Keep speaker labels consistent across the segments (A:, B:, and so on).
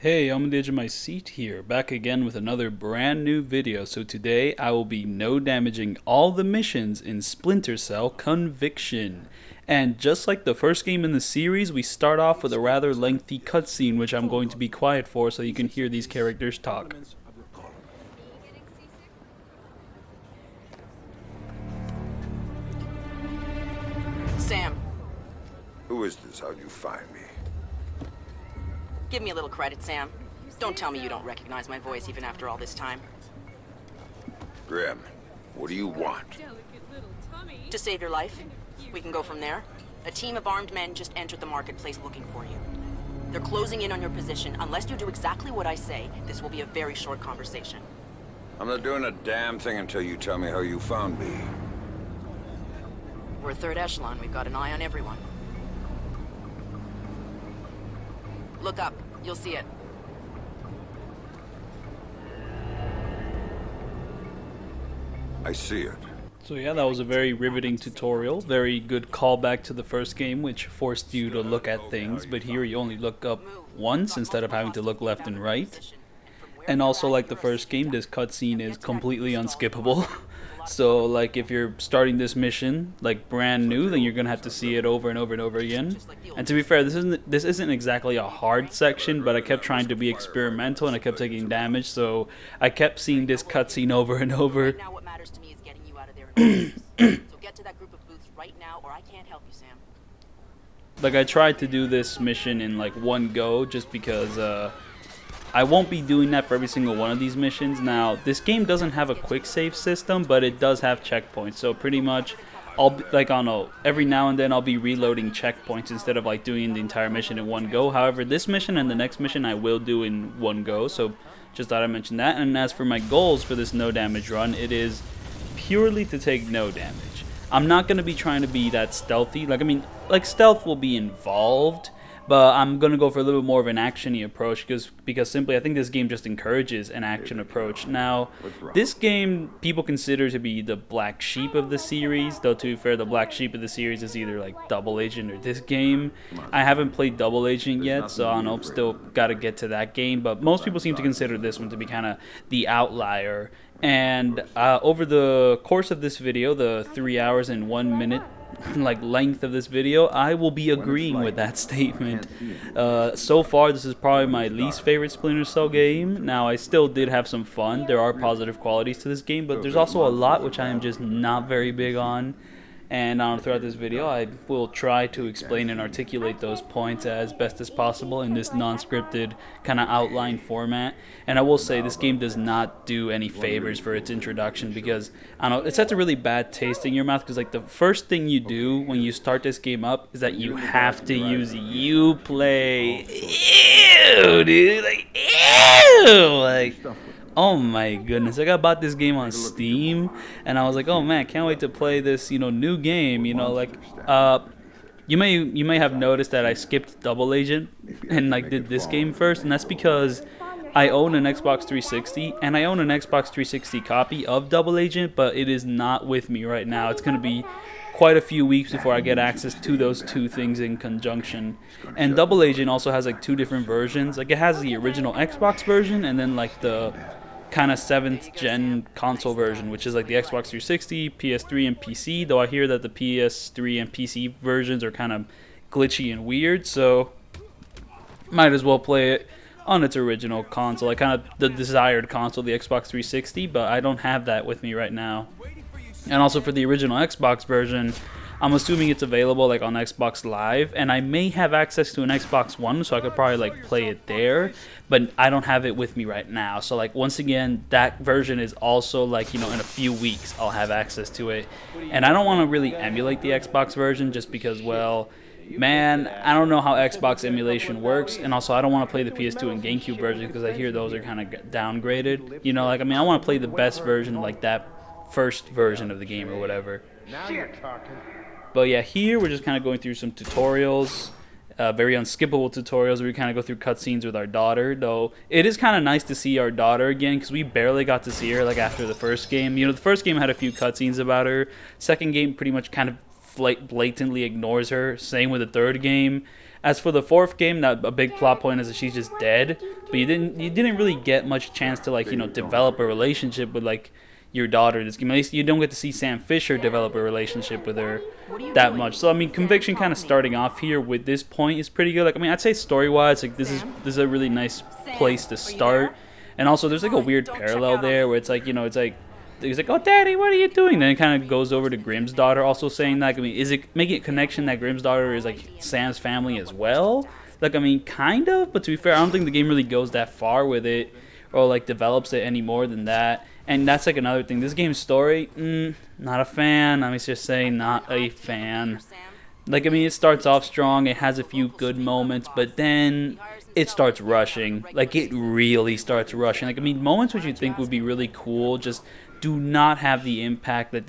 A: Hey, I'm on the edge of my seat here, back again with another brand new video. So today I will be no damaging all the missions in Splinter Cell Conviction. And just like the first game in the series, we start off with a rather lengthy cutscene, which I'm going to be quiet for so you can hear these characters talk.
B: Sam,
C: Who is this? How'd you find me?
B: give me a little credit, Sam. Don't tell me you don't recognize my voice even after all this time.
C: Grim, what do you want?
B: To save your life, we can go from there. A team of armed men just entered the marketplace looking for you. They're closing in on your position. Unless you do exactly what I say, this will be a very short conversation.
C: I'm not doing a damn thing until you tell me how you found me.
B: We're third echelon. We've got an eye on everyone. Look up. You'll see it.
C: I see it.
A: So yeah, that was a very riveting tutorial, very good callback to the first game, which forced you to look at things, but here you only look up once instead of having to look left and right. And also, like the first game, this cutscene is completely unskippable. So like if you're starting this mission like brand new, then you're gonna have to see it over and over and over again. And to be fair, this isn't exactly a hard section, but I kept trying to be experimental and I kept taking damage, so I kept seeing this cutscene over and over.
B: Right now, what matters to me is getting you out of there in one piece. So get to that group of booths right now, or I can't help you, Sam.
A: Like I tried to do this mission in like one go just because I won't be doing that for every single one of these missions. Now, this game doesn't have a quick save system, but it does have checkpoints. So pretty much, I'll be, like every now and then I'll be reloading checkpoints instead of like doing the entire mission in one go. However, this mission and the next mission I will do in one go. So just thought I'd mention that. And as for my goals for this no damage run, it is purely to take no damage. I'm not going to be trying to be that stealthy. Like stealth will be involved, but I'm going to go for a little bit more of an action-y approach because simply I think this game just encourages an action approach. Now, this game people consider to be the black sheep of the series, though to be fair, the black sheep of the series is either like Double Agent or this game. I haven't played Double Agent yet, so I don't know, still got to get to that game, but most people seem to consider this one to be kind of the outlier. And over the course of this video, the 3 hours and 1 minute like length of this video, I will be agreeing with that statement. So far, this is probably my least favorite Splinter Cell game. Now, I still did have some fun. There are positive qualities to this game, but there's also a lot which I am just not very big on. And throughout this video, I will try to explain and articulate those points as best as possible in this non-scripted kind of outline format. And I will say this game does not do any favors for its introduction because, I don't know, it sets a really bad taste in your mouth because like the first thing you do when you start this game up is that you have to use Uplay. Ew, dude, like, ew, like... Oh my goodness, I bought this game on Steam, and I was like, oh man, can't wait to play this, new game, like, you may have noticed that I skipped Double Agent, and like did this game first, and that's because I own an Xbox 360, and I own an Xbox 360 copy of Double Agent, but it is not with me right now. It's going to be quite a few weeks before I get access to those two things in conjunction. And Double Agent also has like two different versions. Like it has the original Xbox version and then like the kind of 7th gen console version, which is like the Xbox 360, PS3, and PC, though I hear that the PS3 and PC versions are kind of glitchy and weird, so might as well play it on its original console, like kind of the desired console, the Xbox 360, but I don't have that with me right now. And also for the original Xbox version, I'm assuming it's available like on Xbox Live, and I may have access to an Xbox One, so I could probably like play it there, but I don't have it with me right now. So like once again, that version is also like, in a few weeks I'll have access to it. And I don't want to really emulate the Xbox version just because, well, man, I don't know how Xbox emulation works, and also I don't want to play the PS2 and GameCube version because I hear those are kind of downgraded. I want to play the best version, like that first version of the game or whatever.
D: Now you're talking.
A: But yeah, here we're just kind of going through some tutorials, very unskippable tutorials where we kind of go through cutscenes with our daughter, though it is kind of nice to see our daughter again because we barely got to see her like after the first game. The first game had a few cutscenes about her. Second game pretty much kind of blatantly ignores her. Same with the third game. As for the fourth game, that a big plot point is that she's just dead. but you didn't really get much chance to, like, develop a relationship with, like, your daughter in this game. At least you don't get to see Sam Fisher develop a relationship with her that much. So I mean, Conviction kind of starting off here with this point is pretty good. Like, I mean, I'd say story-wise, like, this is a really nice place to start. And also, there's like a weird parallel there where it's like, it's like he's like, "Oh, Daddy, what are you doing?" Then it kind of goes over to Grimm's daughter also saying that. I mean, is it making a connection that Grimm's daughter is like Sam's family as well? Like, I mean, kind of, but to be fair, I don't think the game really goes that far with it or like develops it any more than that. And that's like another thing. This game's story, not a fan. Let me just say, not a fan. Like, I mean, it starts off strong. It has a few good moments, but then it starts rushing. Like, it really starts rushing. Like, I mean, moments which you think would be really cool just do not have the impact that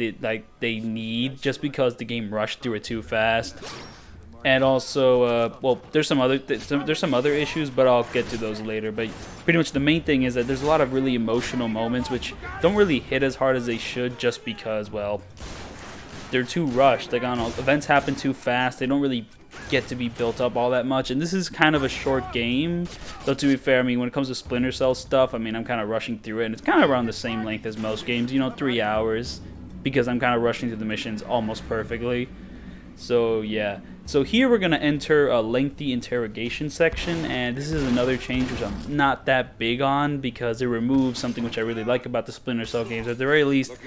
A: they need just because the game rushed through it too fast. And also, well, there's some other issues, but I'll get to those later. But pretty much the main thing is that there's a lot of really emotional moments which don't really hit as hard as they should just because, well, they're too rushed. Like, I don't know, events happen too fast. They don't really get to be built up all that much. And this is kind of a short game. Though, to be fair, I mean, when it comes to Splinter Cell stuff, I mean, I'm kind of rushing through it. And it's kind of around the same length as most games, 3 hours. Because I'm kind of rushing through the missions almost perfectly. So, yeah. So here we're going to enter a lengthy interrogation section, and this is another change which I'm not that big on because it removes something which I really like about the Splinter Cell games. At the very least,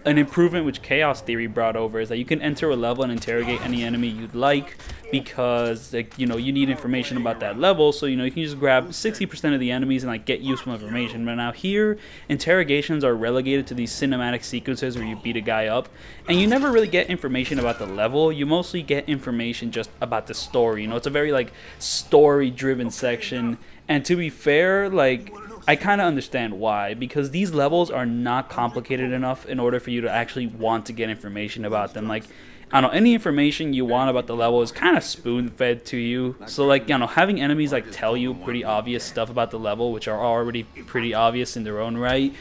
A: an improvement which Chaos Theory brought over is that you can enter a level and interrogate any enemy you'd like because, like, you need information about that level, so, you can just grab 60% of the enemies and, like, get useful information. But now here, interrogations are relegated to these cinematic sequences where you beat a guy up, and you never really get information about the level. You mostly get information just about the story. It's a very, like, story-driven section, and to be fair, like, I kind of understand why, because these levels are not complicated enough in order for you to actually want to get information about them. Like, I don't know, any information you want about the level is kind of spoon-fed to you. So, like, having enemies, like, tell you pretty obvious stuff about the level, which are already pretty obvious in their own right,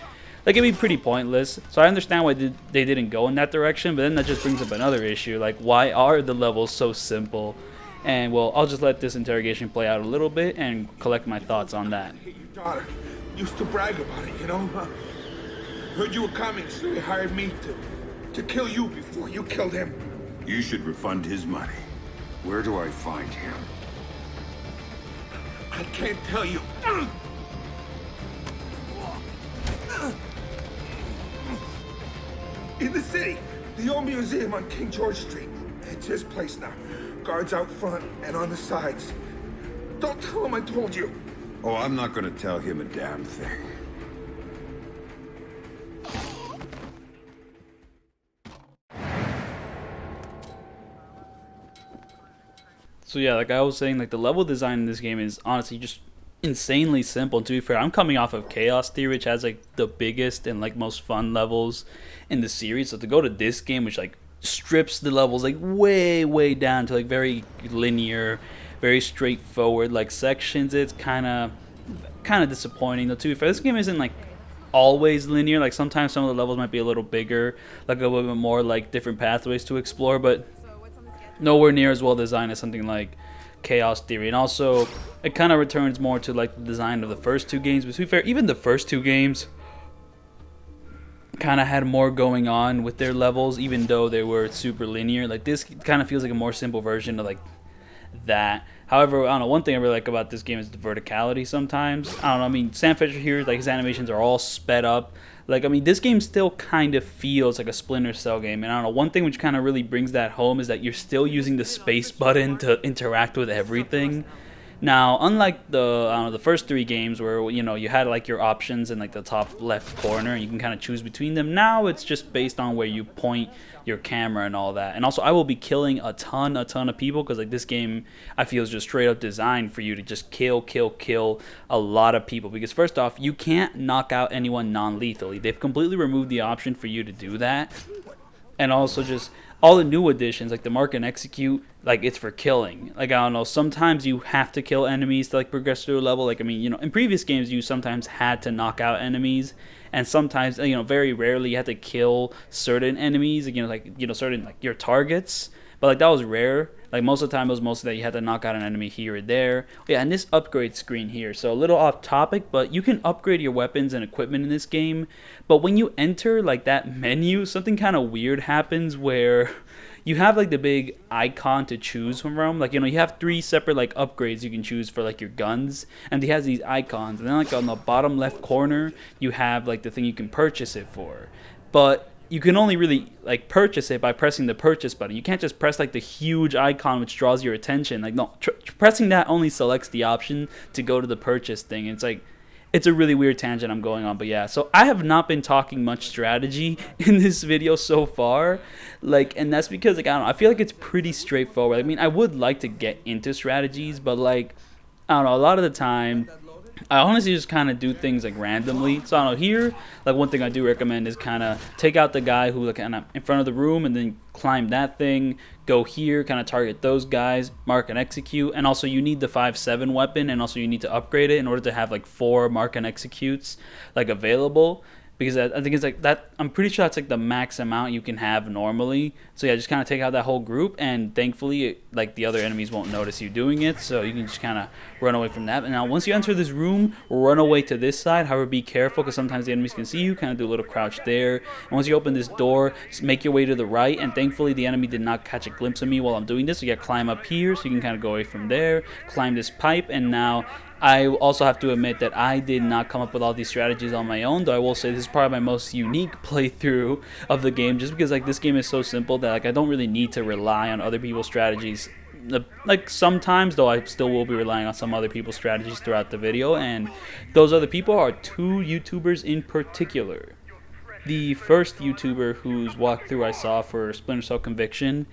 A: like, it'd be pretty pointless. So I understand why they didn't go in that direction, but then that just brings up another issue. Like, why are the levels so simple? And, well, I'll just let this interrogation play out a little bit and collect my thoughts on that.
D: Your daughter used to brag about it, Heard you were coming, so he hired me to kill you before you killed him.
C: You should refund his money. Where do I find him?
D: I can't tell you. In the city, the old museum on King George Street. It's his place now. Guards out front and on the sides. Don't tell him I told you.
C: Oh, I'm not gonna tell him a damn thing.
A: So yeah, like I was saying, like, the level design in this game is honestly just insanely simple. And to be fair, I'm coming off of Chaos Theory, which has, like, the biggest and, like, most fun levels in the series. So to go to this game, which, like, strips the levels, like, way down to, like, very linear, very straightforward, like, sections, it's kind of disappointing. Though, to be fair, this game isn't, like, always linear. Like, sometimes some of the levels might be a little bigger, like, a little bit more, like, different pathways to explore, but nowhere near as well designed as something like Chaos Theory. And also, it kind of returns more to, like, the design of the first two games. But to be fair, even the first two games kind of had more going on with their levels, even though they were super linear. Like, this kind of feels like a more simple version of, like, that. However, I don't know, one thing I really like about this game is the verticality sometimes. I don't know, I mean, Sam Fisher here, like, his animations are all sped up. Like, I mean, this game still kind of feels like a Splinter Cell game. And I don't know, one thing which kind of really brings that home is that you're still using the space button to interact with everything. Now, unlike the first three games where, you had, like, your options in, like, the top left corner and you can kind of choose between them, now it's just based on where you point your camera and all that. And also, I will be killing a ton of people because, like, this game, I feel, is just straight up designed for you to just kill a lot of people. Because first off, you can't knock out anyone non-lethally. They've completely removed the option for you to do that. And also, just all the new additions, like the Mark and Execute, like, it's for killing. Like, I don't know, sometimes you have to kill enemies to, like, progress through a level. Like, I mean, in previous games, you sometimes had to knock out enemies. And sometimes, very rarely you had to kill certain enemies, certain, like, your targets. But, like, that was rare. Like most of the time it was mostly that you had to knock out an enemy here or there. Yeah, and this upgrade screen here, so a little off topic, but you can upgrade your weapons and equipment in this game. But when you enter like that menu, something kind of weird happens where you have like the big icon to choose from. Like, you know, you have 3 separate like upgrades you can choose for like your guns, and he has these icons, and then like on the bottom left corner you have like the thing you can purchase it for. But you can only really like purchase it by pressing the purchase button. You can't just press like the huge icon which draws your attention. Like, no, pressing that only selects the option to go to the purchase thing. It's like, it's a really weird tangent I'm going on, but yeah. So I have not been talking much strategy in this video so far, like, and that's because like, I don't know, I feel like it's pretty straightforward. I mean, I would like to get into strategies, but like, I don't know, a lot of the time I honestly just kind of do things like randomly. So I don't know, here, like one thing I do recommend is kind of take out the guy who like kind of in front of the room and then climb that thing, go here, kind of target those guys, mark and execute. And also you need the 5.7 weapon, and also you need to upgrade it in order to have like 4 mark and executes like available. Because I think it's like that, I'm pretty sure that's like the max amount you can have normally. So yeah, just kind of take out that whole group, and thankfully like the other enemies won't notice you doing it, so you can just kind of run away from that. And now once you enter this room, run away to this side. However, be careful because sometimes the enemies can see you. Kind of do a little crouch there, and once you open this door, just make your way to the right. And thankfully the enemy did not catch a glimpse of me while I'm doing this, so you gotta climb up here, so you can kind of go away from there, climb this pipe. And now I also have to admit that I did not come up with all these strategies on my own, though I will say this is probably my most unique playthrough of the game, just because like this game is so simple that like I don't really need to rely on other people's strategies. Like sometimes, though, I still will be relying on some other people's strategies throughout the video, and those other people are 2 YouTubers in particular. The first YouTuber whose walkthrough I saw for Splinter Cell Conviction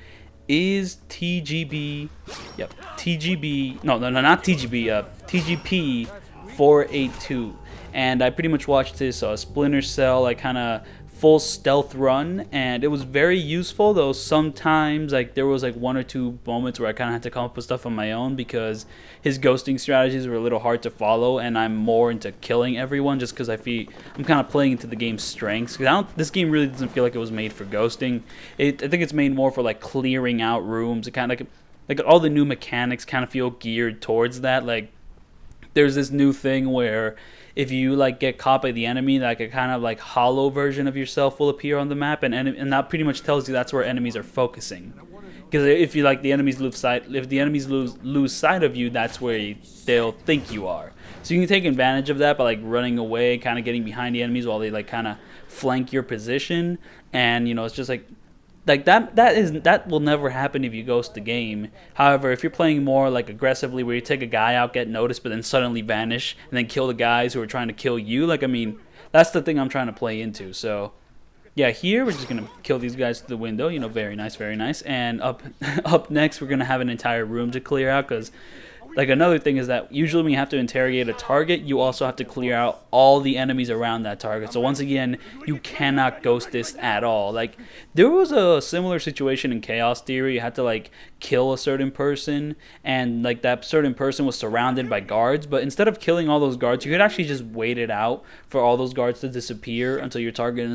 A: is TGB, yep, TGB, no, not TGB, TGP 482, and I pretty much watched this Splinter Cell, like, kind of full stealth run, and it was very useful, though sometimes like there was like 1 or 2 moments where I kind of had to come up with stuff on my own because his ghosting strategies were a little hard to follow, and I'm more into killing everyone just because I feel I'm kind of playing into the game's strengths. Because this game really doesn't feel like it was made for ghosting. I think it's made more for like clearing out rooms. It kind of like all the new mechanics kind of feel geared towards that. Like there's this new thing where if you like get caught by the enemy, like a kind of like hollow version of yourself will appear on the map, and that pretty much tells you that's where enemies are focusing. Because if you like the enemies lose sight, if the enemies lose sight of you, that's where they'll think you are. So you can take advantage of that by like running away, kind of getting behind the enemies while they like kind of flank your position, and you know it's just like that will never happen if you ghost the game. However, if you're playing more like aggressively, where you take a guy out, get noticed, but then suddenly vanish and then kill the guys who are trying to kill you, like, I mean, that's the thing I'm trying to play into. So yeah, here we're just gonna kill these guys through the window, you know, very nice, very nice. And up next we're gonna have an entire room to clear out, because like another thing is that usually when you have to interrogate a target, you also have to clear out all the enemies around that target. So once again, you cannot ghost this at all. Like there was a similar situation in Chaos Theory. You had to like kill a certain person, and like that certain person was surrounded by guards, but instead of killing all those guards, you could actually just wait it out for all those guards to disappear until your target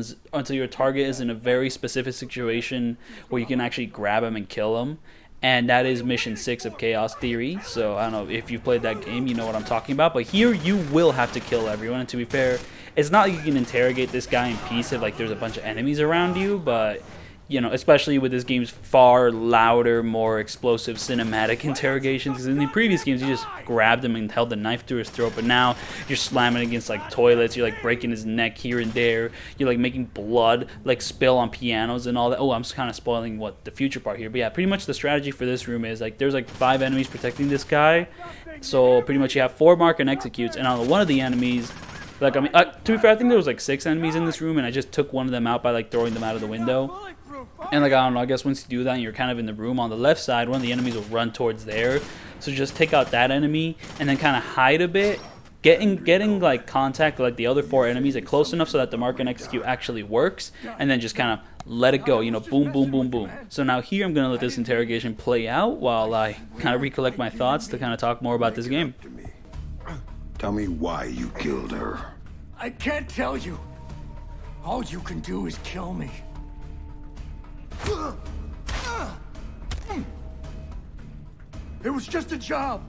A: is in a very specific situation where you can actually grab them and kill them. And that is mission 6 of Chaos Theory. So I don't know if you've played that game, you know what I'm talking about. But here you will have to kill everyone. And to be fair, it's not like you can interrogate this guy in peace if like there's a bunch of enemies around you. But you know, especially with this game's far louder, more explosive cinematic interrogations. Because in the previous games, you just grabbed him and held the knife to his throat. But now you're slamming against like toilets. You're like breaking his neck here and there. You're like making blood like spill on pianos and all that. Oh, I'm just kind of spoiling what the future part here. But yeah, pretty much the strategy for this room is like there's like 5 enemies protecting this guy. So pretty much you have 4 mark and executes. And on one of the enemies, like I mean, to be fair, I think there was like 6 enemies in this room, and I just took one of them out by like throwing them out of the window. And like I don't know, I guess once you do that and you're kind of in the room on the left side, one of the enemies will run towards there. So just take out that enemy and then kind of hide a bit, getting like contact with like the other 4 enemies like close enough so that the mark and execute actually works, and then just kind of let it go, you know, boom, boom, boom, boom. So now here I'm gonna let this interrogation play out while I kind of recollect my thoughts to kind of talk more about this game.
C: Tell me why you killed her.
E: I can't tell you. All you can do is kill me. It was just a job.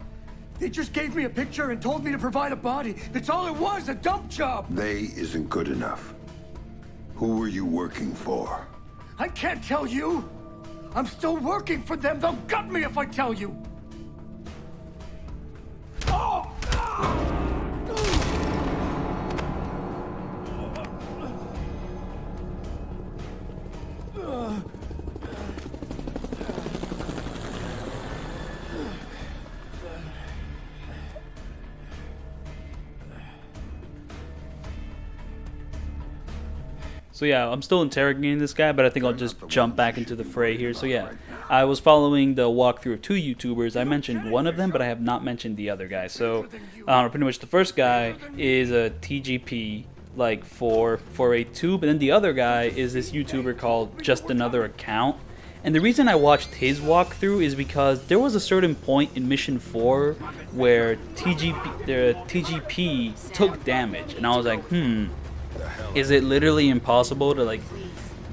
E: They just gave me a picture and told me to provide a body. That's all it was, a dump job.
D: They isn't good enough. Who were you working for?
E: I can't tell you. I'm still working for them. They'll gut me if I tell you.
A: So yeah, I'm still interrogating this guy, but I think I'll just jump back into the fray here. So yeah, I was following the walkthrough of two YouTubers. I mentioned one of them, but I have not mentioned the other guy. So pretty much the first guy is a TGP like 482, but then the other guy is this YouTuber called Just Another Account. And the reason I watched his walkthrough is because there was a certain point in Mission 4 where TGP took damage, and I was like, is it literally impossible to like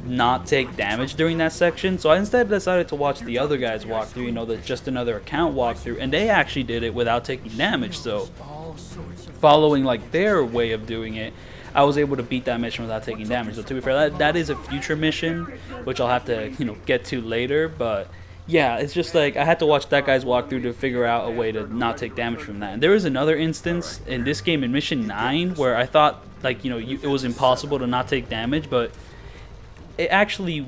A: not take damage during that section? So I instead decided to watch the other guy's walkthrough, you know, the Just Another Account walkthrough, and they actually did it without taking damage. So following like their way of doing it, I was able to beat that mission without taking damage. So to be fair, that is a future mission, which I'll have to, you know, get to later. But yeah, it's just like I had to watch that guy's walkthrough to figure out a way to not take damage from that. And there is another instance in this game in Mission 9 where I thought, like, you know, it was impossible to not take damage, but it actually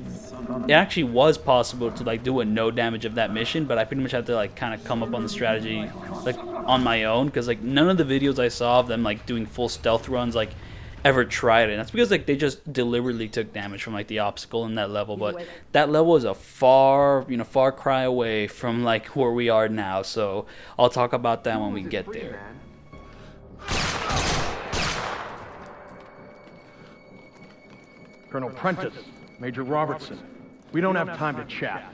A: was possible to like do a no damage of that mission. But I pretty much had to like kind of come up on the strategy like on my own, because like none of the videos I saw of them like doing full stealth runs like ever tried it. And that's because like they just deliberately took damage from like the obstacle in that level. But that level is a far cry away from like where we are now, so I'll talk about that when we get there.
F: Colonel Prentice, Major Robertson, we don't have time to chat.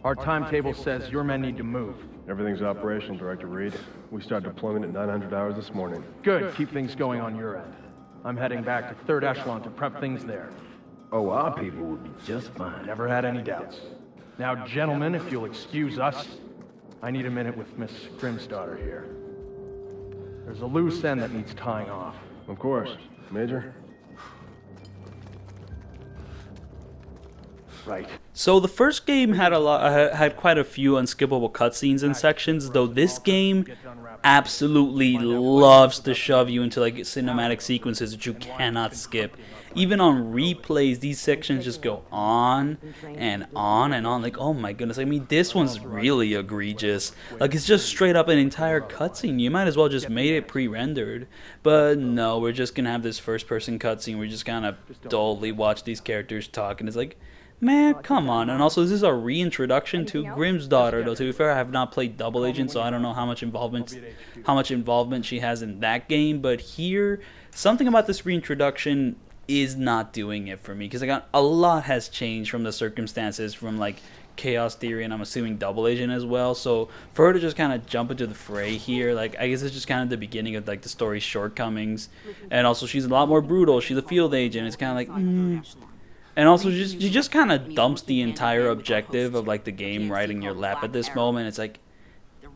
F: Our timetable says your men need to move.
G: Everything's operational, Director Reed. We start deployment at 900 hours this morning.
F: Good, keep things going on your end. I'm heading back to 3rd Echelon to prep things there.
H: Oh, our people will be just fine.
F: Never had any doubts. Now, gentlemen, if you'll excuse us, I need a minute with Miss Grimsdaughter here. There's a loose end that needs tying off.
G: Of course. Major?
F: Right.
A: So the first game had had quite a few unskippable cutscenes and sections, though this game absolutely loves to shove you into like cinematic sequences that you cannot skip. Even on replays, these sections just go on and on and on. Like, oh my goodness, I mean, this one's really egregious. Like, it's just straight up an entire cutscene. You might as well just made it pre-rendered. But no, we're just gonna have this first-person cutscene. We're just gonna dully watch these characters talk, and it's like, man, come on. And also, this is a reintroduction to Grimsdaughter, though. To be fair, I have not played Double Agent, so I don't know how much involvement she has in that game. But here, something about this reintroduction is not doing it for me, because a lot has changed from the circumstances from like Chaos Theory, and I'm assuming Double Agent as well. So for her to just kind of jump into the fray here, like, I guess it's just kind of the beginning of like the story's shortcomings. And also, she's a lot more brutal. She's a field agent. It's kind of like, And also, she just kind of dumps the entire objective of like the game right in your lap at this moment. It's like,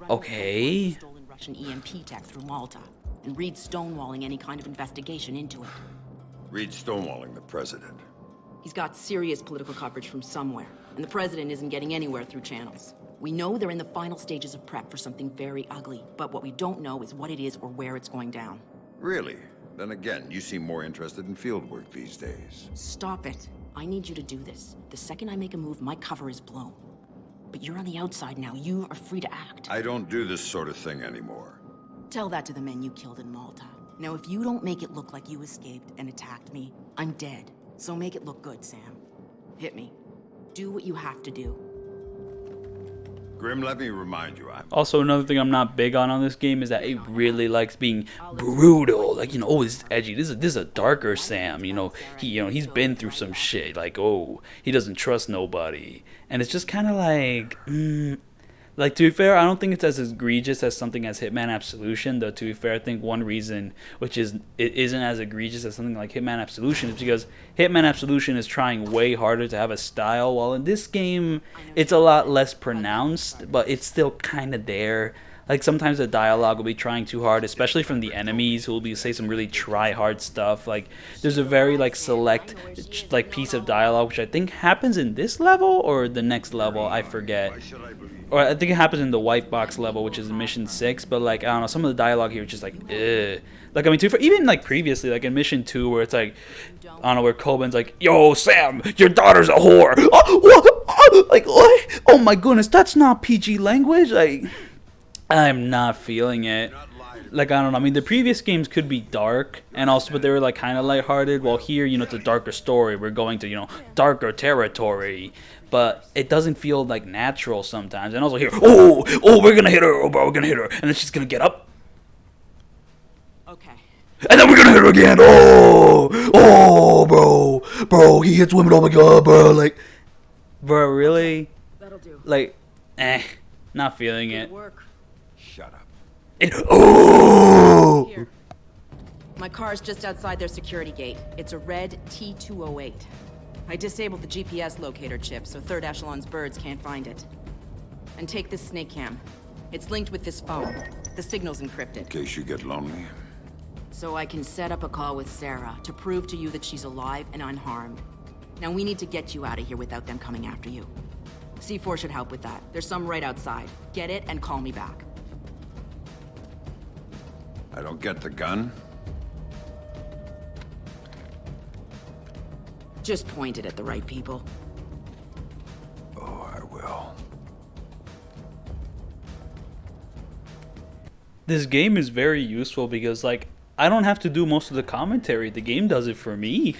A: okay.
B: Stolen Russian EMP tech through Malta, and Reed stonewalling any kind of investigation into it.
C: Reed stonewalling the president.
B: He's got serious political coverage from somewhere, and the president isn't getting anywhere through channels. We know they're in the final stages of prep for something very ugly, but what we don't know is what it is or where it's going down.
C: Really? Then again, you seem more interested in field work these days.
B: Stop it. I need you to do this. The second I make a move, my cover is blown. But you're on the outside now. You are free to act.
C: I don't do this sort of thing anymore.
B: Tell that to the men you killed in Malta. Now, if you don't make it look like you escaped and attacked me, I'm dead. So make it look good, Sam. Hit me. Do what you have to do.
C: Grim, let me remind you,
A: Also, another thing I'm not big on this game is that it really likes being brutal. Like, you know, oh, this is edgy. This is a darker Sam. You know, he's been through some shit. Like, oh, he doesn't trust nobody. And it's just kind of like, Like, to be fair, I don't think it's as egregious as something as Hitman Absolution, though. To be fair, I think one reason it isn't as egregious as something like Hitman Absolution is because Hitman Absolution is trying way harder to have a style, while in this game it's a lot less pronounced, but it's still kind of there. Like, sometimes the dialogue will be trying too hard, especially from the enemies who will be say some really try-hard stuff. Like, there's a very, like, select, like, piece of dialogue, which I think happens in this level or the next level, I forget. Or I think it happens in the white box level, which is in Mission 6, but, like, I don't know, some of the dialogue here is just, like, ugh. Like, I mean, even, like, previously, like, in Mission 2, where it's, like, I don't know, where Kobin's like, yo, Sam, your daughter's a whore! Like, what? Oh, my goodness, that's not PG language? Like, I'm not feeling it. Like, I don't know, I mean, the previous games could be dark, and also, but they were, like, kind of lighthearted, while here, you know, it's a darker story. We're going to, you know, darker territory. But it doesn't feel, like, natural sometimes. And also here, oh, we're gonna hit her, oh, bro, we're gonna hit her. And then she's gonna get up.
B: Okay.
A: And then we're gonna hit her again. Bro, he hits women, oh my god, bro. Like, bro, really?
B: That'll do.
A: Like, not feeling it.
B: Work.
C: Shut up.
B: Here. My car's just outside their security gate. It's a red T208. I disabled the GPS locator chip, so Third Echelon's birds can't find it. And take this snake cam. It's linked with this phone. The signal's encrypted.
C: In case you get lonely.
B: So I can set up a call with Sarah to prove to you that she's alive and unharmed. Now we need to get you out of here without them coming after you. C4 should help with that. There's some right outside. Get it and call me back.
C: I don't get the gun.
B: Just point it at the right people.
C: Oh, I will.
A: This game is very useful because, like, I don't have to do most of the commentary. The game does it for me.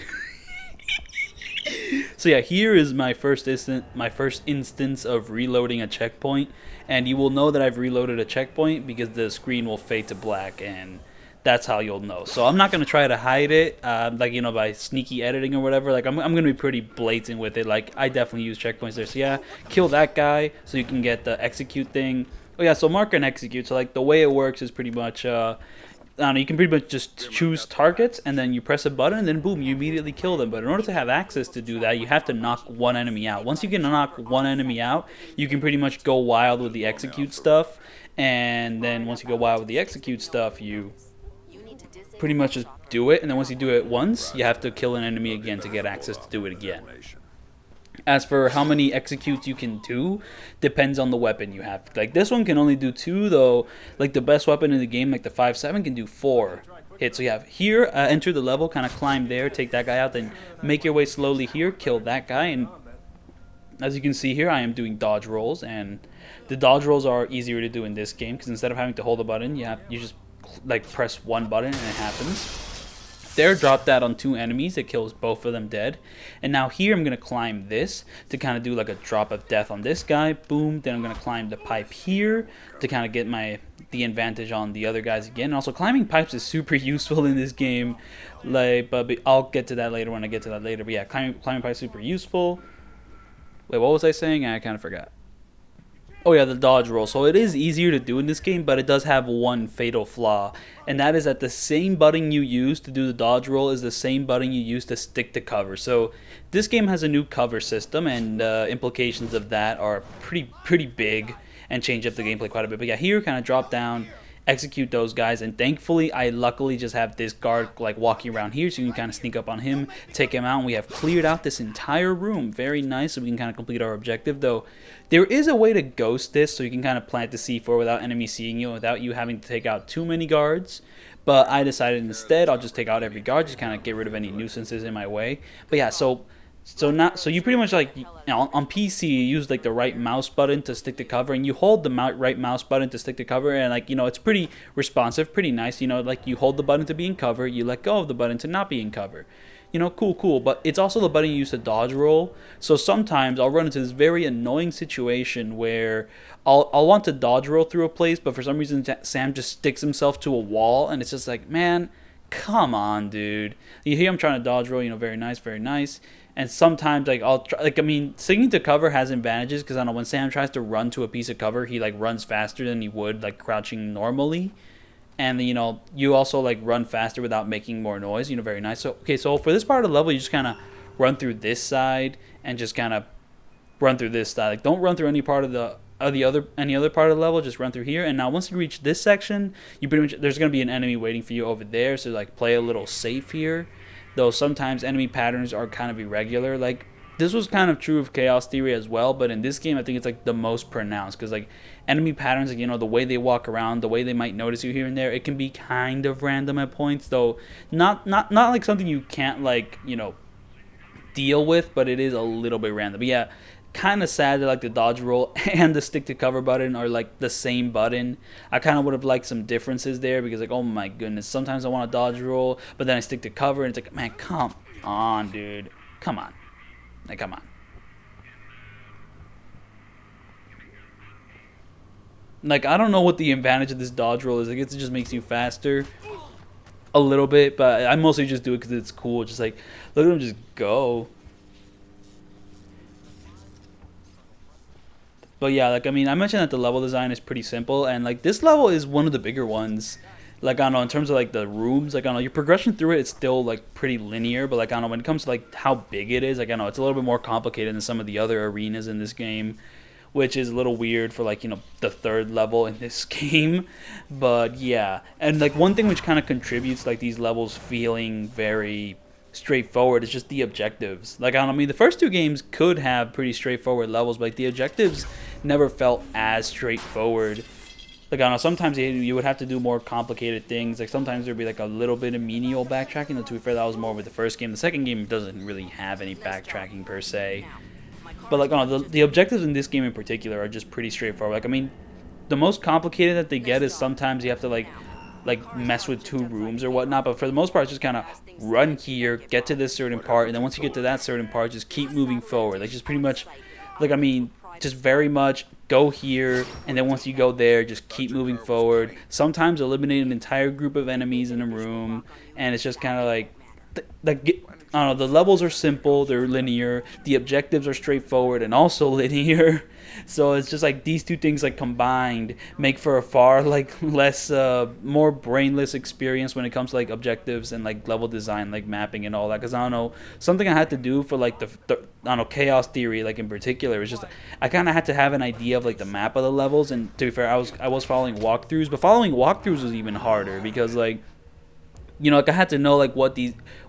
A: So yeah, here is my first instance of reloading a checkpoint, and you will know that I've reloaded a checkpoint because the screen will fade to black, and that's how you'll know. So I'm not gonna try to hide it, like, you know, by sneaky editing or whatever. Like, I'm gonna be pretty blatant with it. Like, I definitely use checkpoints there. So yeah, kill that guy so you can get the execute thing. Oh yeah, so mark and execute. So, like, the way it works is pretty much I don't know, you can pretty much just choose targets, and then you press a button, and then boom, you immediately kill them. But in order to have access to do that, you have to knock one enemy out. Once you can knock one enemy out, you can pretty much go wild with the execute stuff. And then once you go wild with the execute stuff, you pretty much just do it. And then once you do it once, you have to kill an enemy again to get access to do it again. As for how many executes you can do, depends on the weapon you have. Like, this one can only do 2, though. Like, the best weapon in the game, like the 5.7, can do 4 hits. So you have here, enter the level, kind of climb there, take that guy out, then make your way slowly here, kill that guy. And as you can see here, I am doing dodge rolls, and the dodge rolls are easier to do in this game because instead of having to hold a button, you just like press one button and it happens. There, drop that on 2 enemies. It kills both of them dead. And now here I'm going to climb this to kind of do like a drop of death on this guy. Boom. Then I'm going to climb the pipe here to kind of get the advantage on the other guys again. And also, climbing pipes is super useful in this game. Like, but I'll get to that later when I get to that later. But yeah, climbing pipes is super useful. Wait, what was I saying? I kind of forgot. Oh yeah, the dodge roll. So it is easier to do in this game, but it does have one fatal flaw. And that is that the same button you use to do the dodge roll is the same button you use to stick to cover. So this game has a new cover system, and implications of that are pretty big and change up the gameplay quite a bit. But yeah, here, kind of drop down, execute those guys, and thankfully I luckily just have this guard like walking around here, so you can kind of sneak up on him, take him out, and we have cleared out this entire room. Very nice. So we can kind of complete our objective, though there is a way to ghost this, so you can kind of plant the C4 without enemies seeing you, without you having to take out too many guards. But I decided instead I'll just take out every guard, just kind of get rid of any nuisances in my way. But yeah, so you pretty much, like, you know, on PC you use like the right mouse button to stick to cover, and you hold the right mouse button to stick to cover, and, like, you know, it's pretty responsive, pretty nice. You know, like, you hold the button to be in cover, you let go of the button to not be in cover. You know, cool. But it's also the button you use to dodge roll. So sometimes I'll run into this very annoying situation where I'll want to dodge roll through a place, but for some reason Sam just sticks himself to a wall, and it's just like, man, come on, dude. You hear I'm trying to dodge roll, you know, very nice. And sometimes like I'll try, like I mean, sticking to cover has advantages because I don't know when Sam tries to run to a piece of cover, he like runs faster than he would like crouching normally. And you know, you also like run faster without making more noise. You know, very nice. So okay, so for this part of the level, you just kind of run through this side and just kind of run through this side. Like don't run through any part of any other part of the level. Just run through here. And now once you reach this section, you pretty much there's gonna be an enemy waiting for you over there. So like play a little safe here. Though sometimes enemy patterns are kind of irregular. Like this was kind of true of Chaos Theory as well, but in this game I think it's like the most pronounced because like enemy patterns, like, you know, the way they walk around, the way they might notice you here and there, it can be kind of random at points, though not like something you can't like, you know, deal with, but it is a little bit random. But yeah, kind of sad that like the dodge roll and the stick to cover button are like the same button. I kind of would have liked some differences there because like, oh my goodness, sometimes I want to dodge roll, but then I stick to cover and it's like, man, come on, dude, come on, like, come on. Like, I don't know what the advantage of this dodge roll is. I guess it just makes you faster a little bit, but I mostly just do it because it's cool. Just like, look at him just go. But yeah, like, I mean, I mentioned that the level design is pretty simple, and like this level is one of the bigger ones. Like, I don't know, in terms of like the rooms, like, I don't know, your progression through it, it's still like pretty linear, but like, I don't know, when it comes to like how big it is, like, I don't know, it's a little bit more complicated than some of the other arenas in this game, which is a little weird for like, you know, the third level in this game. But yeah, and like one thing which kind of contributes like these levels feeling very straightforward is just the objectives. Like, I don't know, I mean, the first two games could have pretty straightforward levels, but like the objectives never felt as straightforward. Like, I don't know, sometimes you would have to do more complicated things. Like, sometimes there would be like a little bit of menial backtracking. Though, to be fair, that was more with the first game. The second game doesn't really have any backtracking per se. But like, I don't know, the objectives in this game in particular are just pretty straightforward. Like, I mean, the most complicated that they get is sometimes you have to like mess with two rooms or whatnot. But for the most part, it's just kind of run here, get to this certain part, and then once you get to that certain part, just keep moving forward. Like, just pretty much, like, I mean, just very much go here, and then once you go there, just keep moving forward. Sometimes eliminate an entire group of enemies in a room, and it's just kind of like, I don't know, the levels are simple, they're linear, the objectives are straightforward and also linear. So it's just like these two things like combined make for a far like less more brainless experience when it comes to like objectives and like level design, like mapping and all that. Because I don't know, something I had to do for like the I don't know, Chaos Theory, like in particular, is just I kind of had to have an idea of like the map of the levels. And to be fair, I was following walkthroughs, but following walkthroughs was even harder because like, you know, like I had to know like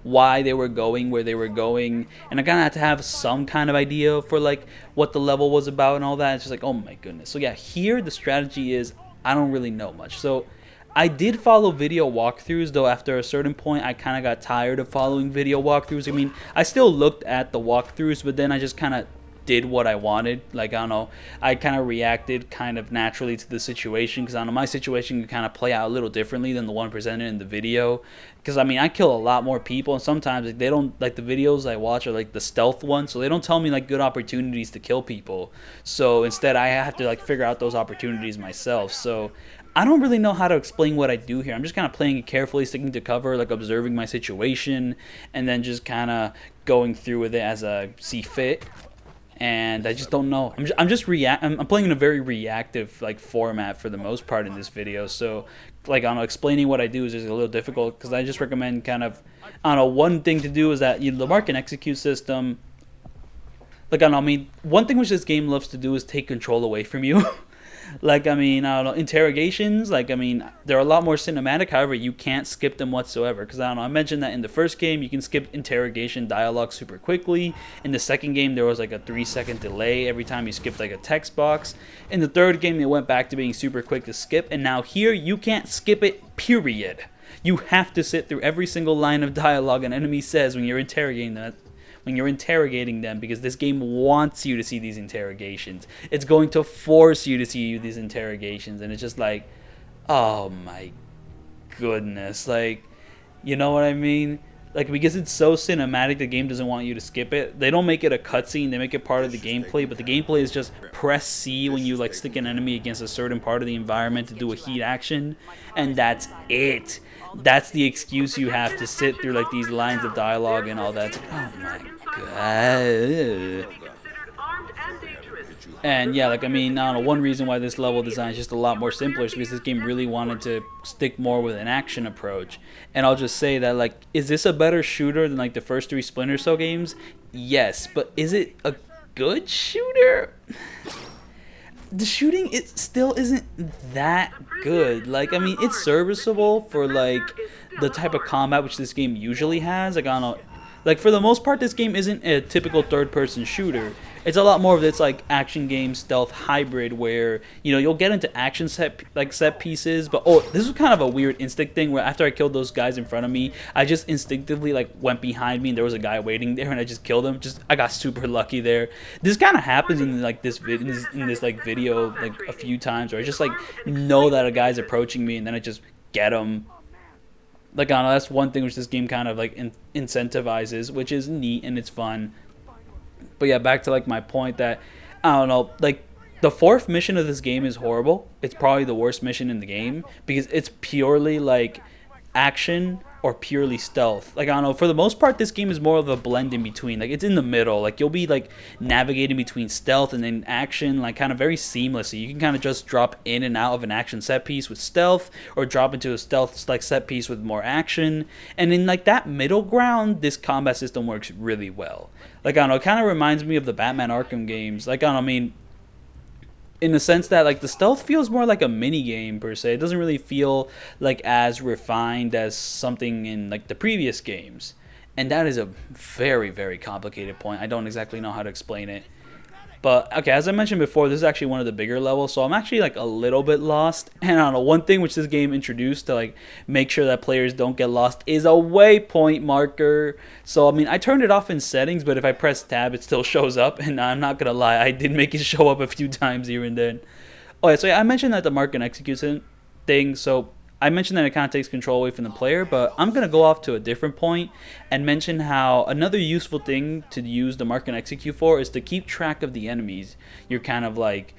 A: why they were going where they were going, and I kind of had to have some kind of idea for like what the level was about and all that. It's just like, oh my goodness. So yeah, here the strategy is I don't really know much. So I did follow video walkthroughs, though after a certain point I kind of got tired of following video walkthroughs. I mean, I still looked at the walkthroughs, but then I just kind of did what I wanted. Like, I don't know, I kind of reacted kind of naturally to the situation, because I don't know, my situation can kind of play out a little differently than the one presented in the video, because I mean, I kill a lot more people, and sometimes like, they don't, like, the videos I watch are like the stealth ones, so they don't tell me like good opportunities to kill people. So instead I have to like figure out those opportunities myself. So I don't really know how to explain what I do here. I'm just kind of playing it carefully, sticking to cover, like observing my situation, and then just kind of going through with it as I see fit. And I just don't know. I'm playing in a very reactive like format for the most part in this video. So like, I don't know, explaining what I do is just a little difficult, because I just recommend kind of, I don't know, one thing to do is that the mark and execute system. Like, I don't know, I mean, one thing which this game loves to do is take control away from you. Like, I mean, I don't know, interrogations, like, I mean, they're a lot more cinematic, however, you can't skip them whatsoever, because, I don't know, I mentioned that in the first game, you can skip interrogation dialogue super quickly. In the second game, there was, like, a 3-second delay every time you skipped, like, a text box. In the third game, they went back to being super quick to skip, and now here, you can't skip it, period. You have to sit through every single line of dialogue an enemy says when you're interrogating them, because this game wants you to see these interrogations. It's going to force you to see these interrogations, and it's just like, oh my goodness, like, you know what I mean? Like, because it's so cinematic, the game doesn't want you to skip it. They don't make it a cutscene, they make it part of the gameplay, but the gameplay is just press C when you like stick an enemy against a certain part of the environment to do a heat action, and that's it. That's the excuse you have to sit through like these lines of dialogue and all that. Oh my And yeah, like, I mean, I don't know, one reason why this level design is just a lot more simpler is because this game really wanted to stick more with an action approach. And I'll just say that, like, is this a better shooter than, like, the first 3 Splinter Cell games? Yes, but is it a good shooter? The shooting, it still isn't that good. Like, I mean, it's serviceable for, like, the type of combat which this game usually has. Like, I don't know, like, for the most part, this game isn't a typical third-person shooter. It's a lot more of this, like, action game stealth hybrid where, you know, you'll get into action set pieces, but, oh, this was kind of a weird instinct thing where after I killed those guys in front of me, I just instinctively, like, went behind me and there was a guy waiting there and I just killed him. I got super lucky there. This kind of happens in, like, this like, video, like, a few times where I just, like, know that a guy's approaching me and then I just get him. Like, I don't know, that's one thing which this game kind of, like, incentivizes, which is neat and it's fun. But yeah, back to, like, my point that, I don't know, like, the 4th mission of this game is horrible. It's probably the worst mission in the game because it's purely, like, action or purely stealth. Like, I don't know, for the most part, this game is more of a blend in between. Like, it's in the middle. Like, you'll be, like, navigating between stealth and then action, like, kind of very seamlessly. You can kind of just drop in and out of an action set piece with stealth or drop into a stealth, like, set piece with more action. And in, like, that middle ground, this combat system works really well. Like, I don't know, it kind of reminds me of the Batman Arkham games. Like, I don't know, I mean, in the sense that, like, the stealth feels more like a mini game per se. It doesn't really feel like as refined as something in, like, the previous games. And that is a very, very complicated point. I don't exactly know how to explain it. But, okay, as I mentioned before, this is actually one of the bigger levels, so I'm actually, like, a little bit lost. And I don't know, one thing which this game introduced to, like, make sure that players don't get lost is a waypoint marker. So, I mean, I turned it off in settings, but if I press tab, it still shows up. And I'm not gonna lie, I did make it show up a few times here and then. Oh, yeah, so yeah, I mentioned that the mark and execute thing, so I mentioned that it kind of takes control away from the player, but I'm going to go off to a different point and mention how another useful thing to use the mark and execute for is to keep track of the enemies you're kind of, like,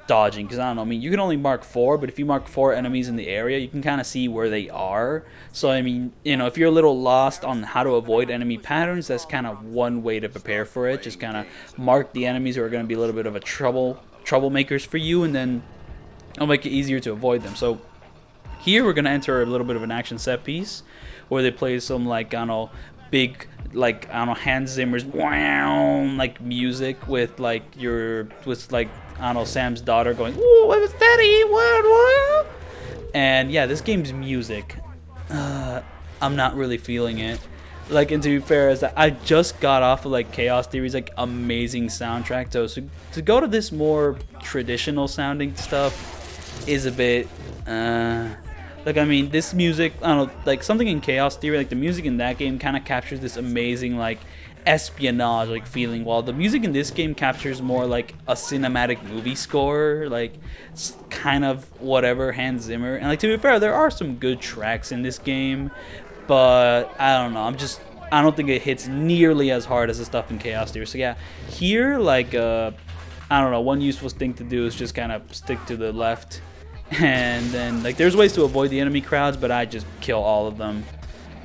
A: dodging. Because, I don't know, I mean, you can only mark 4, but if you mark 4 enemies in the area, you can kind of see where they are. So, I mean, you know, if you're a little lost on how to avoid enemy patterns, that's kind of one way to prepare for it. Just kind of mark the enemies who are going to be a little bit of a troublemakers for you, and then it'll make it easier to avoid them. So, here we're going to enter a little bit of an action set piece where they play some, like, I don't know, big, like, I don't know, Hans Zimmer's wow, like, music with, like, I don't know, Sam's daughter going, "Ooh, what was that? What? And yeah, this game's music, I'm not really feeling it. Like, and to be fair, is that I just got off of, like, Chaos Theory's, like, amazing soundtrack, so to go to this more traditional sounding stuff is a bit, like, I mean, this music, I don't know, like, something in Chaos Theory, like, the music in that game kind of captures this amazing, like, espionage, like, feeling, while the music in this game captures more, like, a cinematic movie score, like, it's kind of whatever, Hans Zimmer. And, like, to be fair, there are some good tracks in this game, but, I don't know, I don't think it hits nearly as hard as the stuff in Chaos Theory. So, yeah, here, like, I don't know, one useful thing to do is just kind of stick to the left. And then, like, there's ways to avoid the enemy crowds, but I just kill all of them.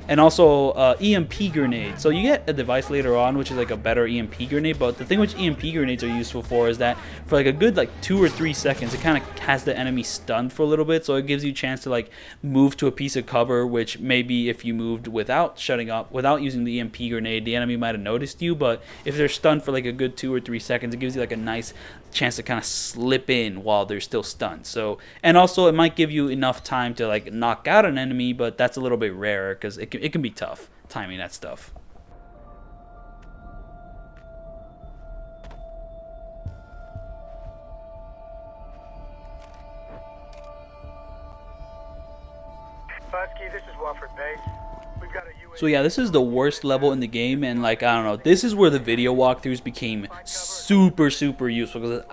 A: And also, EMP grenade. So you get a device later on, which is like a better EMP grenade. But the thing which EMP grenades are useful for is that for like a good like 2 or 3 seconds, it kind of has the enemy stunned for a little bit. So it gives you a chance to like move to a piece of cover, which maybe if you moved without shutting up, without using the EMP grenade, the enemy might have noticed you. But if they're stunned for like a good 2 or 3 seconds, it gives you like a nice chance to kind of slip in while they're still stunned. So, and also it might give you enough time to like knock out an enemy, but that's a little bit rarer because it can be tough timing that stuff.
E: This is Wofford Base. We've got a
A: So yeah, this is the worst level in the game, and like, I don't know, this is where the video walkthroughs became super useful, because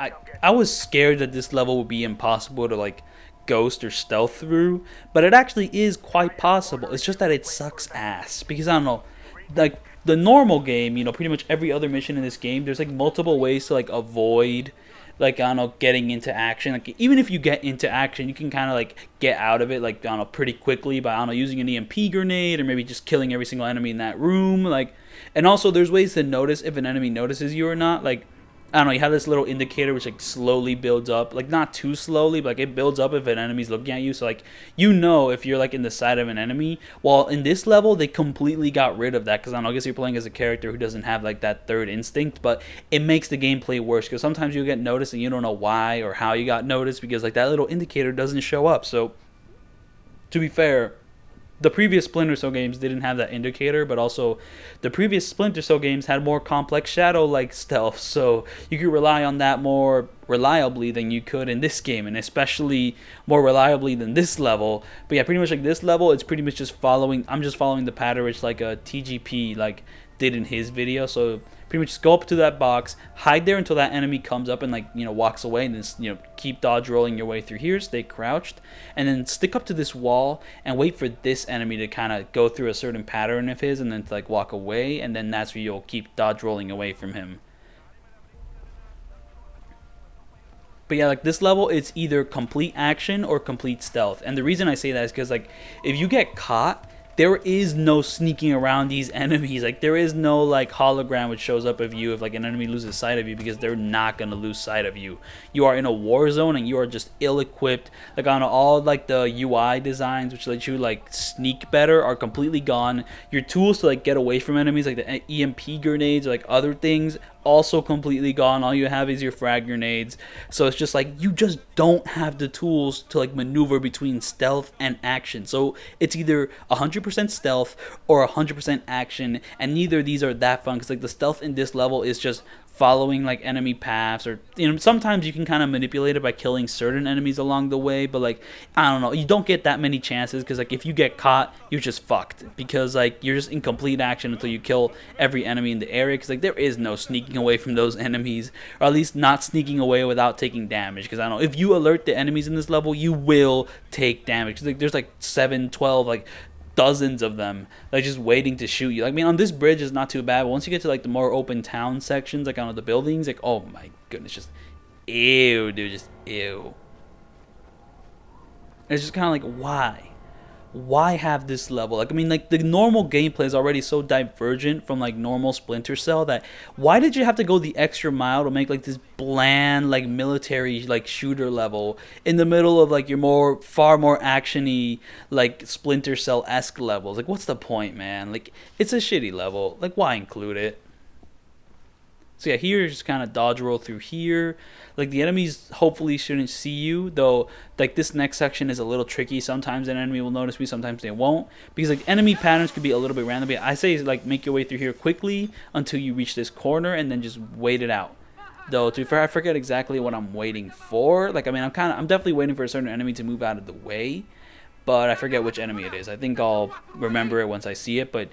A: I was scared that this level would be impossible to like ghost or stealth through, but it actually is quite possible. It's just that it sucks ass, because I don't know, like the normal game, you know, pretty much every other mission in this game, there's like multiple ways to like avoid like, I don't know, getting into action. Like, even if you get into action, you can kind of like get out of it, like, I don't know, pretty quickly by, I don't know, using an EMP grenade, or maybe just killing every single enemy in that room. Like, and also there's ways to notice if an enemy notices you or not. Like, I don't know, you have this little indicator which like slowly builds up, like not too slowly, but like it builds up if an enemy's looking at you. So like, you know, if you're like in the side of an enemy. While in this level they completely got rid of that, because I don't know, I guess you're playing as a character who doesn't have like that third instinct, but it makes the gameplay worse, because sometimes you get noticed and you don't know why or how you got noticed, because like that little indicator doesn't show up. So to be fair, the previous Splinter Cell games didn't have that indicator, but also the previous Splinter Cell games had more complex shadow-like stealth, so you could rely on that more reliably than you could in this game, and especially more reliably than this level. But yeah, pretty much like this level, it's pretty much just following, I'm just following the pattern which like a TGP like did in his video. So pretty much just go up to that box, hide there until that enemy comes up and like, you know, walks away, and then, you know, keep dodge rolling your way through here, stay crouched, and then stick up to this wall and wait for this enemy to kind of go through a certain pattern of his and then to like walk away, and then that's where you'll keep dodge rolling away from him. But yeah, like this level, it's either complete action or complete stealth. And the reason I say that is because like, if you get caught, there is no sneaking around these enemies. Like, there is no like hologram which shows up of you if like an enemy loses sight of you, because they're not gonna lose sight of you. You are in a war zone and you are just ill-equipped. Like, on all like the UI designs which let you like sneak better are completely gone. Your tools to like get away from enemies, like the EMP grenades or like other things, also completely gone. All you have is your frag grenades. So it's just like, you just don't have the tools to like maneuver between stealth and action. So it's either 100% stealth or 100% action, and neither of these are that fun, because like the stealth in this level is just following like enemy paths, or, you know, sometimes you can kind of manipulate it by killing certain enemies along the way, but like, I don't know, you don't get that many chances, because like if you get caught, you're just fucked, because like you're just in complete action until you kill every enemy in the area, because like there is no sneaking away from those enemies, or at least not sneaking away without taking damage, because I don't know, if you alert the enemies in this level, you will take damage. Like, there's like 7, 12, like dozens of them, like just waiting to shoot you. Like, I mean, on this bridge is not too bad, but once you get to like the more open town sections, like on the buildings, like, oh my goodness, just ew, dude, just ew. It's just kind of like, why have this level? Like, I mean, like the normal gameplay is already so divergent from like normal Splinter Cell that why did you have to go the extra mile to make like this bland like military like shooter level in the middle of like your far more actiony like Splinter Cell-esque levels? Like, what's the point, man? Like, it's a shitty level. Like, why include it? So yeah, here just kind of dodge roll through here. Like, the enemies hopefully shouldn't see you, though like this next section is a little tricky. Sometimes an enemy will notice me, sometimes they won't, because like enemy patterns could be a little bit random. But I say like make your way through here quickly until you reach this corner, and then just wait it out. Though to be fair, I forget exactly what I'm waiting for. Like, I mean, I'm definitely waiting for a certain enemy to move out of the way, but I forget which enemy it is. I think I'll remember it once I see it, but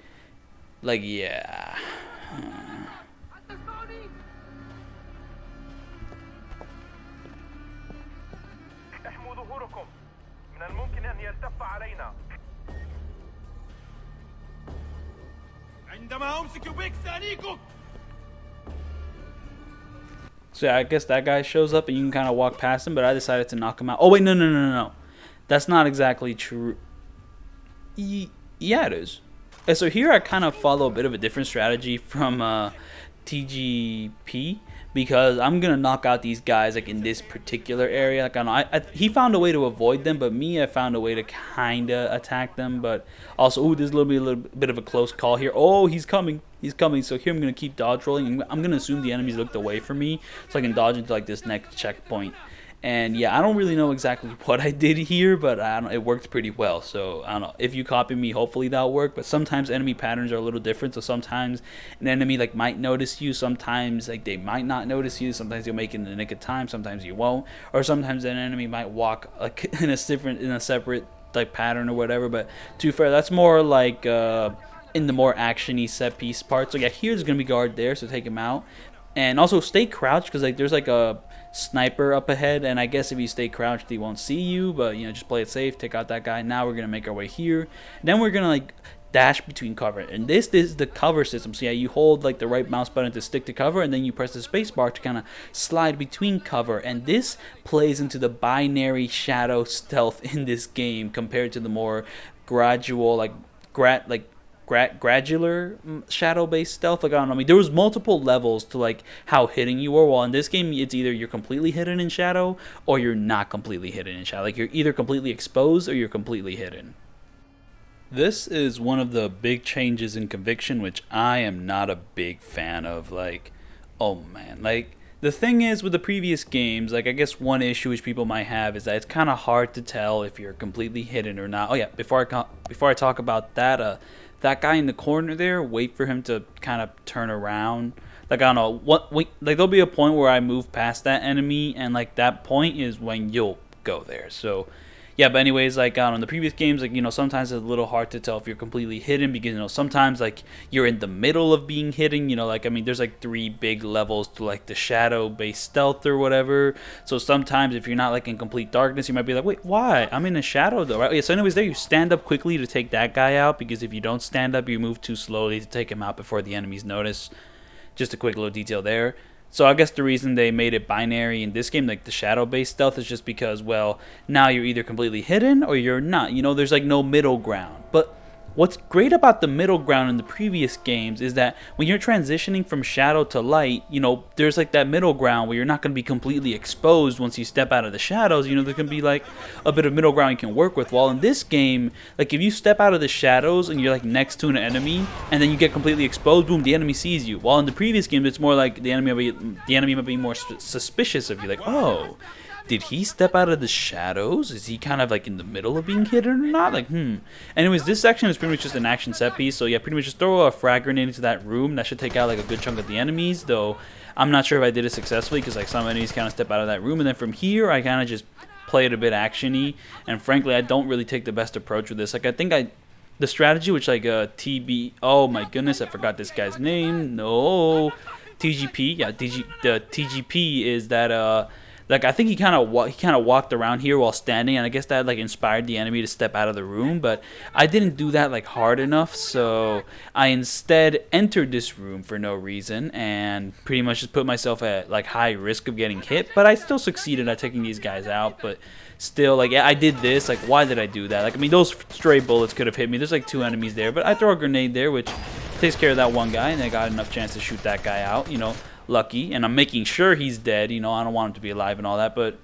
A: like, yeah. So yeah, I guess that guy shows up and you can kind of walk past him, but I decided to knock him out. Oh wait, no. That's not exactly true. Yeah, it is. And so here I kind of follow a bit of a different strategy from TGP, because I'm gonna knock out these guys like in this particular area. Like, I don't know, he found a way to avoid them, but me, I found a way to kinda attack them. But also, ooh, there's a little bit of a close call here. Oh, he's coming. So here I'm gonna keep dodge rolling. I'm gonna assume the enemies looked away from me, so I can dodge into like this next checkpoint. And yeah, I don't really know exactly what I did here, but it worked pretty well. So I don't know, if you copy me, hopefully that'll work. But sometimes enemy patterns are a little different. So sometimes an enemy like might notice you, sometimes like they might not notice you. Sometimes you'll make it in the nick of time, sometimes you won't. Or sometimes an enemy might walk like in a separate like pattern or whatever. But to be fair, that's more like in the more actiony set piece part. So yeah, here's gonna be guard there, so take him out. And also stay crouched, because like there's like a sniper up ahead, and I guess if you stay crouched he won't see you, but you know, just play it safe, take out that guy. Now we're gonna make our way here, then we're gonna like dash between cover. And this is the cover system. So yeah, you hold like the right mouse button to stick to cover, and then you press the space bar to kind of slide between cover. And this plays into the binary shadow stealth in this game compared to the more gradual, gradular shadow-based stealth. Like, I don't know, I mean, there was multiple levels to like how hidden you were. While in this game, it's either you're completely hidden in shadow or you're not completely hidden in shadow. Like, you're either completely exposed or you're completely hidden. This is one of the big changes in Conviction, which I am not a big fan of. Like, oh man, like, the thing is with the previous games, like, I guess one issue which people might have is that it's kind of hard to tell if you're completely hidden or not. Oh yeah, before I talk about that, that guy in the corner there, wait for him to kind of turn around. Like, I don't know, like, there'll be a point where I move past that enemy, and like that point is when you'll go there. So yeah, but anyways, like, I don't know, in the previous games, like, you know, sometimes it's a little hard to tell if you're completely hidden, because, you know, sometimes, like, you're in the middle of being hidden, you know, like, I mean, there's, like, 3 big levels to, like, the shadow-based stealth or whatever. So sometimes if you're not, like, in complete darkness, you might be like, wait, why? I'm in a shadow, though, right? Yeah, so anyways, there you stand up quickly to take that guy out, because if you don't stand up, you move too slowly to take him out before the enemies notice. Just a quick little detail there. So I guess the reason they made it binary in this game, like the shadow-based stealth, is just because, well, now you're either completely hidden or you're not. You know, there's like no middle ground. But what's great about the middle ground in the previous games is that when you're transitioning from shadow to light, you know, there's like that middle ground where you're not going to be completely exposed once you step out of the shadows. You know, there can be like a bit of middle ground you can work with. While in this game, like, if you step out of the shadows and you're like next to an enemy and then you get completely exposed, boom, the enemy sees you. While in the previous game, it's more like the enemy might be more suspicious of you. Like, oh, did he step out of the shadows? Is he kind of like in the middle of being hidden or not? Like, Anyways, this section is pretty much just an action set piece. So yeah, pretty much just throw a frag grenade into that room. That should take out like a good chunk of the enemies. Though I'm not sure if I did it successfully, because like some enemies kind of step out of that room. And then from here, I kind of just play it a bit action-y. And frankly, I don't really take the best approach with this. Like, I think the strategy, which like TB, oh my goodness, I forgot this guy's name. No, TGP. Yeah, the TGP is that like, I think he kind of walked around here while standing, and I guess that like inspired the enemy to step out of the room. But I didn't do that like hard enough, so I instead entered this room for no reason and pretty much just put myself at like high risk of getting hit. But I still succeeded at taking these guys out. But still, like, yeah, I did this. Like, why did I do that? Like, I mean, those stray bullets could have hit me. There's like 2 enemies there, but I throw a grenade there, which takes care of that one guy, and I got enough chance to shoot that guy out. You know, lucky, and I'm making sure he's dead. You know, I don't want him to be alive and all that, but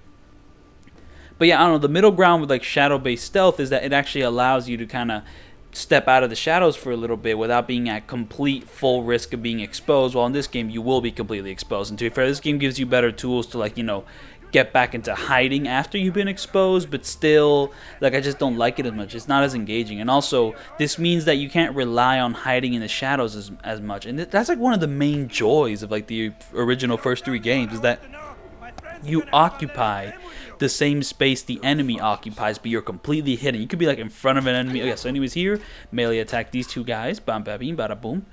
A: yeah, I don't know, the middle ground with like shadow-based stealth is that it actually allows you to kind of step out of the shadows for a little bit without being at complete full risk of being exposed. While in this game, you will be completely exposed. And to be fair, this game gives you better tools to, like, you know, get back into hiding after you've been exposed, but still, like, I just don't like it as much. It's not as engaging. And also, this means that you can't rely on hiding in the shadows as much. And that's like one of the main joys of like the original first 3 games, is that you occupy the same space the enemy occupies, but you're completely hidden. You could be like in front of an enemy. Okay, so anyways, here, melee attack these 2 guys, bam, bam, bam, bada, boom.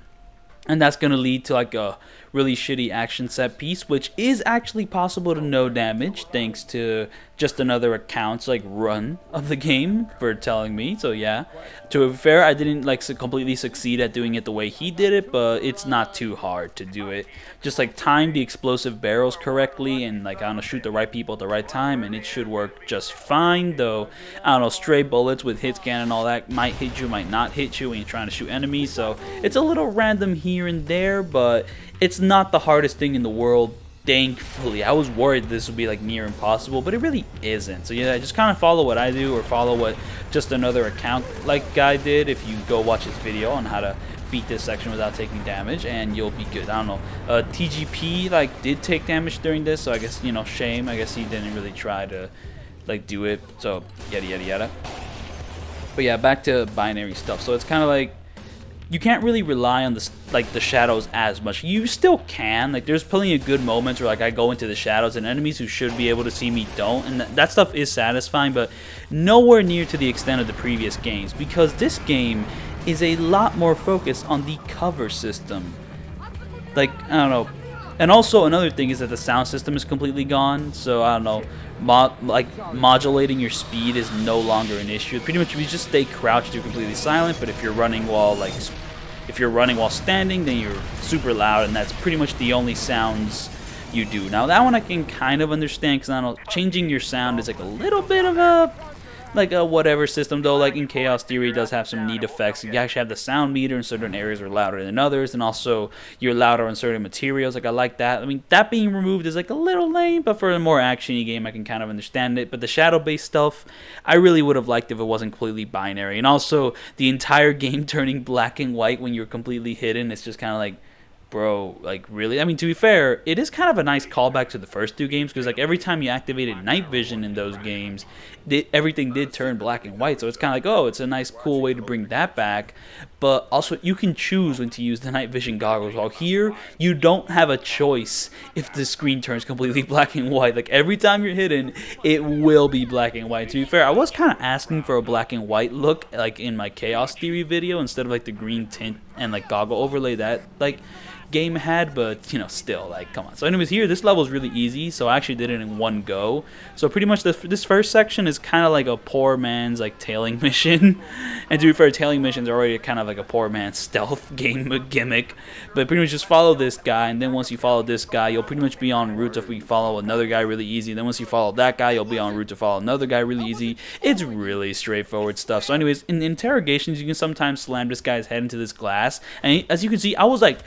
A: And that's going to lead to like a really shitty action set piece, which is actually possible to no damage thanks to just another account's like run of the game for telling me. So yeah, to be fair, I didn't like completely succeed at doing it the way he did it, but it's not too hard to do it. Just like time the explosive barrels correctly and like, I don't know, shoot the right people at the right time, and it should work just fine. Though, I don't know, stray bullets with hit scan and all that might hit you, might not hit you when you're trying to shoot enemies. So it's a little random here and there, but it's not the hardest thing in the world. Thankfully, I was worried this would be like near impossible, but it really isn't. So yeah, just kind of follow what I do, or follow what just another account like guy did. If you go watch his video on how to beat this section without taking damage, and you'll be good. I don't know. TGP like did take damage during this, so I guess, you know, shame. I guess he didn't really try to like do it. So yada yada yada. But yeah, back to binary stuff. So it's kind of like, you can't really rely on the shadows as much. You still can. Like, there's plenty of good moments where like I go into the shadows and enemies who should be able to see me don't, and that stuff is satisfying, but nowhere near to the extent of the previous games, because this game is a lot more focused on the cover system. Like, I don't know, And also another thing is that the sound system is completely gone. So I don't know, modulating your speed is no longer an issue. Pretty much if you just stay crouched, you're completely silent. But if you're running while standing, then you're super loud, and that's pretty much the only sounds you do. Now that one I can kind of understand, because I don't know, changing your sound is like a little bit of a whatever system, though. Like in Chaos Theory, it does have some neat effects. You actually have the sound meter, and certain areas are louder than others, and also you're louder on certain materials. Like I like that. I mean, that being removed is like a little lame, but for a more actiony game, I can kind of understand it. But the shadow-based stuff, I really would have liked if it wasn't completely binary. And also the entire game turning black and white when you're completely hidden. It's just kind of like, bro, like really? I mean, to be fair, it is kind of a nice callback to the first two games, because like every time you activated night vision in those games, everything did turn black and white. So it's kind of like, oh, it's a nice cool way to bring that back. But also you can choose when to use the night vision goggles, while here you don't have a choice if the screen turns completely black and white. Like every time you're hidden, it will be black and white. To be fair, I was kind of asking for a black and white look like in my Chaos Theory video, instead of like the green tint and like goggle overlay that like game had, but you know, still, like, come on. So anyways, here this level is really easy, so I actually did it in one go. So pretty much this first section is kind of like a poor man's like tailing mission, and to be fair, tailing missions are already kind of like a poor man's stealth game gimmick. But pretty much just follow this guy, and then once you follow this guy, you'll pretty much be en route if we follow another guy really easy. Then once you follow that guy, you'll be en route to follow another guy really easy. It's really straightforward stuff. So anyways, in interrogations, you can sometimes slam this guy's head into this glass, and as you can see, I was like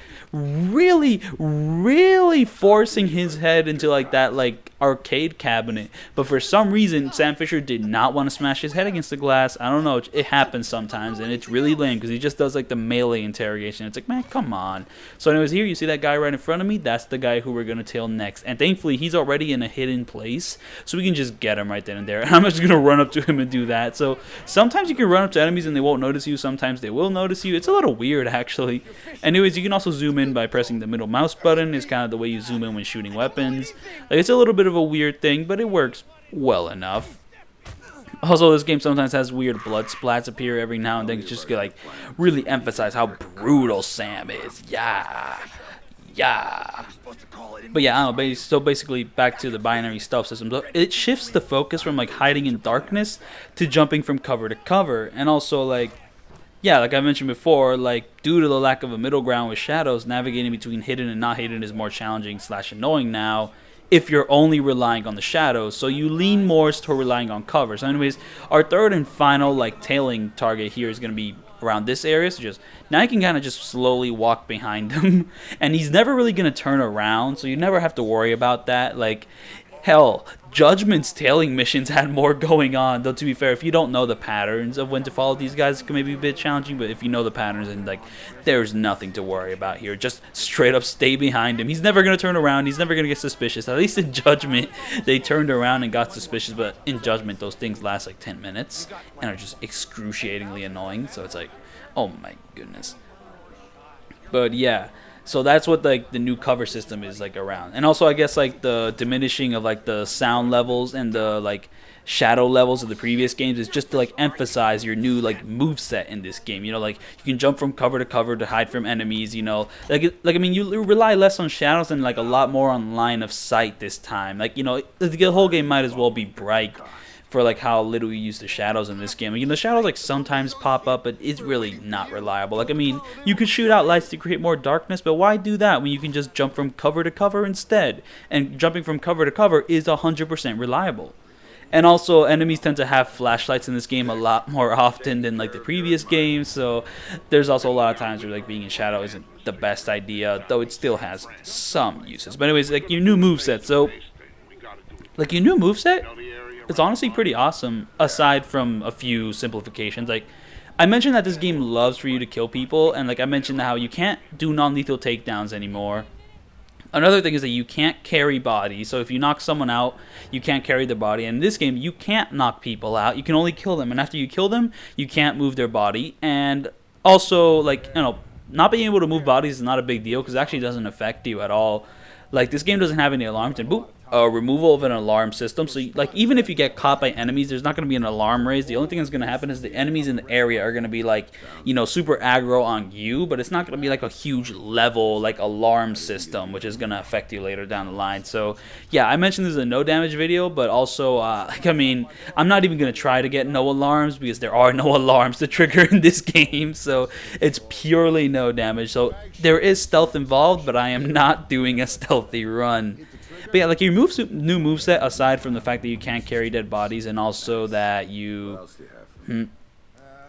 A: really forcing his head into like that like arcade cabinet, but for some reason Sam Fisher did not want to smash his head against the glass. I don't know, it happens sometimes, and it's really lame because he just does like the melee interrogation. It's like, man, come on. So anyways, here you see that guy right in front of me, that's the guy who we're gonna tail next, and thankfully he's already in a hidden place, so we can just get him right then and there. And I'm just gonna run up to him and do that. So sometimes you can run up to enemies and they won't notice you, sometimes they will notice you. It's a little weird actually. Anyways, you can also zoom in by pressing the middle mouse button. Is kind of the way you zoom in when shooting weapons. Like, it's a little bit of a weird thing, but it works well enough. Also, this game sometimes has weird blood splats appear every now and then, just to like really emphasize how brutal Sam is. Yeah. But yeah, I don't know. So basically, back to the binary stealth system. So it shifts the focus from like hiding in darkness to jumping from cover to cover, and also like, yeah, like I mentioned before, like due to the lack of a middle ground with shadows, navigating between hidden and not hidden is more challenging / annoying now if you're only relying on the shadows. So you lean more toward relying on cover. So anyways, our third and final like tailing target here is going to be around this area. So just now you can kind of just slowly walk behind him, and he's never really going to turn around, so you never have to worry about that. Like, hell, Judgment's tailing missions had more going on, though to be fair, if you don't know the patterns of when to follow these guys, it can maybe be a bit challenging, but if you know the patterns, and like, there's nothing to worry about here. Just straight up stay behind him. He's never going to turn around. He's never going to get suspicious. At least in Judgment, they turned around and got suspicious, but in Judgment, those things last like 10 minutes and are just excruciatingly annoying, so it's like, oh my goodness. But yeah, so that's what like the new cover system is like around. And also I guess like the diminishing of like the sound levels and the like shadow levels of the previous games is just to like emphasize your new like move set in this game. You know, like you can jump from cover to cover to hide from enemies, you know, like I mean, you rely less on shadows and like a lot more on line of sight this time. Like, you know, the whole game might as well be bright for like how little you use the shadows in this game. You know, the shadows like sometimes pop up, but it's really not reliable. Like, I mean, you could shoot out lights to create more darkness, but why do that when you can just jump from cover to cover instead? And jumping from cover to cover is 100% reliable. And also, enemies tend to have flashlights in this game a lot more often than like the previous games, so there's also a lot of times where like being in shadow isn't the best idea, though it still has some uses. But anyways, like your new moveset, so like your new moveset, it's honestly pretty awesome, aside from a few simplifications. Like, I mentioned that this game loves for you to kill people, and like I mentioned how you can't do non-lethal takedowns anymore. Another thing is that you can't carry bodies, so if you knock someone out, you can't carry their body. And in this game, you can't knock people out, you can only kill them, and after you kill them, you can't move their body. And also, like, you know, not being able to move bodies is not a big deal, because it actually doesn't affect you at all. Like, this game doesn't have any alarms, and boop, removal of an alarm system. So like even if you get caught by enemies, there's not going to be an alarm raised. The only thing that's going to happen is the enemies in the area are going to be like, you know, super aggro on you, but it's not going to be like a huge level like alarm system, which is going to affect you later down the line. So yeah, I mentioned this is a no damage video, but also like, I mean, I'm not even going to try to get no alarms because there are no alarms to trigger in this game. So it's purely no damage. So there is stealth involved, but I am not doing a stealthy run. But yeah, like your new moveset, aside from the fact that you can't carry dead bodies, and also that you...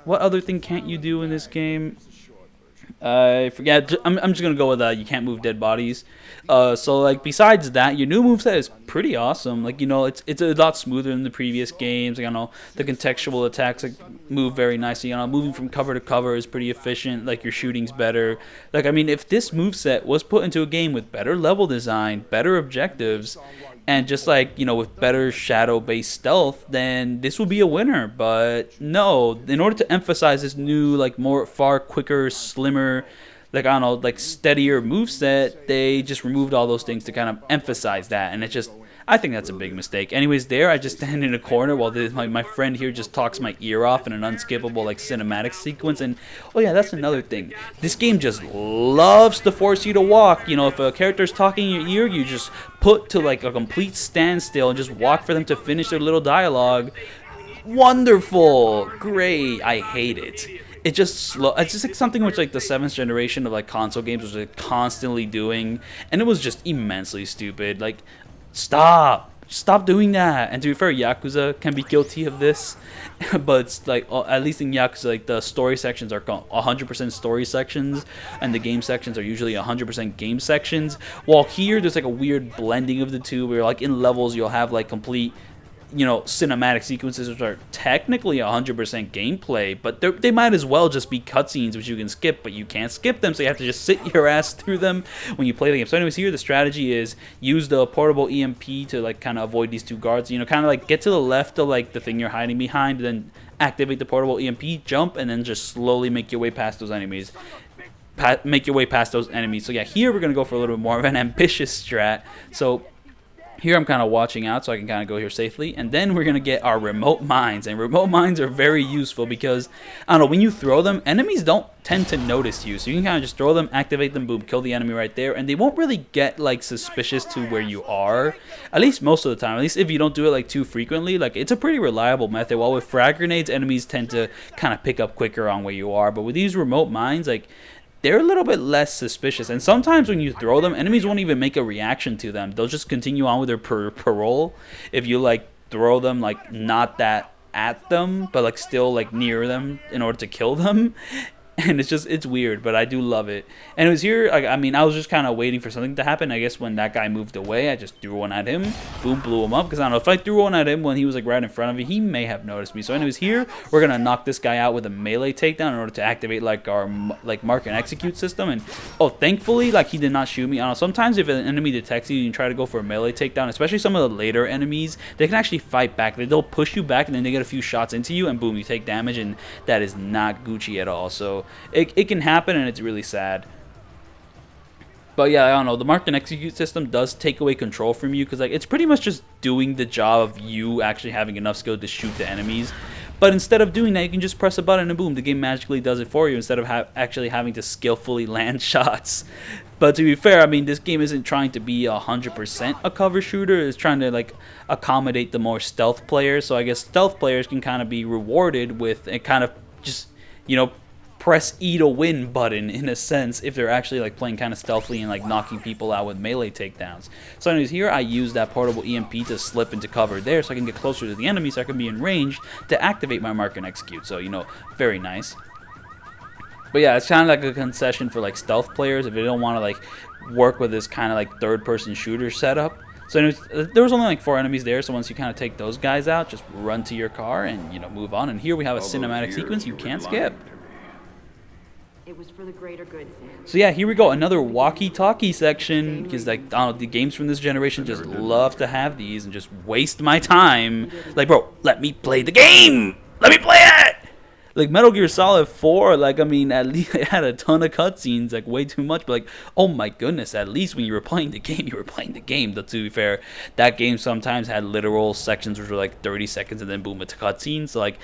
A: What other thing can't you do in this game? I forget. I'm just going to go with you can't move dead bodies. So, like, besides that, your new moveset is pretty awesome. Like, you know, it's a lot smoother than the previous games. Like, you know, the contextual attacks like, move very nicely. You know, moving from cover to cover is pretty efficient. Like, your shooting's better. Like, I mean, if this moveset was put into a game with better level design, better objectives, and just like, you know, with better shadow-based stealth, then this would be a winner. But no, in order to emphasize this new, like, far quicker, slimmer, like, I don't know, like, steadier moveset, they just removed all those things to kind of emphasize that. And it just, I think that's a big mistake. Anyways, I just stand in a corner while my friend here just talks my ear off in an unskippable, like, cinematic sequence. And, oh yeah, that's another thing. This game just loves to force you to walk. You know, if a character's talking in your ear, you just put to, like, a complete standstill and just walk for them to finish their little dialogue. Wonderful. Great. I hate it. It's just like something which like the 7th generation of like console games was like constantly doing, and it was just immensely stupid. Like, stop doing that. And to be fair, Yakuza can be guilty of this, but it's like at least in Yakuza, like the story sections are 100% story sections, and the game sections are usually 100% game sections. While here, there's like a weird blending of the two, where like in levels you'll have like complete, you know, cinematic sequences which are technically 100% gameplay, but they might as well just be cutscenes which you can skip, but you can't skip them, so you have to just sit your ass through them when you play the game. So anyways, here the strategy is use the portable EMP to like kind of avoid these two guards. You know, kind of like get to the left of like the thing you're hiding behind, then activate the portable EMP, jump, and then just slowly make your way past those enemies. So yeah, here we're gonna go for a little bit more of an ambitious strat. So here I'm kind of watching out so I can kind of go here safely. And then we're going to get our remote mines. And remote mines are very useful because, I don't know, when you throw them, enemies don't tend to notice you. So you can kind of just throw them, activate them, boom, kill the enemy right there. And they won't really get, like, suspicious to where you are. At least most of the time. At least if you don't do it, like, too frequently. Like, it's a pretty reliable method. While with frag grenades, enemies tend to kind of pick up quicker on where you are. But with these remote mines, like, they're a little bit less suspicious, and sometimes when you throw them, enemies won't even make a reaction to them. They'll just continue on with their parole if you like throw them like not that at them, but like still like near them in order to kill them. And it's weird, but I do love it. And it was here, I mean, I was just kind of waiting for something to happen. I guess when that guy moved away, I just threw one at him. Boom, blew him up. Because I don't know, if I threw one at him when he was like right in front of me, he may have noticed me. So anyways, here, we're going to knock this guy out with a melee takedown in order to activate like our like mark and execute system. And, oh, thankfully, like he did not shoot me. I don't know, sometimes if an enemy detects you and you try to go for a melee takedown, especially some of the later enemies, they can actually fight back. They'll push you back and then they get a few shots into you and boom, you take damage, and that is not Gucci at all. So it can happen, and it's really sad. But yeah, I don't know, the mark and execute system does take away control from you, because like it's pretty much just doing the job of you actually having enough skill to shoot the enemies. But instead of doing that, you can just press a button and boom, the game magically does it for you instead of actually having to skillfully land shots. But to be fair, I mean, this game isn't trying to be 100% a cover shooter. It's trying to like accommodate the more stealth players. So I guess stealth players can kind of be rewarded with a kind of just, you know, press E to win button in a sense if they're actually like playing kind of stealthily and like knocking people out with melee takedowns. So anyways, here I use that portable EMP to slip into cover there so I can get closer to the enemy so I can be in range to activate my mark and execute. So, you know, very nice. But yeah, it's kind of like a concession for like stealth players if they don't want to like work with this kind of like third-person shooter setup. So anyways, there was only like 4 enemies there, so once you kind of take those guys out, just run to your car and, you know, move on. And here we have a cinematic sequence you can't skip.
B: It was for the greater good, Sam.
A: So yeah, here we go, another walkie-talkie section, because like, I don't know, the games from this generation just love to have these and just waste my time. Like, bro, let me play the game! Let me play it! Like Metal Gear Solid 4, like, I mean, at least it had a ton of cutscenes, like way too much, but like, oh my goodness, at least when you were playing the game, you were playing the game. But to be fair, that game sometimes had literal sections which were like 30 seconds and then boom, it's a cutscene. So like,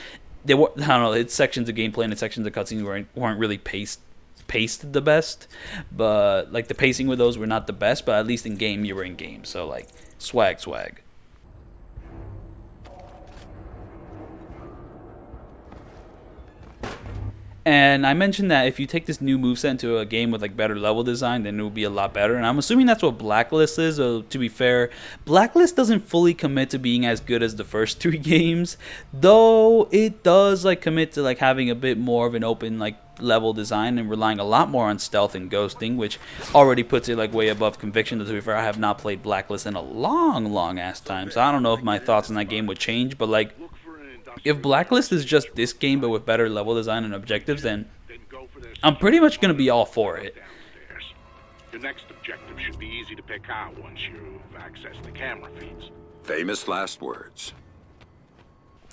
A: they were, I don't know, it's sections of gameplay and sections of cutscenes weren't really paced the best, but like the pacing with those were not the best, but at least in game you were in game, so like swag. And I mentioned that if you take this new moveset into a game with like better level design, then it will be a lot better. And I'm assuming that's what Blacklist is. To be fair, Blacklist doesn't fully commit to being as good as the first 3 games, though it does like commit to like having a bit more of an open like level design and relying a lot more on stealth and ghosting, which already puts it like way above Conviction. To be fair, I have not played Blacklist in a long ass time, so I don't know if my thoughts on that game would change, but like, if Blacklist is just this game but with better level design and objectives, then I'm pretty much going to be all for it.
I: Your next objective should be easy to pick out once you've accessed the camera feeds.
C: Famous last words.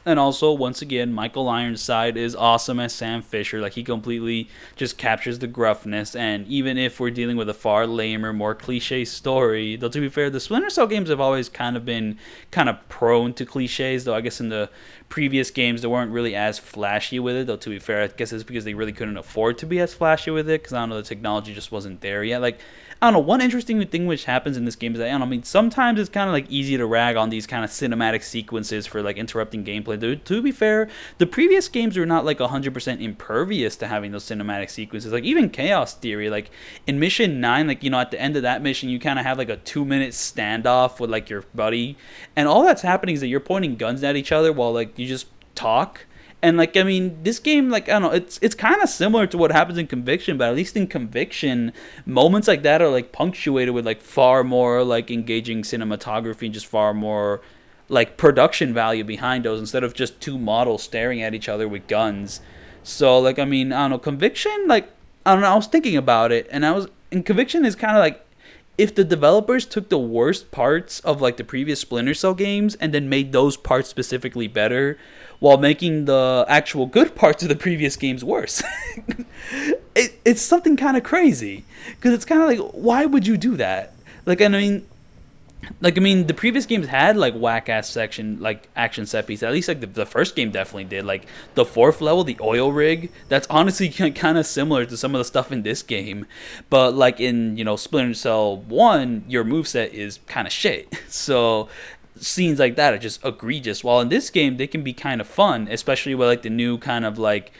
A: And also, once again, Michael Ironside is awesome as Sam Fisher. Like, he completely just captures the gruffness. And even if we're dealing with a far lamer, more cliche story, though to be fair, the Splinter Cell games have always kind of been kind of prone to cliches. Though I guess in the previous games, they weren't really as flashy with it. Though to be fair, I guess it's because they really couldn't afford to be as flashy with it. Because I don't know, the technology just wasn't there yet. Like, I don't know, one interesting thing which happens in this game is that, I don't know, I mean, sometimes it's kind of like easy to rag on these kind of cinematic sequences for like interrupting gameplay. To be fair, the previous games were not like 100% impervious to having those cinematic sequences. Like even Chaos Theory, like in Mission 9, like, you know, at the end of that mission, you kind of have like a 2-minute standoff with like your buddy, and all that's happening is that you're pointing guns at each other while like you just talk. And like, I mean, this game, like, I don't know, it's kind of similar to what happens in Conviction, but at least in Conviction, moments like that are like punctuated with like far more like engaging cinematography and just far more like production value behind those, instead of just 2 models staring at each other with guns. So like, I mean, I don't know, Conviction, like, I don't know, I was thinking about it, and Conviction is kind of like, if the developers took the worst parts of like the previous Splinter Cell games and then made those parts specifically better, while making the actual good parts of the previous games worse. It's something kind of crazy, because it's kind of like, why would you do that? Like, I mean, the previous games had like whack ass section, like action set pieces. At least like the first game definitely did. Like the 4th level, the oil rig, that's honestly kind of similar to some of the stuff in this game. But like in, you know, Splinter Cell 1, your moveset is kind of shit. So scenes like that are just egregious. While in this game, they can be kind of fun, especially with like the new kind of like,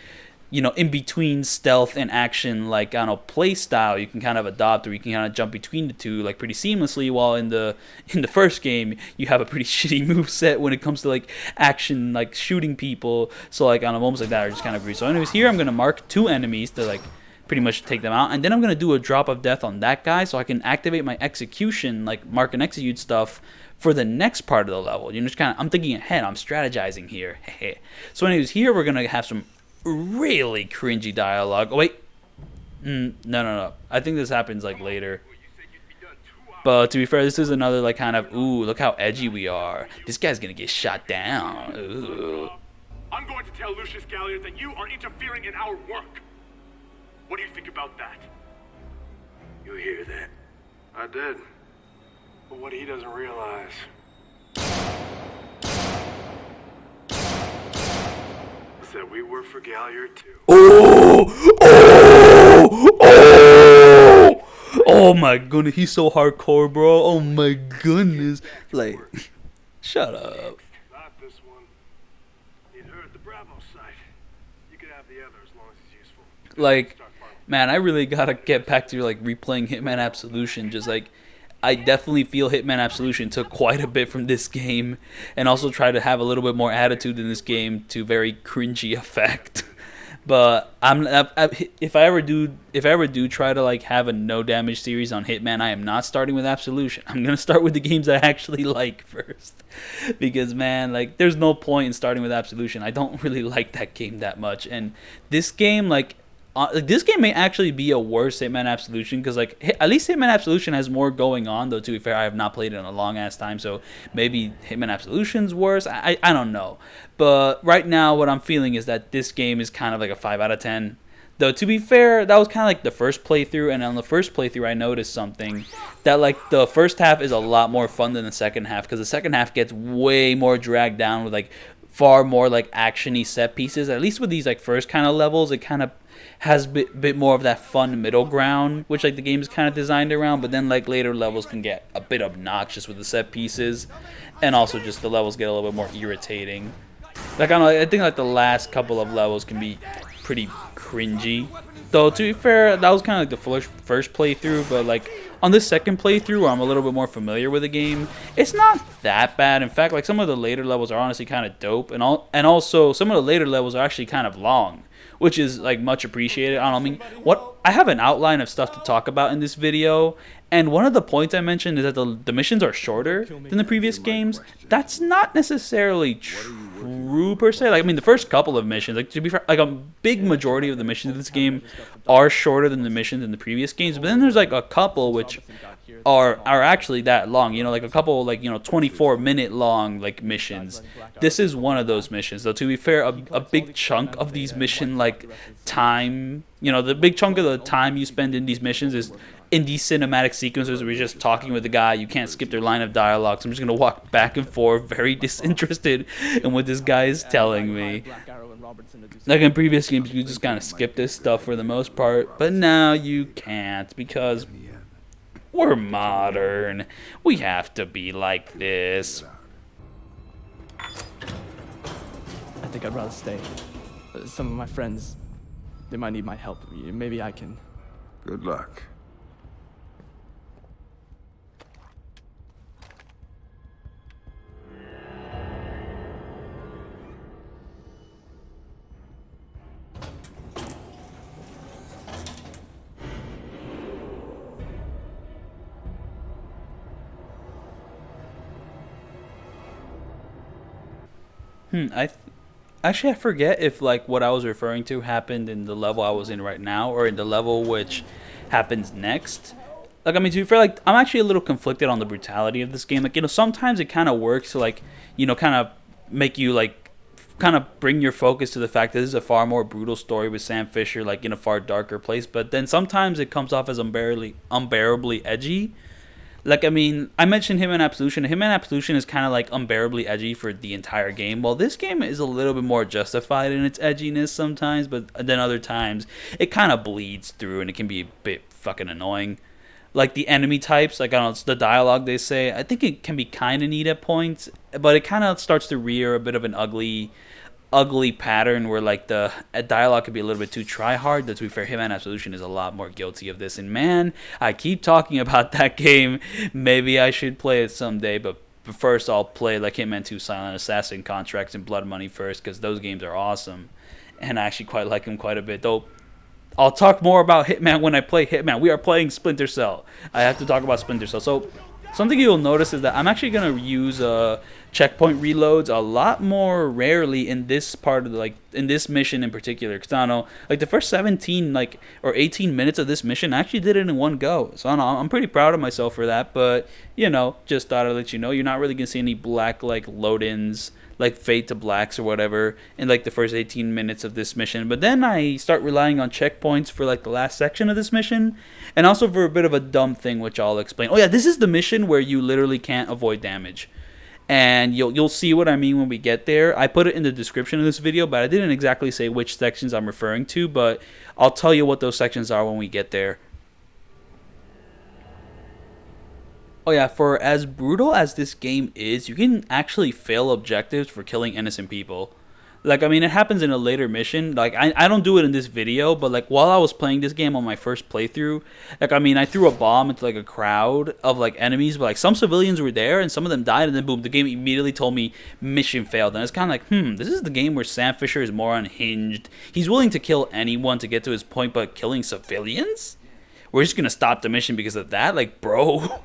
A: you know, in between stealth and action, like, I don't know, play style you can kind of adopt, or you can kind of jump between the two like pretty seamlessly. While in the first game, you have a pretty shitty moveset when it comes to like action, like shooting people. So like, on moments like that are just kind of great. So anyways, here I'm gonna mark 2 enemies to like pretty much take them out, and then I'm gonna do a drop of death on that guy so I can activate my execution, like mark and execute stuff for the next part of the level. You know, just kind of, I'm thinking ahead, I'm strategizing here. So anyways, here we're gonna have some really cringy dialogue. Oh, wait. No. I think this happens like later. But to be fair, this is another like kind of, ooh, look how edgy we are. This guy's gonna get shot down. Ooh.
I: I'm going to tell Lucius Galliard that you are interfering in our work. What do you think about that? You hear that?
G: I did. But what he doesn't realize is that we work for Galliard too.
A: Oh my goodness, he's so hardcore, bro. Oh my goodness. Like, shut up.
G: Not this one. He'd heard the Bravo site. You could have the other as long as it's useful.
A: Like, man, I really gotta get back to like replaying Hitman Absolution. Just like, I definitely feel Hitman Absolution took quite a bit from this game, and also try to have a little bit more attitude in this game to very cringy effect. But if I ever do try to like have a no damage series on Hitman, I am not starting with Absolution. I'm gonna start with the games I actually like first, because man, like, there's no point in starting with Absolution. I don't really like that game that much, and this game, like, like, this game may actually be a worse Hitman Absolution, because like at least Hitman Absolution has more going on, though to be fair I have not played it in a long ass time, so maybe Hitman Absolution's worse. I don't know, but right now what I'm feeling is that this game is kind of like a 5 out of 10. Though to be fair, that was kind of like the first playthrough, and on the first playthrough I noticed something, that like the first half is a lot more fun than the second half, because the second half gets way more dragged down with like far more like actiony set pieces. At least with these like first kind of levels, it kind of has a bit more of that fun middle ground, which like the game is kind of designed around. But then like later levels can get a bit obnoxious with the set pieces, and also just the levels get a little bit more irritating. Like I think like the last couple of levels can be pretty cringy. Though to be fair, that was kind of like the first playthrough, but like on this second playthrough where I'm a little bit more familiar with the game, it's not that bad. In fact, like some of the later levels are honestly kind of dope, and also some of the later levels are actually kind of long, which is like much appreciated. I don't know, I mean, I have an outline of stuff to talk about in this video, and one of the points I mentioned is that the missions are shorter than the previous games. That's not necessarily true per se. Like, I mean, the first couple of missions, like to be fair, like a big majority of the missions in this game are shorter than the missions in the previous games. But then there's like a couple which are actually that long. You know, like a couple like 24-minute long like missions. This is one of those missions. Though to be fair, a big chunk of these mission like time, the big chunk of the time you spend in these missions is in these cinematic sequences where you're just talking with the guy. You can't skip their line of dialogue, so I'm just going to walk back and forth very disinterested in what this guy is telling me. Like in previous games, you just kind of skip this stuff for the most part, but now you can't because we're modern. We have to be like this.
J: I think I'd rather stay. Some of my friends, they might need my help. Maybe I can...
C: Good luck.
A: I forget if like what I was referring to happened in the level I was in right now or in the level which happens next. Like, I mean, to be fair, like I'm actually a little conflicted on the brutality of this game. Like, sometimes it kind of works to like, kind of make you like kind of bring your focus to the fact that this is a far more brutal story with Sam Fisher like in a far darker place. But then sometimes it comes off as unbearably edgy. Like, I mean, I mentioned Hitman Absolution. Hitman Absolution is kind of like unbearably edgy for the entire game. While this game is a little bit more justified in its edginess sometimes, but then other times it kind of bleeds through and it can be a bit fucking annoying. Like the enemy types, like I don't know, it's the dialogue they say, I think it can be kind of neat at points, but it kind of starts to rear a bit of an ugly pattern where like the dialogue could be a little bit too try hard. To be fair, Hitman Absolution is a lot more guilty of this, and man, I keep talking about that game. Maybe I should play it someday, but first I'll play like Hitman 2 Silent Assassin, Contracts, and Blood Money first, because those games are awesome and I actually quite like them quite a bit. Though I'll talk more about Hitman when I play Hitman. We are playing Splinter Cell. I have to talk about Splinter Cell. So something you'll notice is that I'm actually going to use checkpoint reloads a lot more rarely in this part of the, in this mission in particular. Because I don't know, like the first 17 or 18 minutes of this mission, I actually did it in one go. So I don't know, I'm pretty proud of myself for that. But, just thought I'd let you know, you're not really going to see any black load-ins, like fade to blacks or whatever in the first 18 minutes of this mission. But then I start relying on checkpoints for the last section of this mission, and also for a bit of a dumb thing which I'll explain. Oh yeah, this is the mission where you literally can't avoid damage, and you'll see what I mean when we get there. I put it in the description of this video, but I didn't exactly say which sections I'm referring to, but I'll tell you what those sections are when we get there. Oh yeah, for as brutal as this game is, you can actually fail objectives for killing innocent people. I mean, it happens in a later mission. I don't do it in this video, but while I was playing this game on my first playthrough, I mean, I threw a bomb into a crowd of enemies, but some civilians were there and some of them died, and then boom, the game immediately told me mission failed. And it's kind of this is the game where Sam Fisher is more unhinged. He's willing to kill anyone to get to his point, but killing civilians? We're just gonna stop the mission because of that? Bro,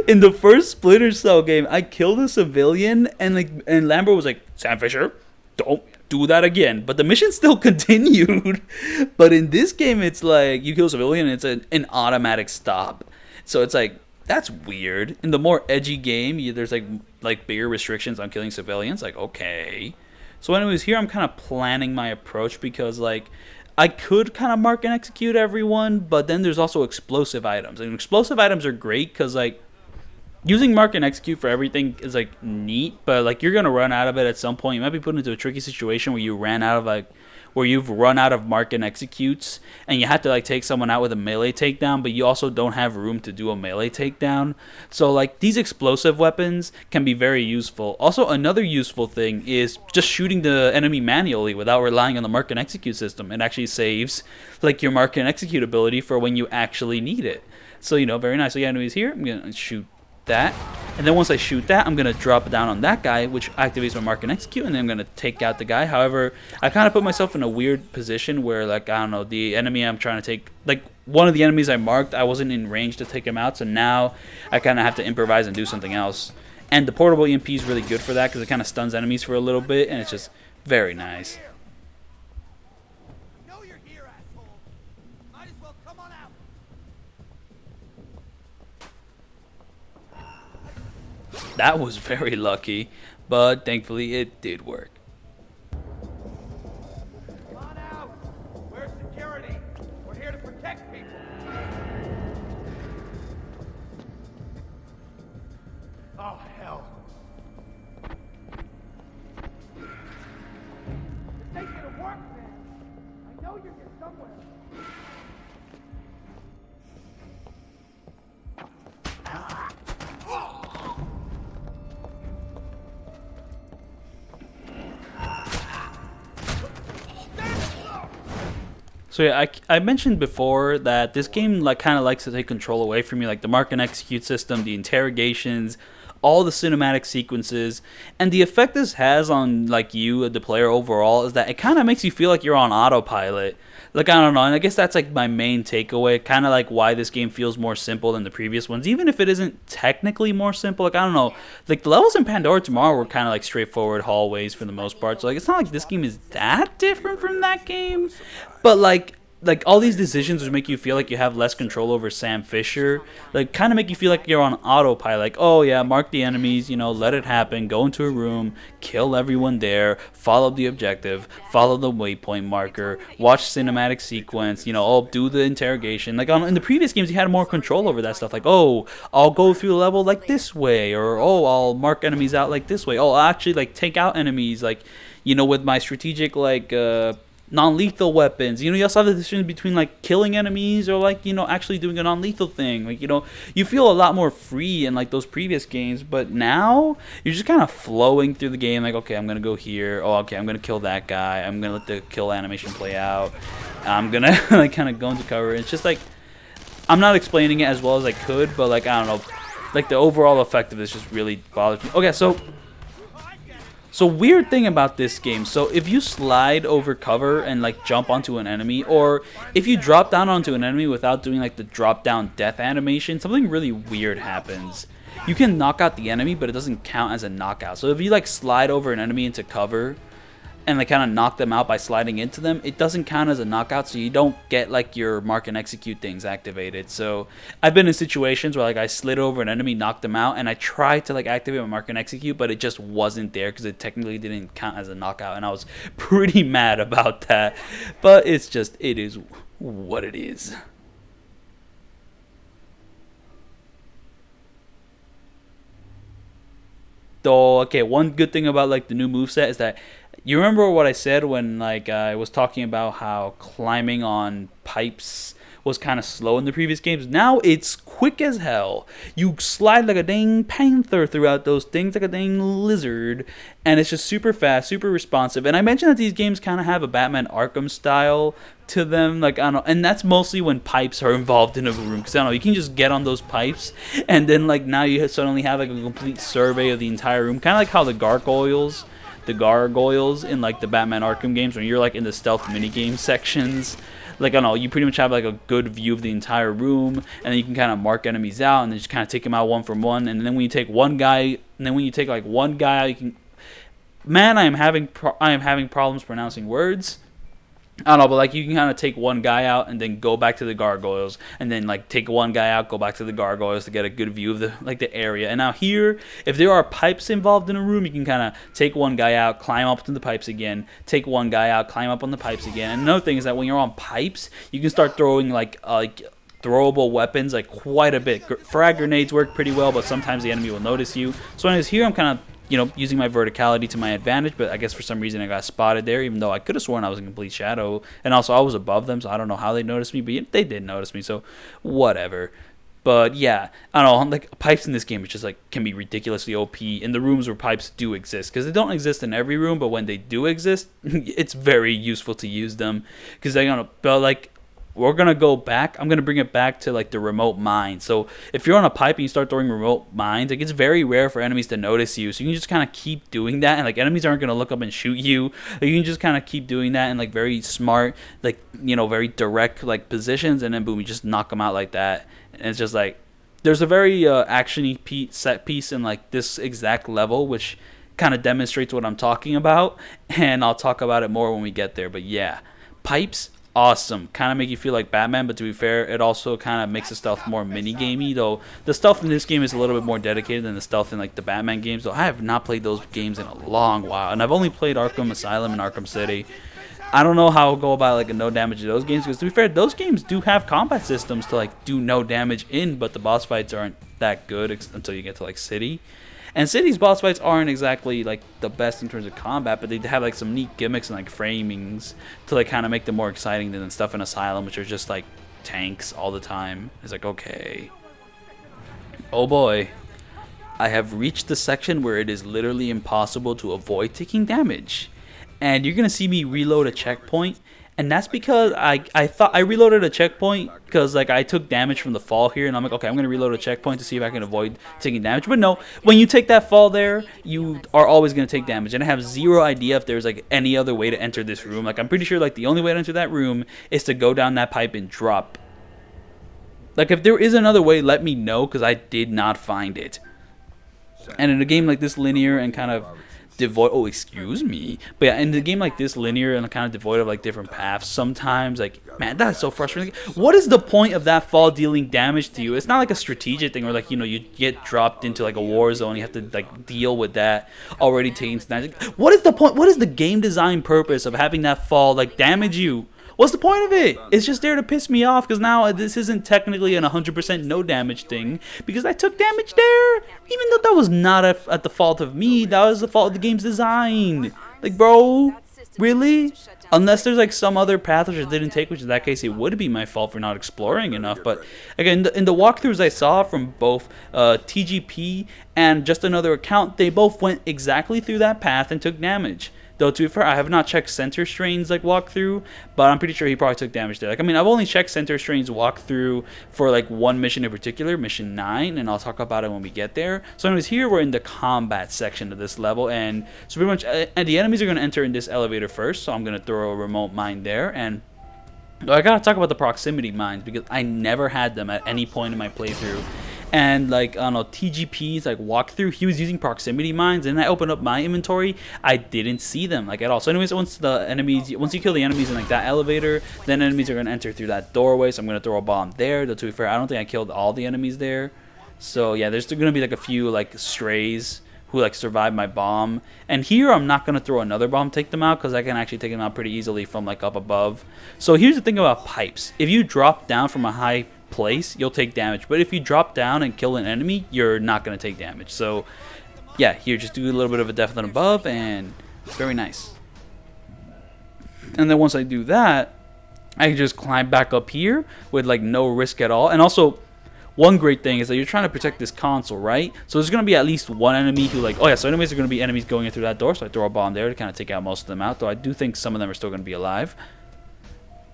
A: in the first Splinter Cell game, I killed a civilian, and Lambert was like, Sam Fisher, don't do that again. But the mission still continued. But in this game, it's like you kill a civilian and it's an automatic stop. So it's like, that's weird. In the more edgy game, there's like bigger restrictions on killing civilians. Like, okay. So anyways, here I'm kind of planning my approach because like I could kind of mark and execute everyone, but then there's also explosive items. And explosive items are great because like using mark and execute for everything is like neat, but like you're gonna run out of it at some point. You might be put into a tricky situation where you've run out of mark and executes, and you have to like take someone out with a melee takedown, but you also don't have room to do a melee takedown. So like these explosive weapons can be very useful. Also, another useful thing is just shooting the enemy manually without relying on the mark and execute system. It actually saves like your mark and execute ability for when you actually need it. So very nice. So yeah, anyways, here I'm gonna shoot that, and then once I shoot that, I'm gonna drop down on that guy, which activates my mark and execute, and then I'm gonna take out the guy. However, I kind of put myself in a weird position where like I don't know, the enemy I'm trying to take, like one of the enemies I marked, I wasn't in range to take him out, so now I kind of have to improvise and do something else. And the portable EMP is really good for that because it kind of stuns enemies for a little bit, and it's just very nice. That was very lucky, but thankfully it did work.
E: Come on out! Where's security? We're here to protect people. Oh, hell. This ain't gonna work, man. I know you're here somewhere.
A: So yeah, I mentioned before that this game like kind of likes to take control away from you, like the mark and execute system, the interrogations, all the cinematic sequences, and the effect this has on like you, the player overall, is that it kind of makes you feel like you're on autopilot. Like, I don't know, and I guess that's like my main takeaway, kind of like why this game feels more simple than the previous ones, even if it isn't technically more simple. Like, I don't know, like the levels in Pandora Tomorrow were kind of like straightforward hallways for the most part, so like it's not like this game is that different from that game, but like all these decisions which make you feel like you have less control over Sam Fisher, like kind of make you feel like you're on autopilot. Like, oh yeah, mark the enemies, let it happen, go into a room, kill everyone there, follow the objective, follow the waypoint marker, watch cinematic sequence, do the interrogation. Like in the previous games, you had more control over that stuff. Like, oh, I'll go through the level like this way, or oh, I'll mark enemies out like this way. Oh, I'll actually like take out enemies, like with my strategic like non-lethal weapons. You also have the decision between like killing enemies or like actually doing a non-lethal thing. Like you feel a lot more free in like those previous games, but now you're just kind of flowing through the game. Like, okay, I'm gonna go here. Oh, okay, I'm gonna kill that guy. I'm gonna let the kill animation play out. I'm gonna like kind of go into cover. It's just like I'm not explaining it as well as I could, but like I don't know, like the overall effect of this just really bothers me. Okay, So weird thing about this game, so if you slide over cover and like jump onto an enemy, or if you drop down onto an enemy without doing like the drop down death animation, something really weird happens. You can knock out the enemy, but it doesn't count as a knockout. So if you like slide over an enemy into cover and like kind of knock them out by sliding into them, it doesn't count as a knockout, so you don't get like your mark and execute things activated. So I've been in situations where like I slid over an enemy, knocked them out, and I tried to like activate my mark and execute, but it just wasn't there because it technically didn't count as a knockout, and I was pretty mad about that. But it is what it is. So okay, one good thing about like the new moveset is that you remember what I said when like I was talking about how climbing on pipes was kind of slow in the previous games? Now it's quick as hell. You slide like a dang panther throughout those things, like a dang lizard, and it's just super fast, super responsive. And I mentioned that these games kind of have a Batman Arkham style to them, like I don't know, and that's mostly when pipes are involved in a room, because I don't know, you can just get on those pipes and then like now you suddenly have like a complete survey of the entire room, kind of like how the gargoyles in like the Batman Arkham games, when you're like in the stealth minigame sections, like I don't know, you pretty much have like a good view of the entire room, and then you can kind of mark enemies out and then just kind of take them out one from one. And then when you take one guy, you can man, I am having problems pronouncing words. I don't know, but like you can kind of take one guy out and then go back to the gargoyles, and then like take one guy out, go back to the gargoyles to get a good view of the area. And now here, if there are pipes involved in a room, you can kind of take one guy out, climb up to the pipes again, take one guy out, climb up on the pipes again. And another thing is that when you're on pipes, you can start throwing like throwable weapons like quite a bit. Frag grenades work pretty well, but sometimes the enemy will notice you. So anyways, here I'm kind of using my verticality to my advantage, but I guess for some reason I got spotted there, even though I could have sworn I was in complete shadow, and also I was above them, so I don't know how they noticed me, but they did notice me, so whatever. But yeah, I don't know, like pipes in this game is just like can be ridiculously OP in the rooms where pipes do exist, because they don't exist in every room, but when they do exist, it's very useful to use them, because they're gonna, but like, we're going to go back. I'm going to bring it back to like the remote mine. So if you're on a pipe and you start throwing remote mines, like it's very rare for enemies to notice you. So you can just kind of keep doing that. And like enemies aren't going to look up and shoot you. Like, you can just kind of keep doing that in like very smart, like, very direct like positions. And then boom, you just knock them out like that. And it's just like, there's a very action-y set piece in like this exact level, which kind of demonstrates what I'm talking about. And I'll talk about it more when we get there. But yeah, pipes, awesome. Kind of make you feel like Batman, but to be fair, it also kind of makes the stealth more mini-gamey, though the stealth in this game is a little bit more dedicated than the stealth in like the Batman games, though I have not played those games in a long while, and I've only played Arkham Asylum and Arkham City. I don't know how I'll go about like a no damage to those games, because to be fair, those games do have combat systems to like do no damage in, but the boss fights aren't that good until you get to like City. And City's boss fights aren't exactly like the best in terms of combat, but they have like some neat gimmicks and like framings to like kind of make them more exciting than stuff in Asylum, which are just like tanks all the time. It's like, okay, oh boy, I have reached the section where it is literally impossible to avoid taking damage, and you're gonna see me reload a checkpoint. And that's because I thought I reloaded a checkpoint because like I took damage from the fall here, and I'm like, okay, I'm gonna reload a checkpoint to see if I can avoid taking damage. But no, when you take that fall there, you are always gonna take damage. And I have zero idea if there's like any other way to enter this room. Like I'm pretty sure like the only way to enter that room is to go down that pipe and drop. Like if there is another way, let me know, because I did not find it. And in a game like this, linear and kind of devoid, oh excuse me, but yeah, in the game like this, linear and kind of devoid of like different paths, sometimes like, man, that's so frustrating. What is the point of that fall dealing damage to you? It's not like a strategic thing, or like, you get dropped into like a war zone, you have to like deal with that already taking damage. What is the point? What is the game design purpose of having that fall like damage you? What's the point of it? It's just there to piss me off, because now this isn't technically an 100% no damage thing, because I took damage there, even though that was not at the fault of me. That was the fault of the game's design. Like, bro, really? Unless there's like some other path which I didn't take, which in that case it would be my fault for not exploring enough. But again, in the walkthroughs I saw from both TGP and just another account, they both went exactly through that path and took damage. Though to be fair, I have not checked Center Strain's like walkthrough, but I'm pretty sure he probably took damage there. Like, I mean, I've only checked Center Strain's walkthrough for like one mission in particular, mission 9, and I'll talk about it when we get there. So anyways, here we're in the combat section of this level, and so pretty much, and the enemies are going to enter in this elevator first, so I'm going to throw a remote mine there. And I gotta talk about the proximity mines, because I never had them at any point in my playthrough. And like, I don't know, TGP's like walkthrough, he was using proximity mines, and I opened up my inventory, I didn't see them like at all. So anyways, once you kill the enemies in like that elevator, then enemies are gonna enter through that doorway. So I'm gonna throw a bomb there. Though to be fair, I don't think I killed all the enemies there. So yeah, there's still gonna be like a few like strays who like survived my bomb. And here I'm not gonna throw another bomb to take them out, because I can actually take them out pretty easily from like up above. So here's the thing about pipes: if you drop down from a high place, you'll take damage, but if you drop down and kill an enemy, you're not going to take damage. So yeah, here, just do a little bit of a depth and above, and very nice. And then once I do that, I can just climb back up here with like no risk at all. And also, one great thing is that you're trying to protect this console, right? So there's going to be at least one enemy who like, oh yeah, so anyways, there are going to be enemies going in through that door, so I throw a bomb there to kind of take out most of them out, though I do think some of them are still going to be alive.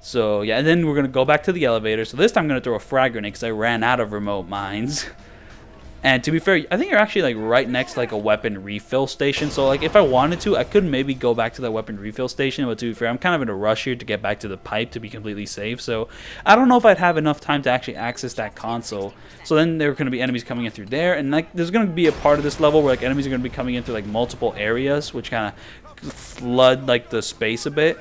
A: So yeah, and then we're going to go back to the elevator. So this time I'm going to throw a frag grenade, because I ran out of remote mines. And to be fair, I think you're actually like right next to like a weapon refill station. So like if I wanted to, I could maybe go back to that weapon refill station. But to be fair, I'm kind of in a rush here to get back to the pipe to be completely safe. So I don't know if I'd have enough time to actually access that console. So then there are going to be enemies coming in through there. And like there's going to be a part of this level where like enemies are going to be coming in through like multiple areas, which kind of flood like the space a bit.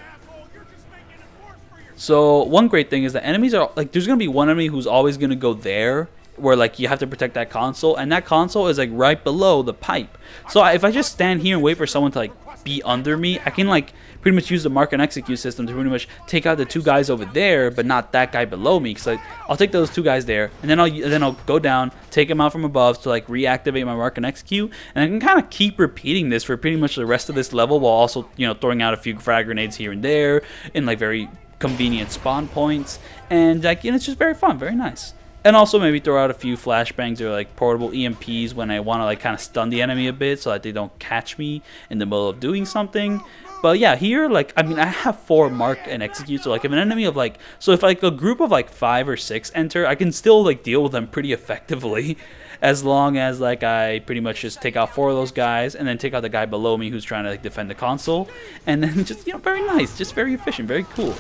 A: So one great thing is that enemies are like, there's going to be one enemy who's always going to go there, where like you have to protect that console, and that console is like right below the pipe. So if I just stand here and wait for someone to like be under me, I can like pretty much use the mark and execute system to pretty much take out the two guys over there, but not that guy below me. Because like I'll take those two guys there, and then I'll go down, take them out from above to like reactivate my mark and execute, and I can kind of keep repeating this for pretty much the rest of this level, while also, you know, throwing out a few frag grenades here and there in like very convenient spawn points, and like, and it's just very fun, very nice. And also maybe throw out a few flashbangs or like portable EMPs when I want to like kind of stun the enemy a bit so that they don't catch me in the middle of doing something. But yeah, here, like, I mean, I have 4 mark and execute, so like if an enemy of like, so if like a group of like 5 or 6 enter, I can still like deal with them pretty effectively, as long as like I pretty much just take out 4 of those guys and then take out the guy below me who's trying to like defend the console, and then just, you know, very nice, just very efficient, very cool.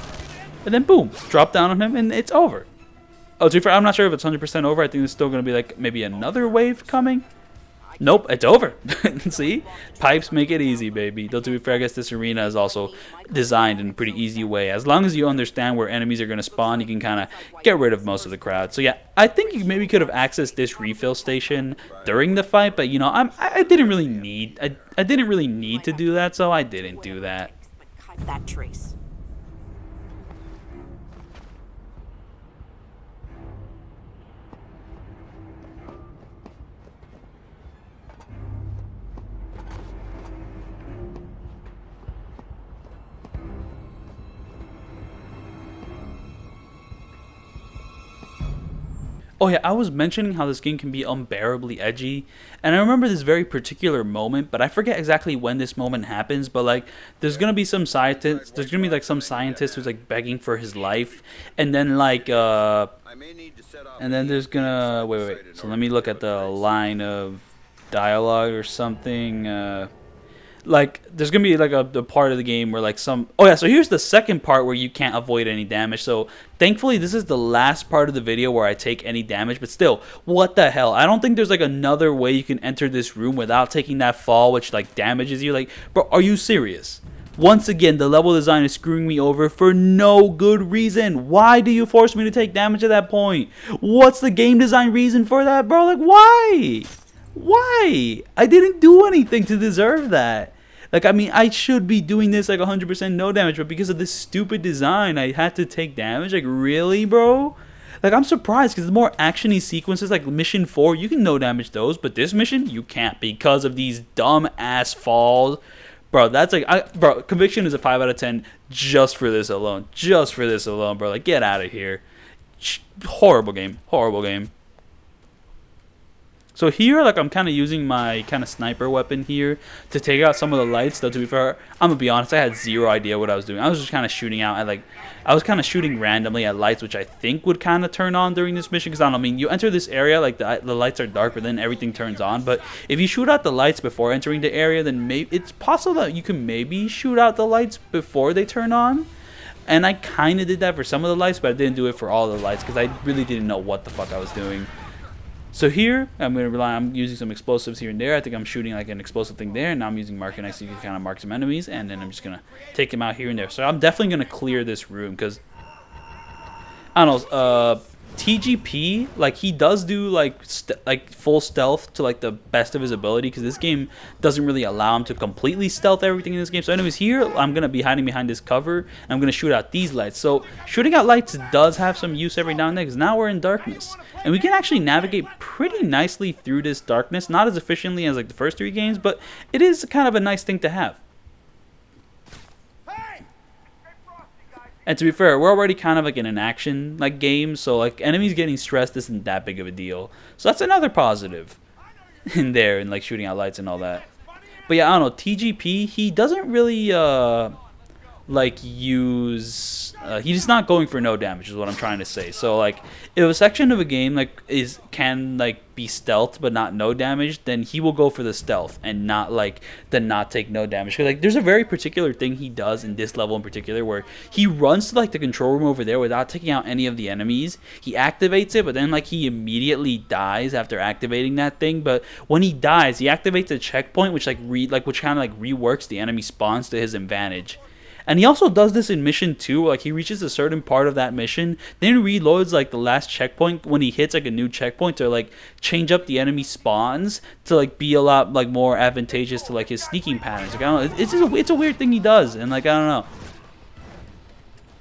A: And then boom, drop down on him and it's over. Oh, to be fair, I'm not sure if it's 100% over. I think there's still going to be like maybe another wave coming. Nope, it's over. See? Pipes make it easy, baby. Though to be fair, I guess this arena is also designed in a pretty easy way. As long as you understand where enemies are going to spawn, you can kind of get rid of most of the crowd. So yeah, I think you maybe could have accessed this refill station during the fight, but you know, I didn't really need to do that, so I didn't do that.
B: That trace.
A: Oh yeah, I was mentioning how this game can be unbearably edgy, and I remember this very particular moment, but I forget exactly when this moment happens, but like there's gonna be some scientist, who's like begging for his life, and then like and then there's gonna wait, so let me look at the line of dialogue or something. Like there's gonna be like the part of the game where like so here's the second part where you can't avoid any damage. So thankfully this is the last part of the video where I take any damage, but still, what the hell, I don't think there's like another way you can enter this room without taking that fall which like damages you. Like, bro, are you serious? Once again, the level design is screwing me over for no good reason. Why do you force me to take damage at that point? What's the game design reason for that, bro? Like, why? I didn't do anything to deserve that. Like, I mean, I should be doing this like 100% no damage, but because of this stupid design, I had to take damage. Like, really, bro? Like, I'm surprised because the more action-y sequences, like Mission 4, you can no damage those, but this mission, you can't because of these dumb-ass falls. Bro, that's like, bro, Conviction is a 5 out of 10 just for this alone. Just for this alone, bro. Like, get out of here. Horrible game. Horrible game. So here, like, I'm kind of using my kind of sniper weapon here to take out some of the lights. Though, to be fair, I'm going to be honest, I had zero idea what I was doing. I was just kind of shooting out at, like, I was kind of shooting randomly at lights, which I think would kind of turn on during this mission. Because, I don't know, I mean, you enter this area, like, the lights are dark, but then everything turns on. But if you shoot out the lights before entering the area, then maybe it's possible that you can maybe shoot out the lights before they turn on. And I kind of did that for some of the lights, but I didn't do it for all the lights because I really didn't know what the fuck I was doing. So here, I'm using some explosives here and there. I think I'm shooting like an explosive thing there, and now I'm using mark and execute to kind of mark some enemies, and then I'm just going to take them out here and there. So I'm definitely going to clear this room because, I don't know, TGP, like, he does do like full stealth to like the best of his ability because this game doesn't really allow him to completely stealth everything in this game. So anyways, here I'm going to be hiding behind this cover, and I'm going to shoot out these lights. So shooting out lights does have some use every now and then because now we're in darkness. And we can actually navigate pretty nicely through this darkness. Not as efficiently as like the first 3 games, but it is kind of a nice thing to have. And to be fair, we're already kind of like in an action like game, so like enemies getting stressed isn't that big of a deal. So that's another positive in there, and like shooting out lights and all that. But yeah, I don't know, TGP, he doesn't really like use he's not going for no damage is what I'm trying to say. So like if a section of a game like can like be stealth but not no damage, then he will go for the stealth and not like the not take no damage. Cause like there's a very particular thing he does in this level in particular where he runs to like the control room over there without taking out any of the enemies. He activates it, but then like he immediately dies after activating that thing. But when he dies, he activates a checkpoint which which kind of like reworks the enemy spawns to his advantage. And he also does this in mission 2, like he reaches a certain part of that mission, then reloads like the last checkpoint when he hits like a new checkpoint to like change up the enemy spawns to like be a lot like more advantageous to like his sneaking patterns. Like I don't know, it's a weird thing he does, and like I don't know.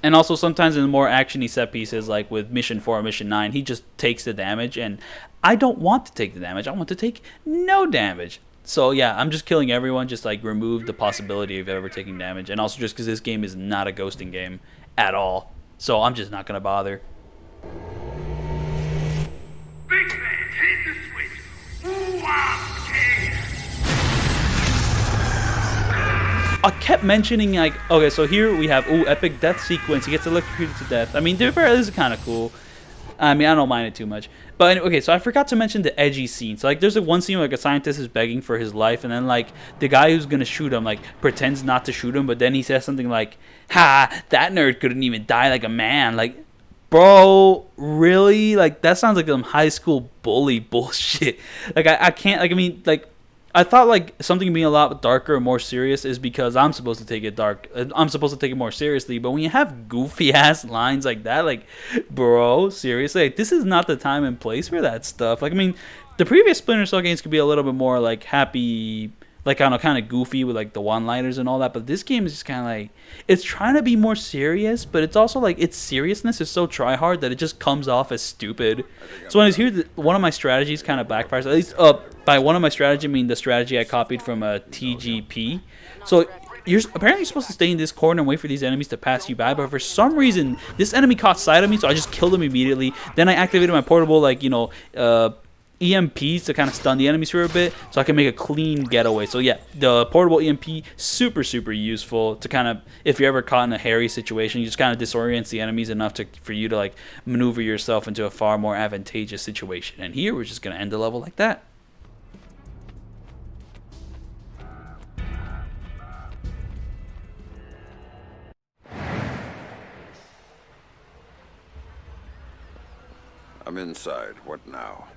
A: And also sometimes in the more actiony set pieces, like with mission 4 or mission 9, he just takes the damage, and I don't want to take the damage. I want to take no damage. So yeah, I'm just killing everyone, just like remove the possibility of ever taking damage. And also just because this game is not a ghosting game at all. So I'm just not going to bother.
G: Big man, hit the switch. Ooh, I'm scared.
A: I kept mentioning like, okay, so here we have, epic death sequence. He gets electrocuted to death. I mean, to be fair, this is kind of cool. I mean, I don't mind it too much. But okay, so I forgot to mention the edgy scene. So like there's one scene where like a scientist is begging for his life, and then like the guy who's gonna shoot him like pretends not to shoot him, but then he says something like, "Ha, that nerd couldn't even die like a man." Like, bro, really? Like that sounds like some high school bully bullshit. Like I can't, like I mean, like I thought like something being a lot darker and more serious is because I'm supposed to take it dark. I'm supposed to take it more seriously. But when you have goofy ass lines like that, like, bro, seriously, like, this is not the time and place for that stuff. Like, I mean, the previous Splinter Cell games could be a little bit more like happy, like I don't know, kind of goofy with like the one-liners and all that. But this game is just kind of like it's trying to be more serious, but it's also like its seriousness is so try hard that it just comes off as stupid. So when I was here, one of my strategies kind of backfires. At least by one of my strategy, I mean the strategy I copied from a TGP. So you're apparently supposed to stay in this corner and wait for these enemies to pass you by, but for some reason this enemy caught sight of me, so I just killed him immediately. Then I activated my portable, like, you know, EMPs to kind of stun the enemies for a bit so I can make a clean getaway. So yeah, the portable EMP, super useful to kind of, if you're ever caught in a hairy situation, you just kind of disorients the enemies enough for you to like maneuver yourself into a far more advantageous situation. And here we're just going to end the level like that.
C: I'm inside. What now?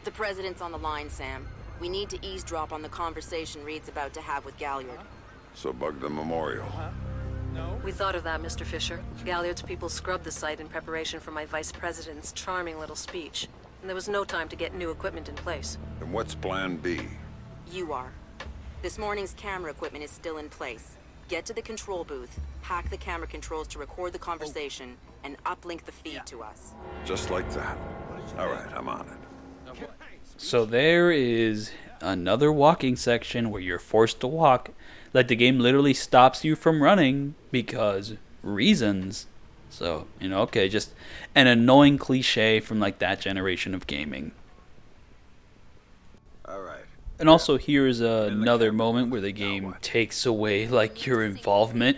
B: The president's on the line, Sam. We need to eavesdrop on the conversation Reed's about to have with Galliard.
C: So bug the memorial.
K: We thought of that, Mr. Fisher. Galliard's people scrubbed the site in preparation for my vice president's charming little speech. And there was no time to get new equipment in place.
C: Then what's plan B?
B: You are. This morning's camera equipment is still in place. Get to the control booth, hack the camera controls to record the conversation, and uplink the feed to us.
C: Just like that. All right, I'm on it.
A: So there is another walking section where you're forced to walk. Like the game literally stops you from running because reasons. So, you know, okay, just an annoying cliche from like that generation of gaming.
C: All right.
A: And also here's another moment where the game takes away like your involvement,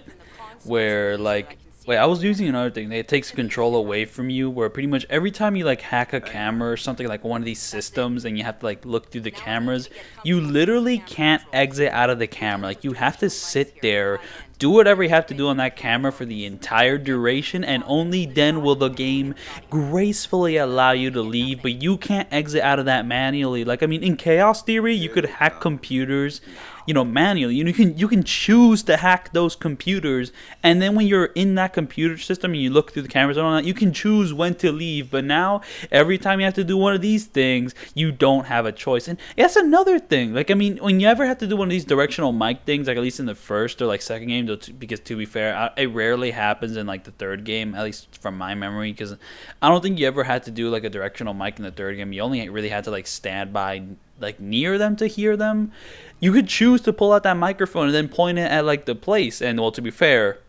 A: where like, wait, I was using another thing. It takes control away from you, where pretty much every time you like hack a camera or something, like one of these systems, and you have to like look through the cameras, you literally can't exit out of the camera. Like you have to sit there, do whatever you have to do on that camera for the entire duration, and only then will the game gracefully allow you to leave. But you can't exit out of that manually. Like, I mean, in Chaos Theory, you could hack computers, you know, manually. You can choose to hack those computers, and then when you're in that computer system and you look through the cameras and all that, you can choose when to leave. But now, every time you have to do one of these things, you don't have a choice. And that's another thing. Like, I mean, when you ever have to do one of these directional mic things, like at least in the first or like second game, because to be fair, it rarely happens in like the third game, at least from my memory, because I don't think you ever had to do like a directional mic in the third game. You only really had to like stand by like near them to hear them. You could choose to pull out that microphone and then point it at like the place. And well, to be fair,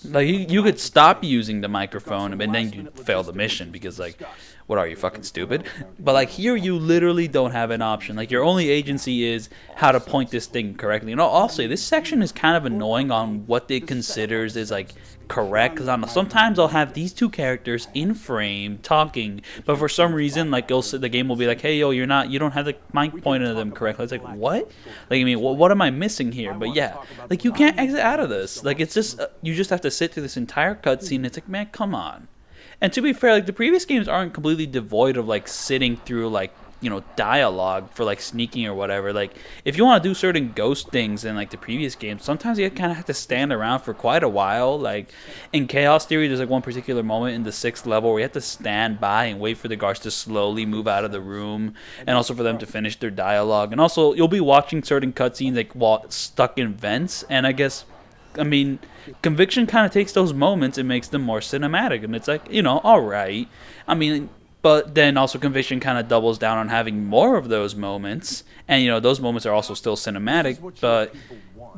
A: Like, you could stop using the microphone and then you fail the mission because, like, what are you, fucking stupid? But, like, here you literally don't have an option. Like, your only agency is how to point this thing correctly. And I'll say, this section is kind of annoying on what it considers is, like, correct. Because sometimes I'll have these two characters in frame talking, but for some reason, like, the game will be like, hey, yo, you don't have the mic pointed at them correctly. It's like, what? Like, I mean, what am I missing here? But yeah, like, you can't exit out of this. Like, it's just, you just have to sit through this entire cutscene. It's like, man, come on. And to be fair, like, the previous games aren't completely devoid of, like, sitting through, like, you know, dialogue for, like, sneaking or whatever. Like, if you want to do certain ghost things in, like, the previous games, sometimes you kind of have to stand around for quite a while. Like, in Chaos Theory, there's, like, one particular moment in the 6th level where you have to stand by and wait for the guards to slowly move out of the room, and also for them to finish their dialogue. And also, you'll be watching certain cutscenes, like, while stuck in vents, and I mean, Conviction kind of takes those moments and makes them more cinematic, and it's like, you know, alright. I mean, but then also Conviction kind of doubles down on having more of those moments, and, you know, those moments are also still cinematic, but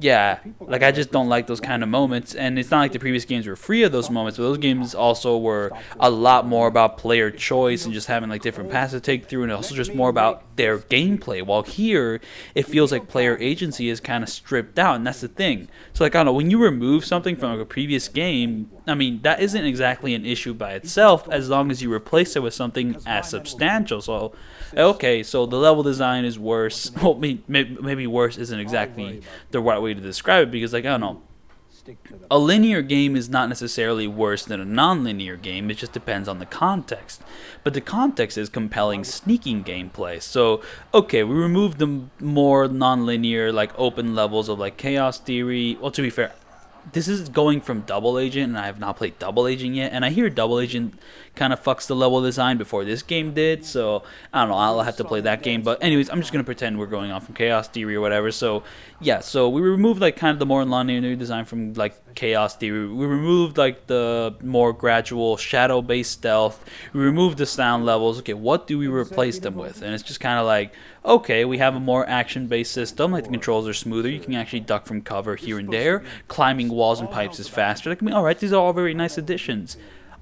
A: yeah, like, I just don't like those kind of moments. And it's not like the previous games were free of those moments, but those games also were a lot more about player choice and just having, like, different paths to take through, and also just more about their gameplay. While here, it feels like player agency is kind of stripped out, and that's the thing. So, like, I don't know, when you remove something from, like, a previous game, I mean, that isn't exactly an issue by itself, as long as you replace it with something as substantial. So, okay, so the level design is worse. Well, maybe worse isn't exactly the right way to describe it, because, like, I don't know, a linear game is not necessarily worse than a non-linear game. It just depends on the context. But the context is compelling sneaking gameplay. So, okay, we removed the more non-linear, like, open levels of, like, Chaos Theory. Well, to be fair, this is going from Double Agent, and I have not played Double Agent yet, and I hear Double Agent kind of fucks the level design before this game did, so I don't know, I'll have to play that game. But anyways, I'm just going to pretend we're going off from Chaos Theory or whatever. So yeah, so we removed, like, kind of the more non-linear design from, like, Chaos Theory. We removed, like, the more gradual shadow-based stealth. We removed the sound levels. Okay, what do we replace them with? And it's just kind of like, okay, we have a more action-based system. Like, the controls are smoother. You can actually duck from cover here and there. Climbing walls and pipes is faster. Like, I mean, all right, these are all very nice additions.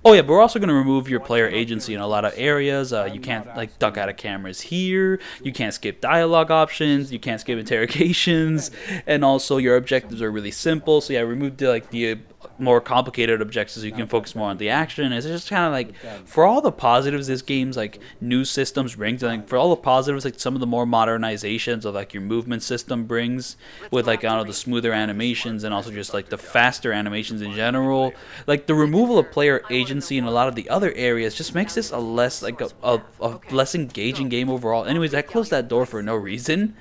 A: Oh yeah, but we're also going to remove your player agency in a lot of areas. You can't, like, duck out of cameras here. You can't skip dialogue options. You can't skip interrogations. And also, your objectives are really simple. So yeah, remove the more complicated objectives so you can focus more on the action. It's just kind of like, for all the positives this game's, like, new systems brings, and, like, for all the positives, like, some of the more modernizations of, like, your movement system brings, with, like, I don't know, the smoother animations and also just, like, the faster animations in general, like, the removal of player agency in a lot of the other areas just makes this a less, like, a less engaging game overall. Anyways, I closed that door for no reason.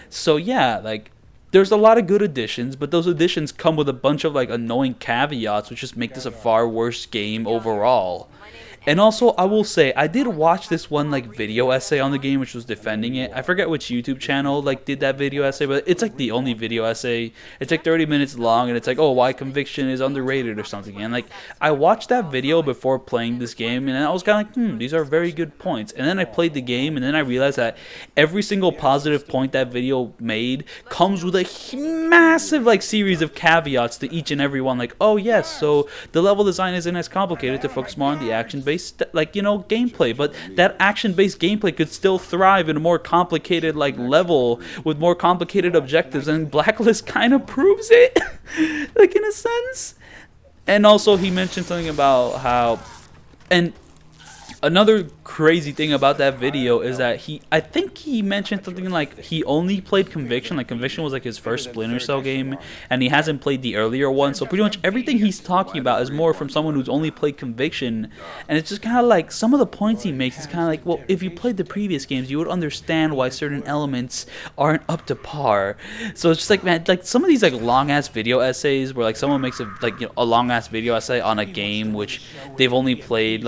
A: So yeah, like, there's a lot of good additions, but those additions come with a bunch of, like, annoying caveats, which just make this a far worse game overall. And also, I will say, I did watch this one, like, video essay on the game, which was defending it. I forget which YouTube channel, like, did that video essay, but it's, like, the only video essay. It's, like, 30 minutes long, and it's, like, oh, why Conviction is underrated or something. And, like, I watched that video before playing this game, and I was kind of like, these are very good points. And then I played the game, and then I realized that every single positive point that video made comes with a massive, like, series of caveats to each and every one. Like, oh, yes, so the level design isn't as complicated, to focus more on the action-based, like, you know, gameplay, but that action-based gameplay could still thrive in a more complicated, like, level with more complicated objectives, and Blacklist kind of proves it, like, in a sense. And also, he mentioned something about how, and another crazy thing about that video is that I think he mentioned something like he only played Conviction. Like, Conviction was, like, his first Splinter Cell game, and he hasn't played the earlier one. So pretty much everything he's talking about is more from someone who's only played Conviction. And it's just kind of like, some of the points he makes is kind of like, well, if you played the previous games, you would understand why certain elements aren't up to par. So it's just like, man, like, some of these, like, long-ass video essays where, like, someone makes a long-ass video essay on a game which they've only played,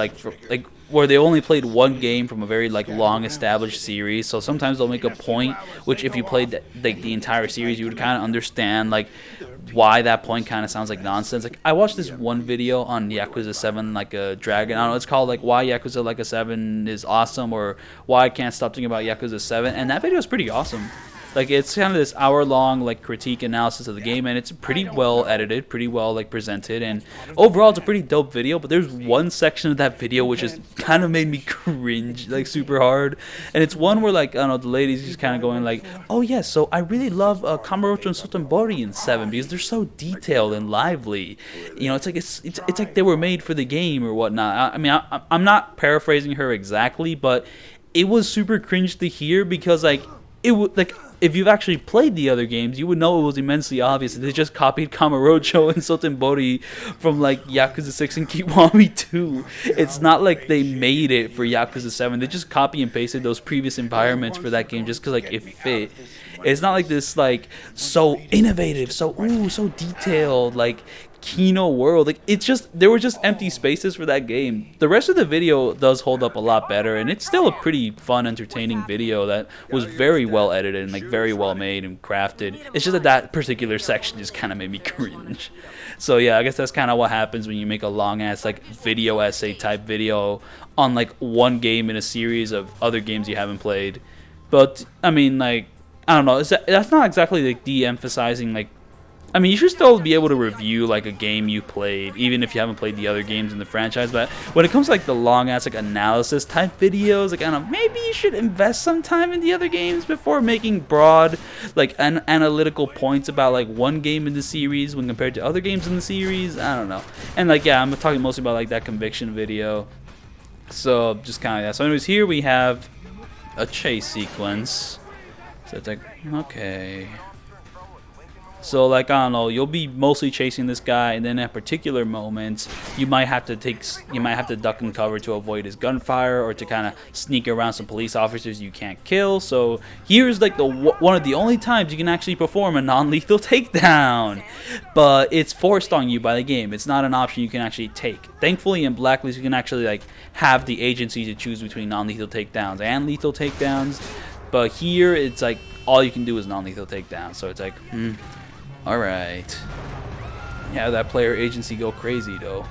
A: where they only played one game from a very, like, long established series. So sometimes they'll make a point which, if you played the entire series, you would kind of understand, like, why that point kind of sounds like nonsense. Like, I watched this one video on Yakuza 7, like, a dragon, I don't know, it's called, like, why Yakuza Like a 7 is awesome, or why I can't stop thinking about Yakuza 7, and that video is pretty awesome. Like, it's kind of this hour-long like critique analysis of the game, and it's pretty well edited, pretty well like presented, and overall it's a pretty dope video. But there's one section of that video which just kind of made me cringe like super hard, and it's one where like, I don't know, the lady's just kind of going like, oh yeah, so I really love Kamurocho and Sotenbori in 7 because they're so detailed and lively. You know, it's like it's like they were made for the game or whatnot. I mean, I'm not paraphrasing her exactly, but it was super cringe to hear because like it would like, if you've actually played the other games, you would know it was immensely obvious that they just copied Kamurocho and Sotenbori from like Yakuza 6 and Kiwami 2. It's not like they made it for Yakuza 7. They just copy and pasted those previous environments for that game just because like it fit. It's not like this like so innovative, so detailed like Kino world. Like, it's just, there were just empty spaces for that game. The rest of the video does hold up a lot better, and it's still a pretty fun, entertaining video that was very well edited and like very well made and crafted. It's just that particular section just kind of made me cringe. So yeah, I guess that's kind of what happens when you make a long ass like video essay type video on like one game in a series of other games you haven't played. But I mean, like, I don't know, that's not exactly like de-emphasizing like, I mean, you should still be able to review like a game you played, even if you haven't played the other games in the franchise. But when it comes to like the long ass like analysis type videos, like, I don't know, maybe you should invest some time in the other games before making broad like analytical points about like one game in the series when compared to other games in the series. I don't know. And like, yeah, I'm talking mostly about like that conviction video. So just kind of that. So anyways, here we have a chase sequence. So it's like, okay. So like, I don't know, you'll be mostly chasing this guy, and then at particular moments you might have to duck and cover to avoid his gunfire or to kind of sneak around some police officers you can't kill. So here's like one of the only times you can actually perform a non-lethal takedown, but it's forced on you by the game. It's not an option you can actually take. Thankfully in Blacklist you can actually like have the agency to choose between non-lethal takedowns and lethal takedowns, but here it's like all you can do is non-lethal takedown. So it's like, alright. Yeah, that player agency go crazy though.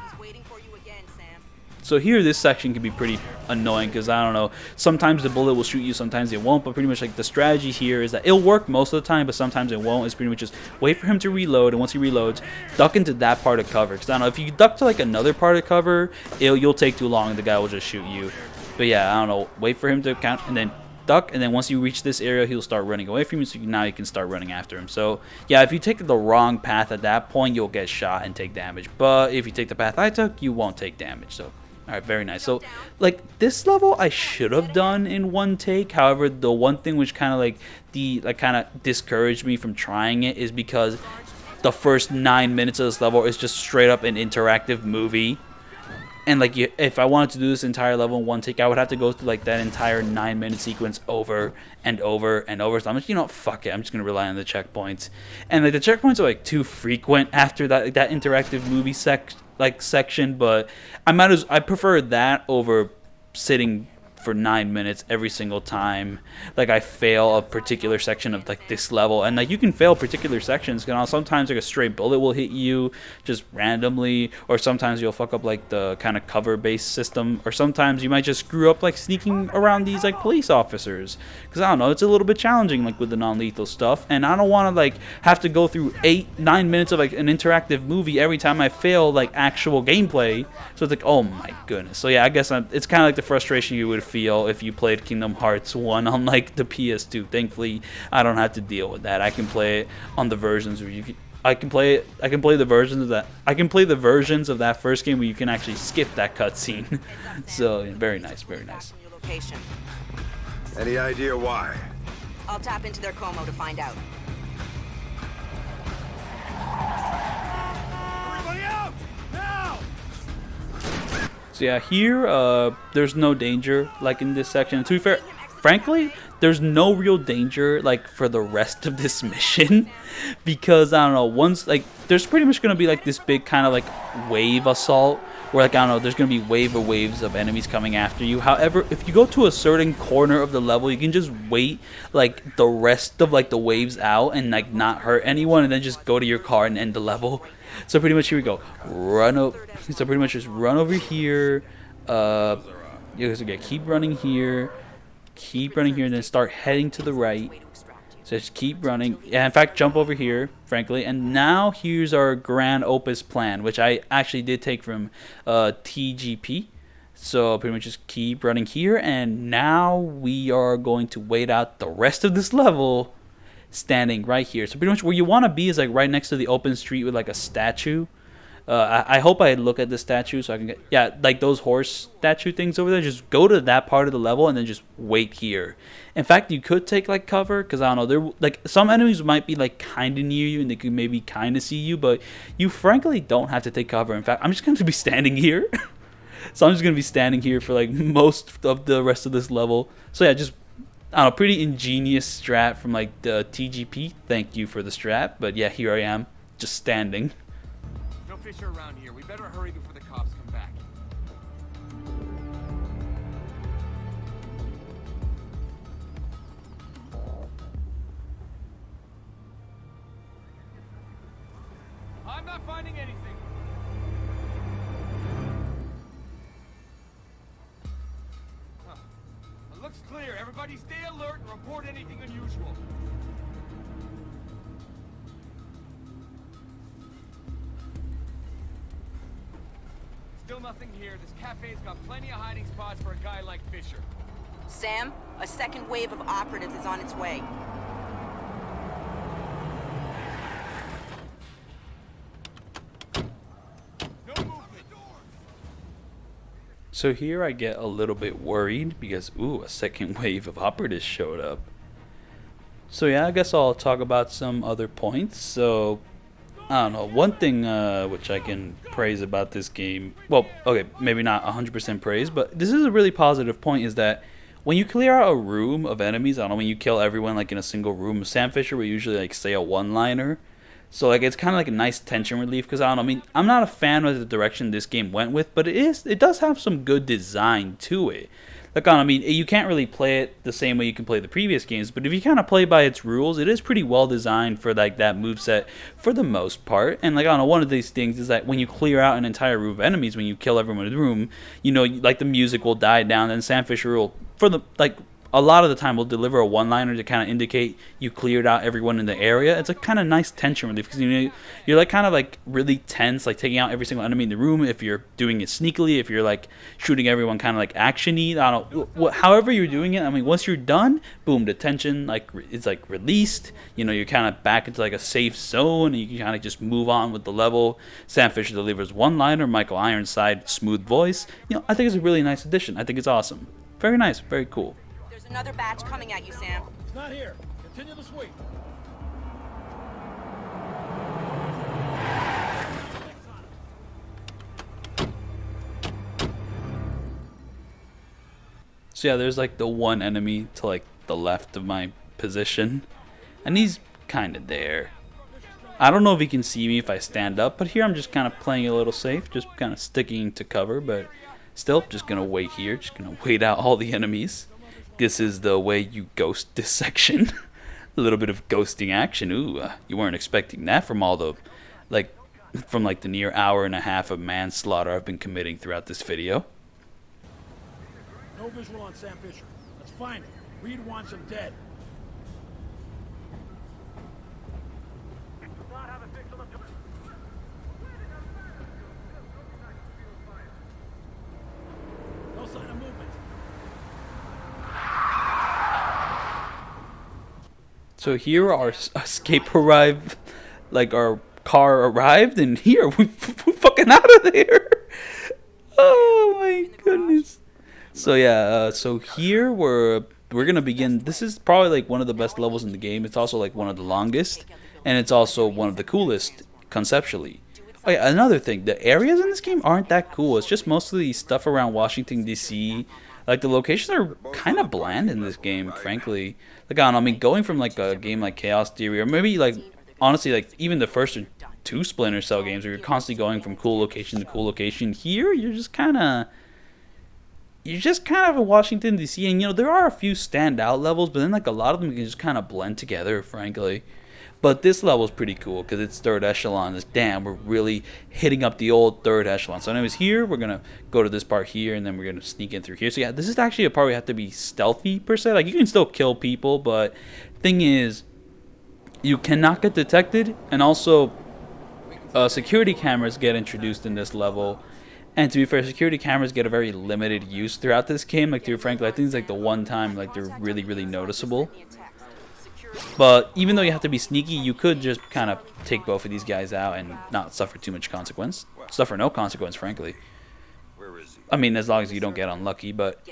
B: He's waiting for you again, Sam.
A: So here this section can be pretty annoying because, I don't know, sometimes the bullet will shoot you, sometimes it won't, but pretty much like the strategy here is that it'll work most of the time, but sometimes it won't. It's pretty much just wait for him to reload, and once he reloads, duck into that part of cover. Because I don't know, if you duck to like another part of cover, you'll take too long and the guy will just shoot you. But yeah, I don't know, wait for him to count and then duck, and then once you reach this area he'll start running away from you, so now you can start running after him. So yeah, if you take the wrong path at that point, you'll get shot and take damage, but if you take the path I took, you won't take damage. So alright, very nice. So like, this level I should have done in one take. However, the one thing which kind of kind of discouraged me from trying it is because the first 9 minutes of this level is just straight up an interactive movie. And like, if I wanted to do this entire level in one take, I would have to go through like that entire 9-minute sequence over and over and over. So I'm just, you know, fuck it, I'm just gonna rely on the checkpoints. And like, the checkpoints are like too frequent after that interactive movie section. But I prefer that over sitting for 9 minutes every single time like I fail a particular section of like this level. And like, you can fail particular sections, you know, sometimes like a stray bullet will hit you just randomly, or sometimes you'll fuck up like the kind of cover based system, or sometimes you might just screw up like sneaking around these like police officers, because I don't know, it's a little bit challenging like with the non-lethal stuff, and I don't want to like have to go through 8-9 minutes of like an interactive movie every time I fail like actual gameplay. So it's like, oh my goodness. So yeah, I guess it's kind of like the frustration you would feel if you played Kingdom Hearts 1 on like the PS2. Thankfully, I don't have to deal with that. I can play it on the versions where I can play the versions of that first game where you can actually skip that cutscene. So very nice, very nice.
C: Any idea why?
B: I'll tap into their Como to find out.
G: Everybody out! Now!
A: So yeah, here there's no danger like in this section. And to be fair, frankly, there's no real danger like for the rest of this mission, because I don't know, once like there's pretty much gonna be like this big kind of like wave assault where like, I don't know, there's gonna be waves of enemies coming after you. However, if you go to a certain corner of the level, you can just wait like the rest of like the waves out and like not hurt anyone, and then just go to your car and end the level. So pretty much here we go. So pretty much just run over here. You guys gotta keep running here, and then start heading to the right. So just keep running. Yeah, in fact, jump over here, frankly. And now here's our grand opus plan, which I actually did take from TGP. So pretty much just keep running here, and now we are going to wait out the rest of this level standing right here. So pretty much where you want to be is like right next to the open street with like a statue. I hope I look at the statue so I can get, yeah, like those horse statue things over there. Just go to that part of the level and then just wait here. In fact, you could take like cover, because I don't know, there like some enemies might be like kind of near you and they could maybe kind of see you, but you frankly don't have to take cover. In fact, I'm just going to be standing here. So I'm just going to be standing here for like most of the rest of this level. So yeah, just, I don't know, pretty ingenious strat from like the TGP. Thank you for the strat. But yeah, here I am, just standing.
L: No Fisher around here. We better hurry before the cops come back. I'm not finding anything. Looks clear. Everybody stay alert and report anything unusual. Still nothing here. This cafe's got plenty of hiding spots for a guy like Fisher.
B: Sam, a second wave of operatives is on its way.
A: So here I get a little bit worried because, ooh, a second wave of operatives showed up. So yeah, I guess I'll talk about some other points. So, I don't know, one thing which I can praise about this game, well, okay, maybe not 100% praise, but this is a really positive point, is that when you clear out a room of enemies, I don't know, when you kill everyone like in a single room, Sam Fisher will usually like say a one-liner. So like it's kind of like a nice tension relief, because I don't know, I mean, I'm not a fan of the direction this game went with, but it does have some good design to it. Like, I mean, you can't really play it the same way you can play the previous games, but if you kind of play by its rules, it is pretty well designed for like that moveset for the most part. And like, I don't know, one of these things is that when you clear out an entire room of enemies, when you kill everyone in the room, you know, like the music will die down, and Sam Fisher will, for the like, a lot of the time will deliver a one-liner to kind of indicate you cleared out everyone in the area. It's a kind of nice tension relief, because you know, you're like kind of like really tense, like taking out every single enemy in the room. If you're doing it sneakily, if you're like shooting everyone kind of like action-y, I don't know, however you're doing it. I mean, once you're done, boom, the tension like it's like released. You know, you're kind of back into like a safe zone, and you can kind of just move on with the level. Sam Fisher delivers one-liner, Michael Ironside smooth voice. You know, I think it's a really nice addition. I think it's awesome. Very nice, very cool.
B: Another batch coming at you, Sam.
G: It's not here. Continue the sweep.
A: So yeah, there's like the one enemy to like the left of my position, and he's kind of there. I don't know if he can see me if I stand up, but here I'm just kind of playing a little safe, just kind of sticking to cover, but still just gonna wait here, just gonna wait out all the enemies. This is the way you ghost this section. A little bit of ghosting action. Ooh, you weren't expecting that from all the, like, from like the near hour and a half of manslaughter I've been committing throughout this video.
G: No visual on Sam Fisher. Let's find him. Reed wants him dead. No sign of movement.
A: So here our escape arrived, like our car arrived, and here we're fucking out of there. Oh my goodness. So yeah, so here we're gonna begin. This is probably like one of the best levels in the game. It's also like one of the longest, and it's also one of the coolest conceptually. Oh yeah, another thing, the areas in this game aren't that cool. It's just mostly stuff around Washington DC. Like the locations are kind of bland in this game, frankly. Like, I don't know, I mean, going from like a game like Chaos Theory, or maybe like honestly like even the first two Splinter Cell games where you're constantly going from cool location to cool location, here you're just kind of in Washington DC, and you know there are a few standout levels, but then like a lot of them can just kind of blend together, frankly. But this level is pretty cool because it's third echelon. It's, damn, we're really hitting up the old third echelon. So anyways, here we're gonna go to this part here, and then we're gonna sneak in through here. So yeah, this is actually a part where you have to be stealthy per se. Like, you can still kill people, but thing is, you cannot get detected, and also security cameras get introduced in this level. And to be fair, security cameras get a very limited use throughout this game. Like, to be frank, I think it's like the one time like they're really, really noticeable. But even though you have to be sneaky, you could just kind of take both of these guys out and not suffer too much consequence. Suffer no consequence, frankly. I mean, as long as you don't get unlucky. But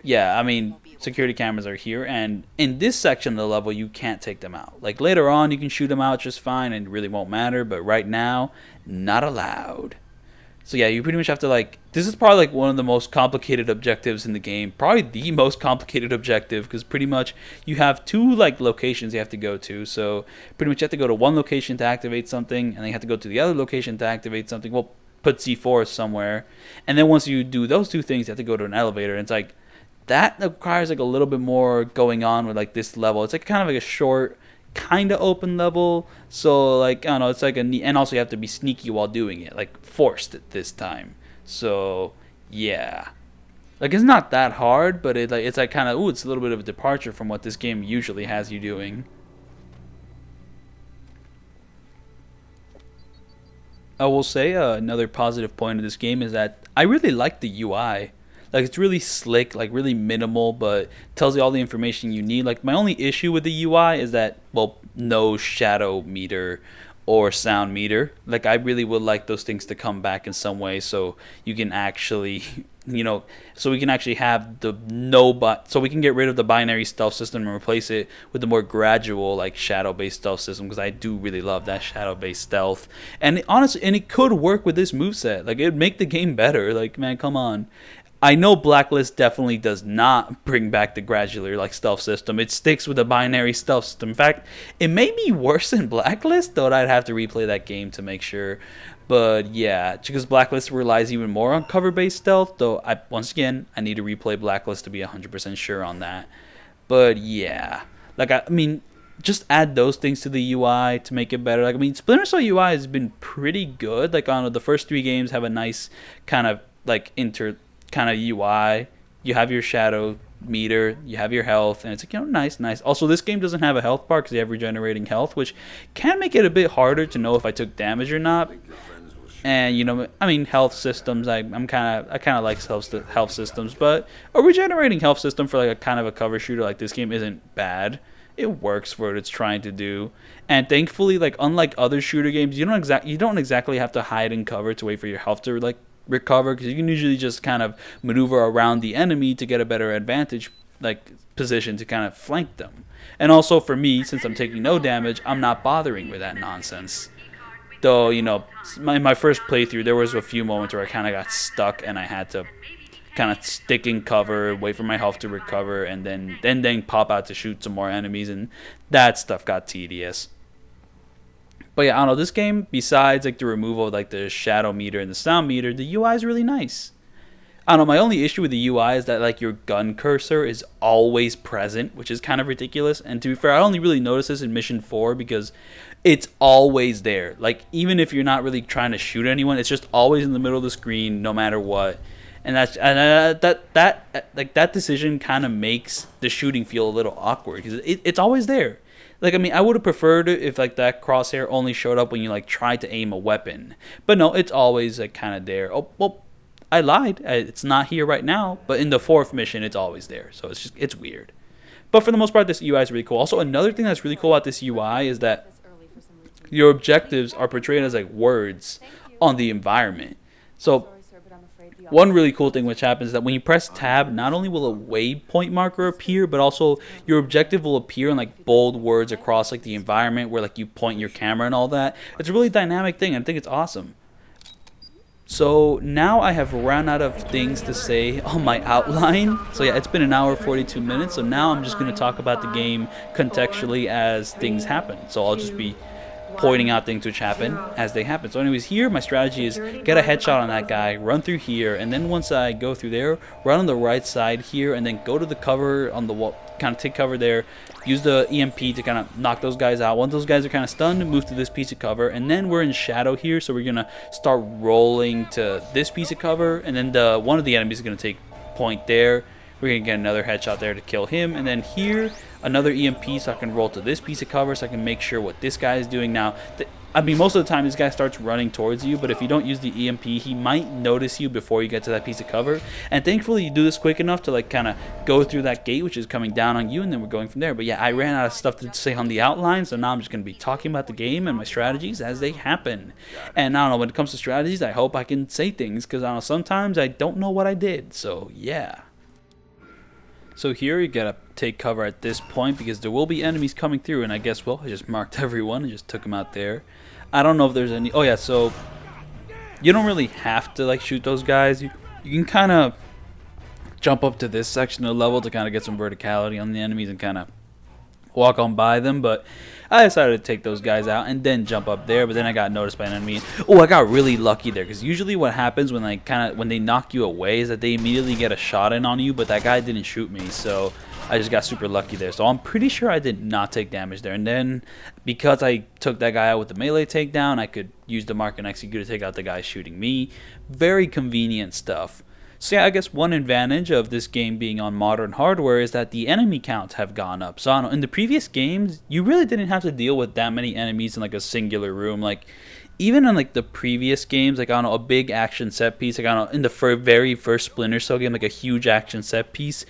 A: yeah, I mean, security cameras are here, and in this section of the level, you can't take them out. Like, later on, you can shoot them out just fine, and it really won't matter. But right now, not allowed. So yeah, you pretty much have to, like, this is probably like one of the most complicated objectives in the game. Probably the most complicated objective, because pretty much you have two like locations you have to go to. So pretty much you have to go to one location to activate something, and then you have to go to the other location to activate something. Well, put C4 somewhere. And then once you do those two things, you have to go to an elevator. And it's like, that requires like a little bit more going on with like this level. It's like kind of like a short, kind of open level, so like, I don't know, it's like and also you have to be sneaky while doing it, like forced at this time. So yeah, like, it's not that hard, but it's like kind of, ooh, it's a little bit of a departure from what this game usually has you doing. I will say another positive point of this game is that I really like the UI. Like, it's really slick, like really minimal, but tells you all the information you need. Like, my only issue with the UI is that, well, no shadow meter or sound meter. Like, I really would like those things to come back in some way, so you can actually, you know, so we can actually have the so we can get rid of the binary stealth system and replace it with the more gradual, like, shadow-based stealth system, because I do really love that shadow-based stealth. And honestly, and it could work with this moveset. Like, it'd make the game better. Like, man, come on. I know Blacklist definitely does not bring back the gradual like stealth system. It sticks with the binary stealth system. In fact, it may be worse than Blacklist, though I'd have to replay that game to make sure. But yeah, because Blacklist relies even more on cover-based stealth, though once again, I need to replay Blacklist to be 100% sure on that. But yeah, like, I mean, just add those things to the UI to make it better. Like, I mean, Splinter Cell UI has been pretty good. Like, on the first 3 games have a nice kind of like kind of UI. You have your shadow meter, you have your health, and it's like, you know, nice. Also, this game doesn't have a health bar because you have regenerating health, which can make it a bit harder to know if I took damage or not. And, you know, I mean, health systems, I kind of like health systems, but a regenerating health system for like a kind of a cover shooter like this game isn't bad. It works for what it's trying to do. And thankfully, like, unlike other shooter games, you don't exactly have to hide and cover to wait for your health to like recover, because you can usually just kind of maneuver around the enemy to get a better advantage, like, position to kind of flank them. And also for me, since I'm taking no damage, I'm not bothering with that nonsense. Though, you know, in my first playthrough, there was a few moments where I kind of got stuck and I had to kind of stick in cover, wait for my health to recover, and then pop out to shoot some more enemies, and that stuff got tedious. But yeah, I don't know, this game, besides like the removal of like the shadow meter and the sound meter, the UI is really nice. I don't know, my only issue with the UI is that like your gun cursor is always present, which is kind of ridiculous. And to be fair, I only really noticed this in Mission 4 because it's always there. Like, even if you're not really trying to shoot anyone, it's just always in the middle of the screen no matter what. And that decision kind of makes the shooting feel a little awkward because it's always there. Like, I mean, I would have preferred it if like that crosshair only showed up when you like tried to aim a weapon, but no, it's always like kind of there. Oh well, I lied. It's not here right now, but in the 4th mission, it's always there. So it's weird. But for the most part, this UI is really cool. Also, another thing that's really cool about this UI is that your objectives are portrayed as like words on the environment. So one really cool thing which happens is that when you press tab, not only will a waypoint marker appear, but also your objective will appear in like bold words across like the environment where like you point your camera and all that. It's a really dynamic thing, and I think it's awesome. So now I have run out of things to say on my outline. So yeah, it's been an hour 42 minutes. So now I'm just going to talk about the game contextually as things happen. So I'll just be pointing out things which happen as they happen. So anyways, here my strategy is get a headshot on that guy, run through here, and then once I go through there, run on the right side here, and then go to the cover on the wall, kind of take cover there, use the EMP to kind of knock those guys out. Once those guys are kind of stunned, move to this piece of cover, and then we're in shadow here, so we're gonna start rolling to this piece of cover, and then one of the enemies is gonna take point there. We're gonna get another headshot there to kill him, and then here another EMP so I can roll to this piece of cover so I can make sure what this guy is doing. Now, I mean, most of the time this guy starts running towards you, but if you don't use the EMP, he might notice you before you get to that piece of cover. And thankfully, you do this quick enough to like kind of go through that gate, which is coming down on you, and then we're going from there. But yeah, I ran out of stuff to say on the outline, so now I'm just going to be talking about the game and my strategies as they happen. And I don't know, when it comes to strategies, I hope I can say things, because I don't know, sometimes I don't know what I did. So yeah. So here you gotta take cover at this point because there will be enemies coming through, and I guess, well, I just marked everyone and just took them out there. I don't know if there's any. Oh yeah, so you don't really have to like shoot those guys. You can kind of jump up to this section of the level to kind of get some verticality on the enemies and kind of walk on by them, but I decided to take those guys out and then jump up there. But then I got noticed by an enemy. Oh, I got really lucky there, because usually what happens when when they knock you away is that they immediately get a shot in on you, but that guy didn't shoot me, so I just got super lucky there. So I'm pretty sure I did not take damage there. And then because I took that guy out with the melee takedown, I could use the mark and execute to take out the guy shooting me. Very convenient stuff. So yeah, I guess one advantage of this game being on modern hardware is that the enemy counts have gone up. So I don't know, in the previous games, you really didn't have to deal with that many enemies in like a singular room. Like even in like the previous games, like I don't know, a big action set piece, like I don't know, in the very first Splinter Cell game, like a huge action set piece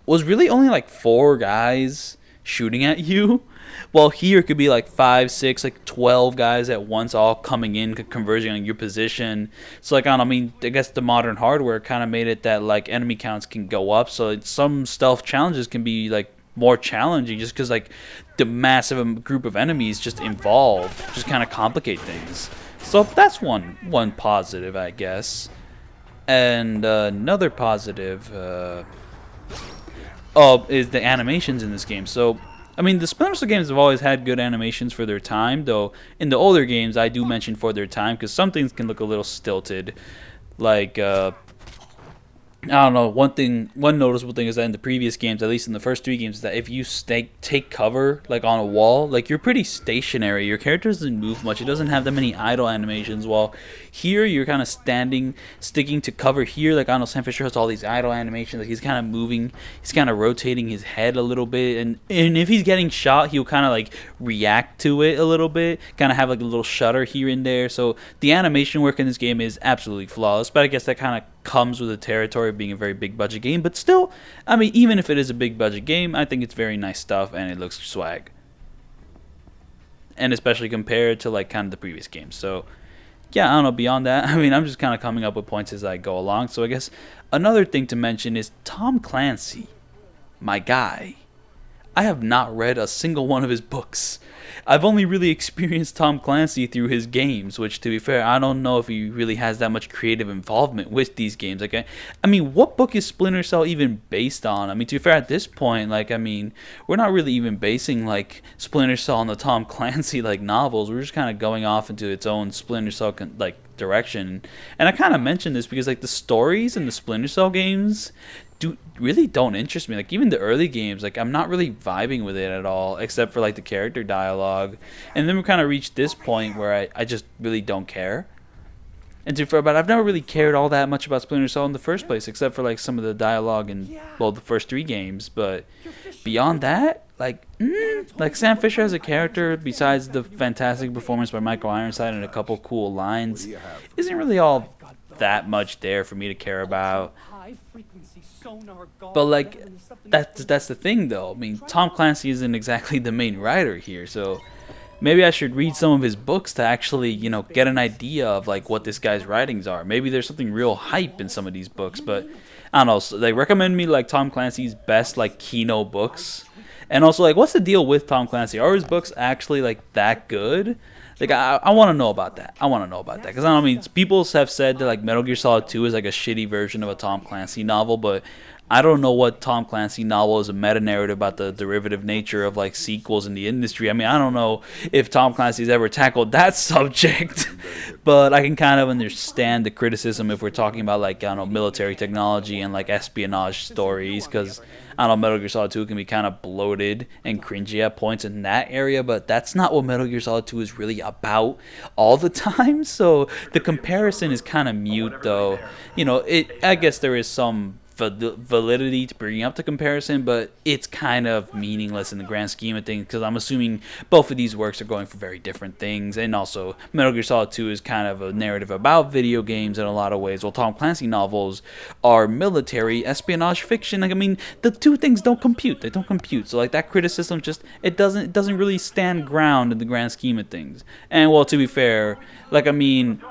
A: was really only like 4 guys shooting at you. Well, here it could be like 5, 6, like 12 guys at once, all coming in, converging on your position. So like, I mean, I guess the modern hardware kind of made it that like enemy counts can go up. So some stealth challenges can be like more challenging just because like the massive group of enemies just involved, just kind of complicate things. So that's one positive, I guess. And another positive is the animations in this game. So I mean, the Splinter Cell games have always had good animations for their time, though in the older games I do mention for their time because some things can look a little stilted. Like, I don't know, one noticeable thing is that in the previous games, at least in the first 3 games, is that if you take cover, like on a wall, like you're pretty stationary. Your character doesn't move much. It doesn't have that many idle animations, while here you're kind of sticking to cover here. Like, I don't know, Sam Fisher has all these idle animations. Like, he's kind of moving, he's kind of rotating his head a little bit, and if he's getting shot, he'll kind of like react to it a little bit, kind of have like a little shudder here and there. So the animation work in this game is absolutely flawless, but I guess that kind of comes with the territory of being a very big budget game. But still, I mean, even if it is a big budget game, I think it's very nice stuff and it looks swag, and especially compared to like kind of the previous games. So yeah, I don't know, beyond that, I mean, I'm just kind of coming up with points as I go along. So I guess another thing to mention is Tom Clancy, my guy. I have not read a single one of his books. I've only really experienced Tom Clancy through his games, which, to be fair, I don't know if he really has that much creative involvement with these games. Like, I mean, what book is Splinter Cell even based on? I mean, to be fair, at this point, like, I mean, we're not really even basing, like, Splinter Cell on the Tom Clancy, like, novels. We're just kind of going off into its own Splinter Cell, like, direction. And I kind of mentioned this because, like, the stories in the Splinter Cell games really don't interest me. Like, even the early games, like, I'm not really vibing with it at all, except for like the character dialogue. And then we kind of reached this point where I just really don't care. And but I've never really cared all that much about Splinter Cell in the first place, except for like some of the dialogue in, well, the first 3 games. But beyond that, like Sam Fisher as a character, besides the fantastic performance by Michael Ironside and a couple cool lines, isn't really all that much there for me to care about. But like, that's the thing though. I mean, Tom Clancy isn't exactly the main writer here, so maybe I should read some of his books to actually, you know, get an idea of like what this guy's writings are. Maybe there's something real hype in some of these books, but I don't know. So they recommend me like Tom Clancy's best like Kino books, and also like, what's the deal with Tom Clancy? Are his books actually like that good? Like, I want to know about that. I want to know about that. Because, I mean, people have said that, like, Metal Gear Solid 2 is, like, a shitty version of a Tom Clancy novel. But I don't know what Tom Clancy novel is a meta-narrative about the derivative nature of, like, sequels in the industry. I mean, I don't know if Tom Clancy's ever tackled that subject. But I can kind of understand the criticism if we're talking about, like, I don't know, military technology and, like, espionage stories. Because, I don't know, Metal Gear Solid 2 can be kind of bloated and cringy at points in that area, but that's not what Metal Gear Solid 2 is really about all the time. So the comparison is kind of mute, though. You know, I guess there is some validity to bringing up the comparison, but it's kind of meaningless in the grand scheme of things, because I'm assuming both of these works are going for very different things. And also, Metal Gear Solid 2 is kind of a narrative about video games in a lot of ways, while Tom Clancy novels are military espionage fiction. Like, I mean, the two things don't compute. They don't compute. So, like, that criticism just, it doesn't really stand ground in the grand scheme of things. And, well, to be fair, like, I mean,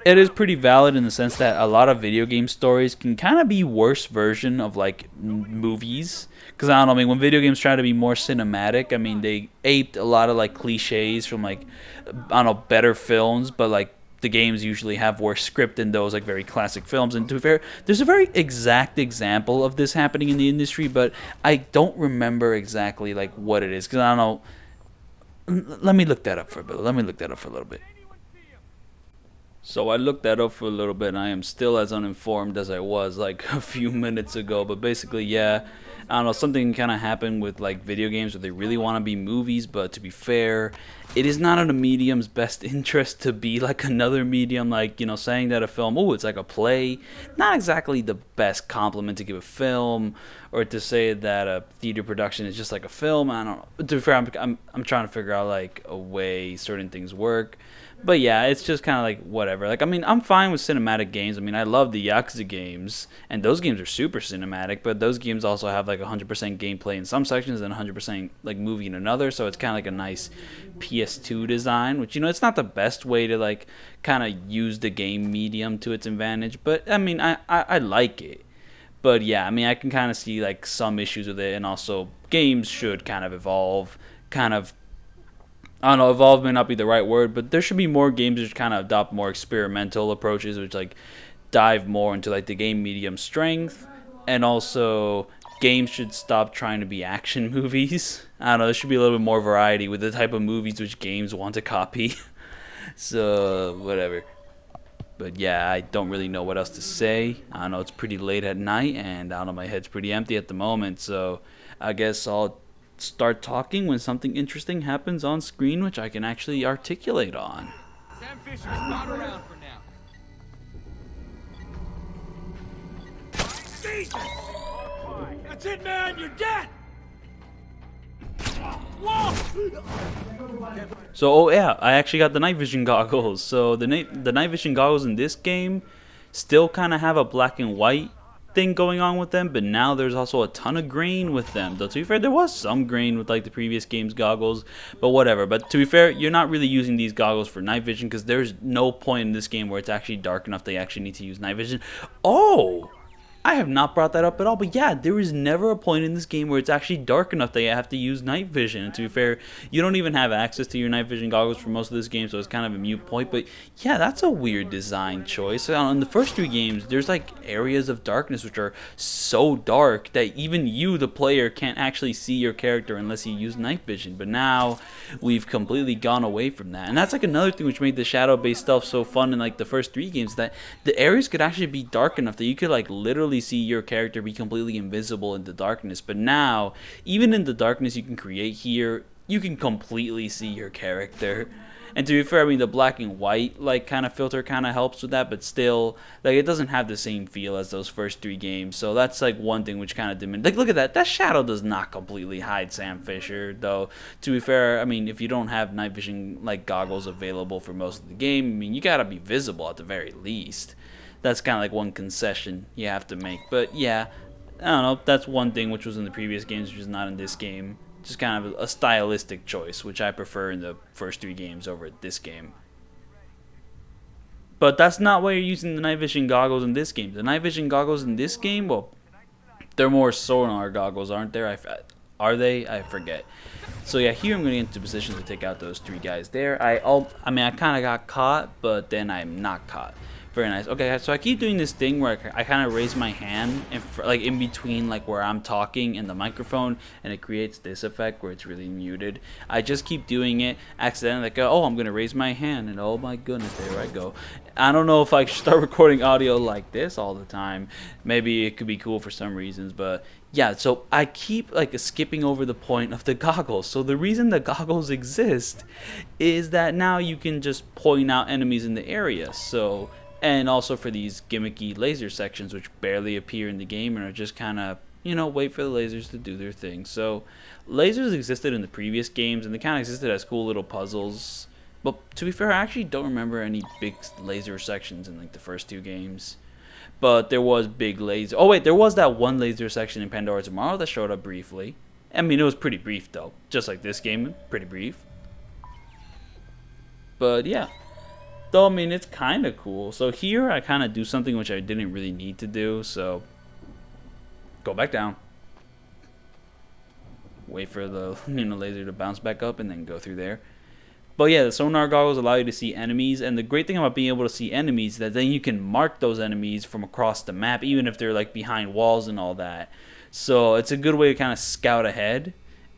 A: it is pretty valid in the sense that a lot of video game stories can kind of be worse version of, like, movies. Because, I don't know, I mean, when video games try to be more cinematic, I mean, they aped a lot of, like, cliches from, like, I don't know, better films, but, like, the games usually have worse script than those, like, very classic films. And to be fair, there's a very exact example of this happening in the industry, but I don't remember exactly, like, what it is. Because, I don't know, let me look that up for a bit. Let me look that up for a little bit. So I looked that up for a little bit, and I am still as uninformed as I was like a few minutes ago. But basically, yeah, I don't know, something kind of happened with like video games where they really want to be movies, but to be fair, it is not in a medium's best interest to be like another medium. Like, you know, saying that a film, oh, it's like a play, not exactly the best compliment to give a film, or to say that a theater production is just like a film. I don't know. To be fair, I'm trying to figure out like a way certain things work. But yeah, it's just kind of like whatever. Like, I mean, I'm fine with cinematic games. I mean, I love the Yakuza games, and those games are super cinematic, but those games also have like 100% gameplay in some sections and 100% like movie in another, so it's kind of like a nice PS2 design, which, you know, it's not the best way to like kind of use the game medium to its advantage, but I mean, I like it. But yeah, I mean, I can kind of see like some issues with it, and also games should kind of evolve, kind of, I don't know, evolve may not be the right word, but there should be more games which kind of adopt more experimental approaches, which like dive more into like the game medium strength, and also games should stop trying to be action movies. I don't know, there should be a little bit more variety with the type of movies which games want to copy. So, whatever. But yeah, I don't really know what else to say. I don't know, it's pretty late at night, and I don't know, my head's pretty empty at the moment, so I guess I'll start talking when something interesting happens on screen which I can actually articulate on.
L: Sam Fisher's not around for now. That's it, man! You're dead! Whoa!
A: So, oh yeah, I actually got the night vision goggles. So the night vision goggles in this game still kind of have a black and white thing going on with them, but now there's also a ton of grain with them. Though to be fair, there was some grain with like the previous game's goggles, but whatever. But to be fair, you're not really using these goggles for night vision, because there's no point in this game where it's actually dark enough they actually need to use night vision. Oh, I have not brought that up at all, but yeah, there is never a point in this game where it's actually dark enough they have to use night vision. And to be fair, you don't even have access to your night vision goggles for most of this game, so it's kind of a mute point. But yeah, that's a weird design choice. In the first two games, there's like areas of darkness which are so dark that even you, the player, can't actually see your character unless you use night vision. But now we've completely gone away from that, and that's like another thing which made the shadow-based stuff so fun in like the first three games, that the areas could actually be dark enough that you could like literally see your character be completely invisible in the darkness. But now, even in the darkness you can create here, you can completely see your character. And to be fair, I mean, the black and white like kind of filter kind of helps with that, but still, like, it doesn't have the same feel as those first three games. So that's like one thing which kind of diminished. Like, look at that. That shadow does not completely hide Sam Fisher, though. To be fair, I mean, if you don't have night vision like goggles available for most of the game, I mean, you gotta be visible at the very least. That's kind of like one concession you have to make. But yeah, I don't know, that's one thing which was in the previous games which is not in this game. Just kind of a stylistic choice, which I prefer in the first three games over this game. But that's not why you're using the night vision goggles in this game. The night vision goggles in this game, well, they're more sonar goggles, aren't they? Are they? I forget. So yeah, here I'm going to get into position to take out those 3 guys there. I mean, I kind of got caught, but then I'm not caught. Very nice. Okay, so I keep doing this thing where I kind of raise my hand like in between like where I'm talking and the microphone, and it creates this effect where it's really muted. I just keep doing it accidentally, like, oh, I'm gonna raise my hand, and oh my goodness, there I go. I don't know if I should start recording audio like this all the time. Maybe it could be cool for some reasons, but yeah, so I keep like skipping over the point of the goggles. So the reason the goggles exist is that now you can just point out enemies in the area. So, and also for these gimmicky laser sections which barely appear in the game and are just kind of, you know, wait for the lasers to do their thing. So lasers existed in the previous games and they kind of existed as cool little puzzles. But to be fair, I actually don't remember any big laser sections in like the first 2 games. But there was big laser. Oh wait, there was that one laser section in Pandora Tomorrow that showed up briefly. I mean, it was pretty brief though, just like this game, pretty brief. But yeah, though I mean it's kind of cool. So here I kind of do something which I didn't really need to do. So go back down, wait for the laser to bounce back up, and then go through there. But yeah, the sonar goggles allow you to see enemies, and the great thing about being able to see enemies is that then you can mark those enemies from across the map, even if they're like behind walls and all that. So it's a good way to kind of scout ahead.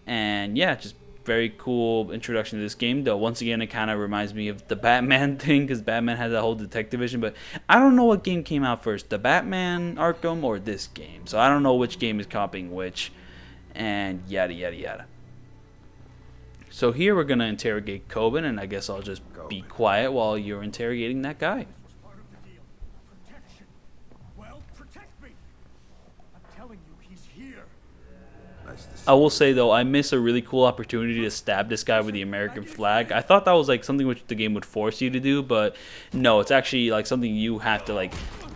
A: And yeah, just very cool introduction to this game, though once again it kind of reminds me of the Batman thing, because Batman has that whole detective vision. But I don't know what game came out first, the Batman Arkham or this game, so I don't know which game is copying which, and yada yada yada. So here we're going to interrogate Kobin, and I guess I'll just be quiet while you're interrogating that guy.
E: Well, protect me. I'm telling you, he's here.
A: I will say though, I miss a really cool opportunity to stab this guy with the American flag. I thought that was like something which the game would force you to do, but no, it's actually like something you have to like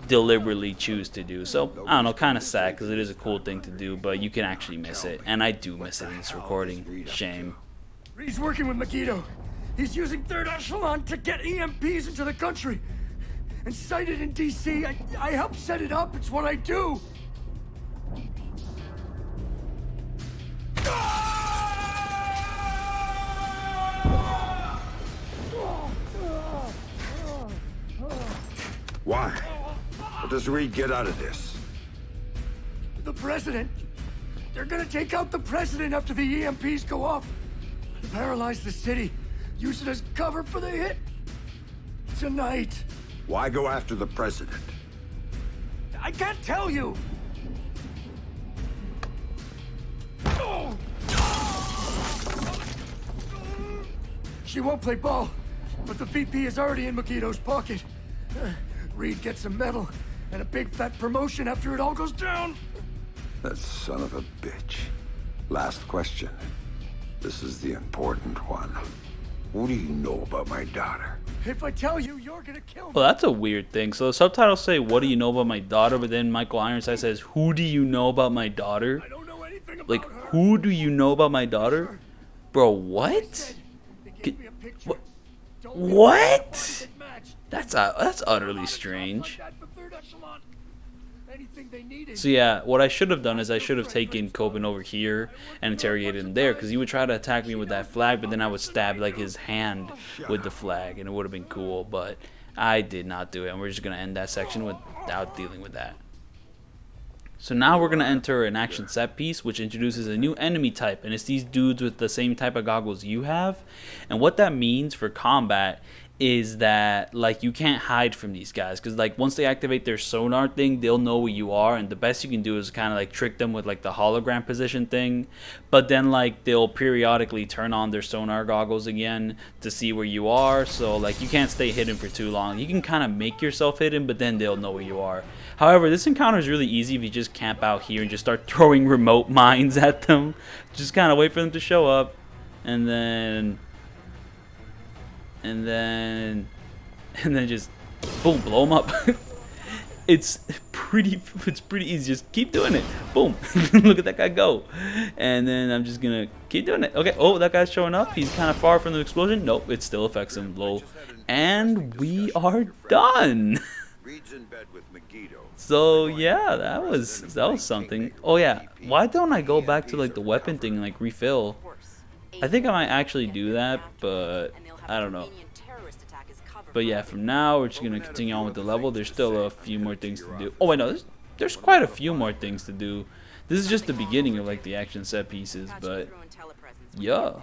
A: deliberately choose to do. So I don't know, kind of sad because it is a cool thing to do, but you can actually miss it, and I do miss it in this recording. Shame.
E: He's working with Megiddo. He's using 3rd Echelon to get EMPs into the country. And sited in DC, I help set it up. It's what I do.
C: Why? What does Reed get out of this?
E: The president. They're gonna take out the president after the EMPs go off. Paralyze the city. Use it as cover for the hit. Tonight.
C: Why go after the president?
E: I can't tell you. She won't play ball, but the VP is already in Megiddo's pocket. Reed gets a medal and a big fat promotion after it all goes down.
C: That son of a bitch. Last question. This is the important one. What do you know about my daughter?
E: If I tell you, you're gonna kill me.
A: Well, that's a weird thing. So the subtitles say, "What do you know about my daughter?" But then Michael Ironside says, "Who do you know about my daughter?"
E: I don't know anything about
A: like,
E: her.
A: who do you know about my daughter? Bro, what? What? What? That's utterly strange. So yeah, what I should have done is I should have taken Kobin over here and interrogated him there, because he would try to attack me with that flag, but then I would stab like his hand with the flag, and it would have been cool. But I did not do it, and we're just gonna end that section without dealing with that. So now we're gonna enter an action set piece, which introduces a new enemy type, and it's these dudes with the same type of goggles you have. And what that means for combat is that like you can't hide from these guys, because like once they activate their sonar thing, they'll know where you are, and the best you can do is kind of like trick them with like the hologram position thing. But then like they'll periodically turn on their sonar goggles again to see where you are, so like you can't stay hidden for too long. You can kind of make yourself hidden, but then they'll know where you are. However, this encounter is really easy if you just camp out here and just start throwing remote mines at them. Just kind of wait for them to show up, and then just boom, blow them up. it's pretty easy. Just keep doing it. Boom. Look at that guy go. And then I'm just gonna keep doing it. Okay. Oh, that guy's showing up. He's kind of far from the explosion. Nope, it still affects him. Low. And we are done. So yeah, that was something. Oh yeah, why don't I go back to like the weapon thing and like refill? I think I might actually do that, but I don't know. But yeah, from now we're just gonna continue on with the level. There's still a few more things to do. Oh wait, no, there's quite a few more things to do. This is just the beginning of like the action set pieces, but yeah.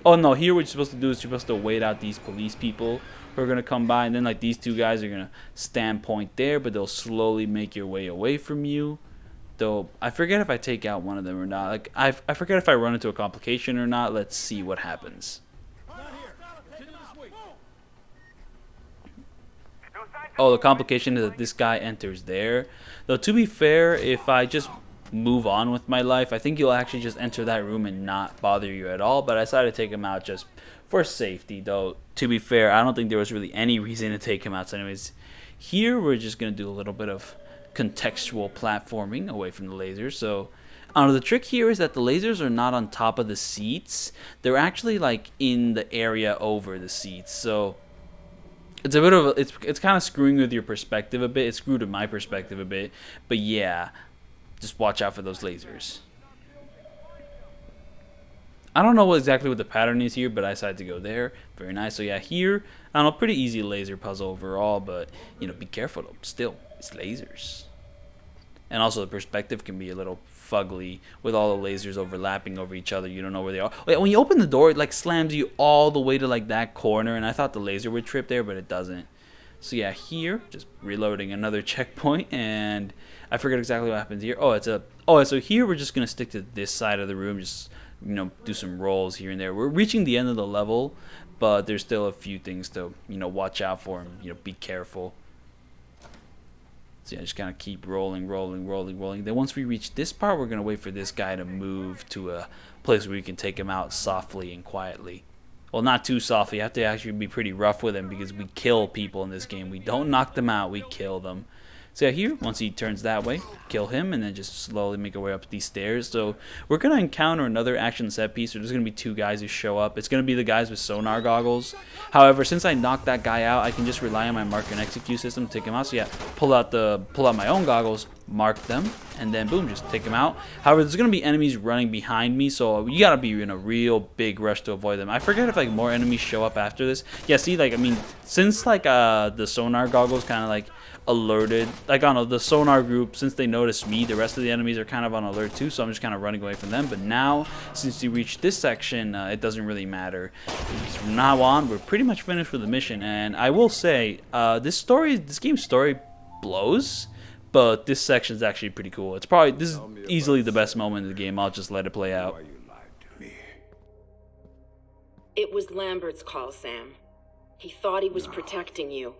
A: Oh no, here what you're supposed to do is you're supposed to wait out these police people who are gonna come by, and then like these two guys are gonna stand point there, but they'll slowly make your way away from you. Though I forget if I take out one of them or not. Like I forget if I run into a complication or not. Let's see what happens. Oh, the complication is that this guy enters there. Though to be fair, if I just move on with my life, I think you'll actually just enter that room and not bother you at all. But I decided to take him out just for safety. Though to be fair, I don't think there was really any reason to take him out. So anyways, here we're just gonna do a little bit of contextual platforming away from the lasers. So the trick here is that the lasers are not on top of the seats. They're actually like in the area over the seats. So it's a bit of it's kind of screwing with your perspective a bit. It screwed with my perspective a bit. But yeah, just watch out for those lasers. I don't know exactly what the pattern is here, but I decided to go there. Very nice. So yeah, here, I don't know, pretty easy laser puzzle overall, but you know, be careful though. Still, it's lasers. And also the perspective can be a little fugly with all the lasers overlapping over each other. You don't know where they are. Wait, when you open the door, it like slams you all the way to like that corner, and I thought the laser would trip there, but it doesn't. So yeah, here, just reloading another checkpoint, and I forget exactly what happens here. So here we're just gonna stick to this side of the room, just do some rolls here and there. We're reaching the end of the level, but there's still a few things to watch out for and be careful. So yeah, just kind of keep rolling. Then once we reach this part, we're gonna wait for this guy to move to a place where we can take him out softly and quietly. Well, not too softly. You have to actually be pretty rough with him because we kill people in this game. We don't knock them out, we kill them. So yeah, here, once he turns that way, kill him, and then just slowly make our way up these stairs. So we're going to encounter another action set piece. There's going to be two guys who show up. It's going to be the guys with sonar goggles. However, since I knocked that guy out, I can just rely on my mark and execute system to take him out. So yeah, pull out my own goggles, mark them, and then boom, just take him out. However, there's going to be enemies running behind me, so you got to be in a real big rush to avoid them. I forget if like more enemies show up after this. Yeah, see, like, I mean, since like the sonar goggles kind of like alerted, like, I don't know, the sonar group, since they noticed me, the rest of the enemies are kind of on alert too, so I'm just kind of running away from them. But now, since you reach this section, it doesn't really matter. From now on, we're pretty much finished with the mission, and I will say, this game's story blows, but this section is actually pretty cool. This is easily the best moment in the game. I'll just let it play out.
B: It was Lambert's call, Sam. He thought he was protecting you.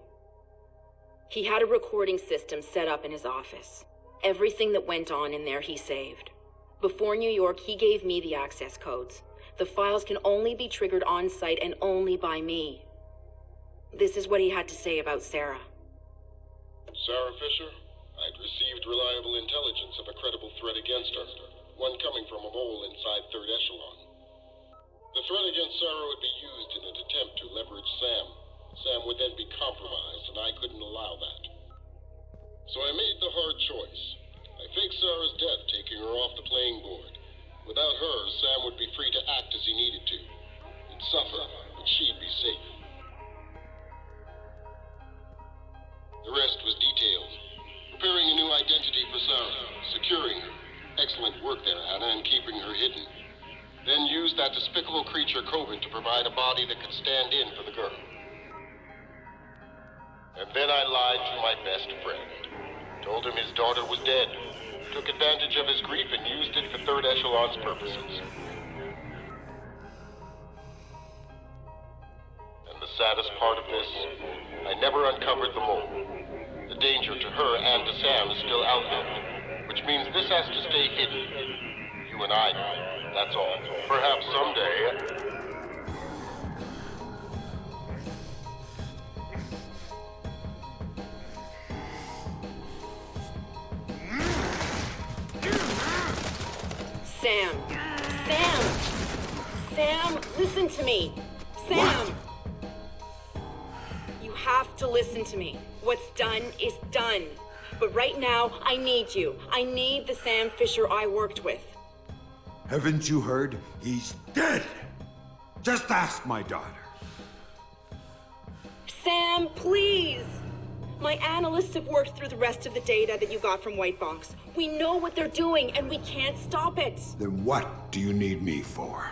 B: He had a recording system set up in his office. Everything that went on in there he saved. Before New York, he gave me the access codes. The files can only be triggered on-site and only by me. This is what he had to say about Sarah.
M: Sarah Fisher, I'd received reliable intelligence of a credible threat against her, one coming from a mole inside 3rd Echelon. The threat against Sarah would be used in an attempt to leverage Sam. Sam would then be compromised, and I couldn't allow that. So I made the hard choice. I faked Sarah's death, taking her off the playing board. Without her, Sam would be free to act as he needed to. He'd suffer, but she'd be safe. The rest was detailed. Preparing a new identity for Sarah, securing her. Excellent work there, Hannah, in keeping her hidden. Then used that despicable creature, Kobin, to provide a body that could stand in for the girl. And then I lied to my best friend. Told him his daughter was dead. Took advantage of his grief and used it for 3rd Echelon's purposes. And the saddest part of this, I never uncovered the mole. The danger to her and to Sam is still out there, which means this has to stay hidden. You and I know, that's all. Perhaps someday...
B: Sam, listen to me. Sam! What? You have to listen to me. What's done is done. But right now, I need you. I need the Sam Fisher I worked with.
C: Haven't you heard? He's dead. Just ask my daughter.
B: Sam, please! My analysts have worked through the rest of the data that you got from White Box. We know what they're doing, and we can't stop it.
C: Then what do you need me for?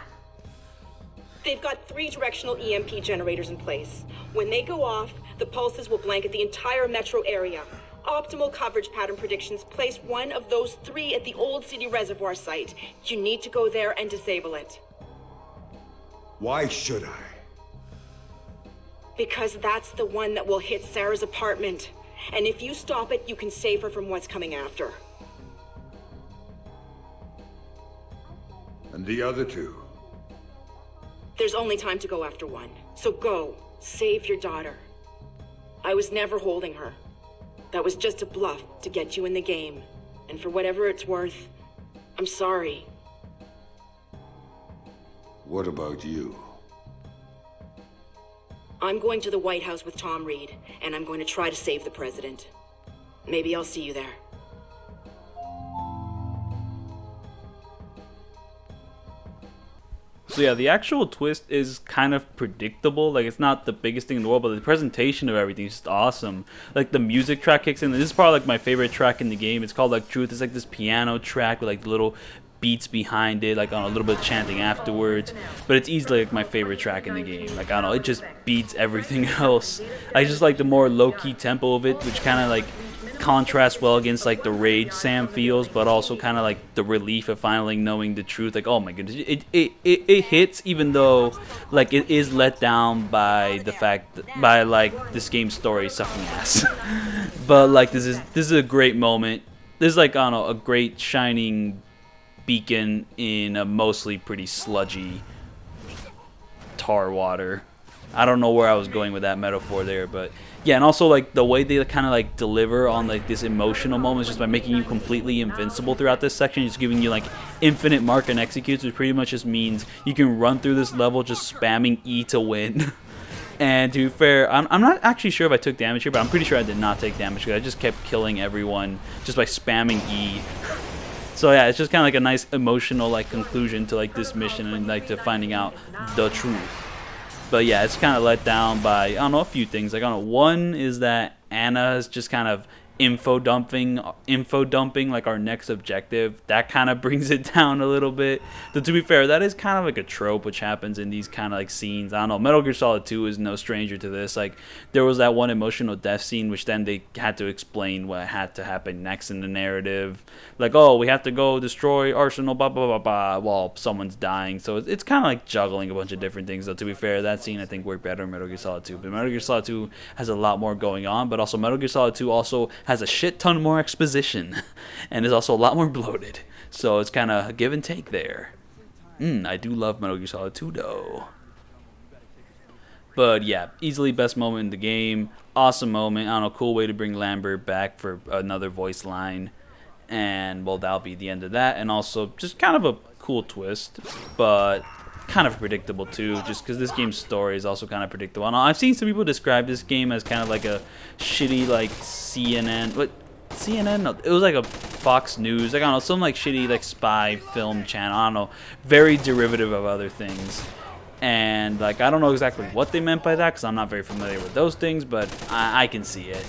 B: They've got 3 directional EMP generators in place. When they go off, the pulses will blanket the entire metro area. Optimal coverage pattern predictions place one of those 3 at the Old City Reservoir site. You need to go there and disable it.
C: Why should I?
B: Because that's the one that will hit Sarah's apartment. And if you stop it, you can save her from what's coming after.
C: And the other 2?
B: There's only time to go after one. So go. Save your daughter. I was never holding her. That was just a bluff to get you in the game. And for whatever it's worth, I'm sorry.
C: What about you?
B: I'm going to the White House with Tom Reed, and I'm going to try to save the president. Maybe I'll see you there.
A: So yeah, the actual twist is kind of predictable. Like, it's not the biggest thing in the world, but the presentation of everything is just awesome. Like, the music track kicks in. This is probably like my favorite track in the game. It's called like Truth. It's like this piano track with like little beats behind it, like on a little bit of chanting afterwards. But it's easily like my favorite track in the game. Like, I don't know, it just beats everything else. I just like the more low-key tempo of it, which kind of like contrasts well against like the rage Sam feels, but also kind of like the relief of finally knowing the truth. Like, oh my goodness, it hits, even though like it is let down by the fact that, by like this game's story sucking ass. But like this is a great moment. This is like, I don't know, a great shining beacon in a mostly pretty sludgy tar water. I don't know where I was going with that metaphor there, but yeah. And also like the way they kind of like deliver on like this emotional moments, just by making you completely invincible throughout this section, just giving you like infinite mark and executes, which pretty much just means you can run through this level just spamming E to win. And to be fair, I'm not actually sure if I took damage here, but I'm pretty sure I did not take damage because I just kept killing everyone just by spamming E. So yeah, it's just kind of like a nice emotional like conclusion to like this mission and like to finding out the truth. But yeah, it's kind of let down by, I don't know, a few things. Like, I don't know, one is that Anna is just kind of info dumping like our next objective. That kind of brings it down a little bit. But to be fair, that is kind of like a trope which happens in these kind of like scenes. I don't know, Metal Gear Solid 2 is no stranger to this. Like, there was that one emotional death scene which then they had to explain what had to happen next in the narrative. Like, oh, we have to go destroy Arsenal, blah blah blah blah, while someone's dying. So it's kind of like juggling a bunch of different things. So to be fair, that scene I think worked better in Metal Gear Solid 2. But Metal Gear Solid 2 has a lot more going on. But also Metal Gear Solid 2 also has a shit ton more exposition and is also a lot more bloated. So it's kind of a give and take there. I do love Metal Gear Solid 2 though. But yeah, easily best moment in the game. Awesome moment. I don't know, cool way to bring Lambert back for another voice line. And well, that'll be the end of that. And also just kind of a cool twist, but kind of predictable too, just because this game's story is also kind of predictable. And I've seen some people describe this game as kind of like a shitty like CNN, what CNN? No, it was like a Fox News, like I don't know, some like shitty like spy film channel. I don't know, very derivative of other things. And like I don't know exactly what they meant by that because I'm not very familiar with those things, but I can see it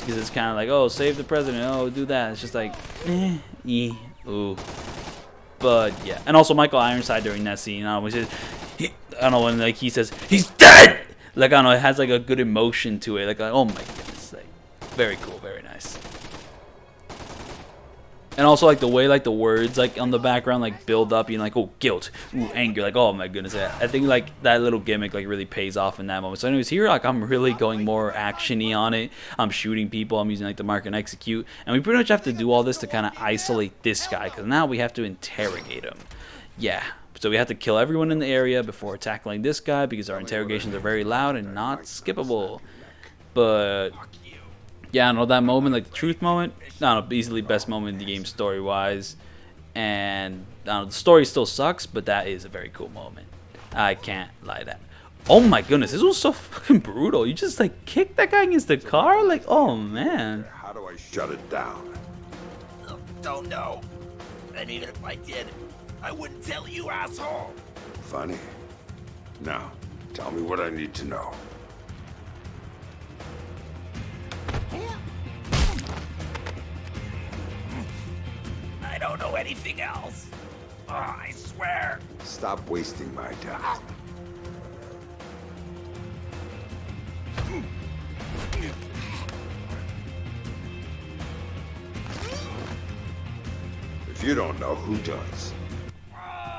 A: because it's kind of like, oh, save the president, oh, do that. It's just like, ooh. But yeah, and also Michael Ironside during that scene, I don't know, when like he says he's dead, like I don't know, it has like a good emotion to it, like oh my goodness, like very cool, very nice. And also like the way like the words like on the background like build up, you know, like oh guilt, ooh anger, like oh my goodness, I think like that little gimmick like really pays off in that moment. So anyways, here like I'm really going more action-y on it. I'm shooting people, I'm using like the mark and execute, and we pretty much have to do all this to kind of isolate this guy because now we have to interrogate him. Yeah, so we have to kill everyone in the area before tackling this guy because our interrogations are very loud and not skippable. But yeah, I know that moment, like the truth moment, I don't know, easily best moment in the game story-wise. And I don't know, the story still sucks, but that is a very cool moment. I can't lie to that. Oh my goodness, this was so fucking brutal. You just like kicked that guy against the car? Like, oh man.
C: How do I shut it down?
N: Don't know. And even if I did, I wouldn't tell you, asshole!
C: Funny. Now, tell me what I need to know.
N: I don't know anything else. Oh, I swear.
C: Stop wasting my time. If you don't know, who does?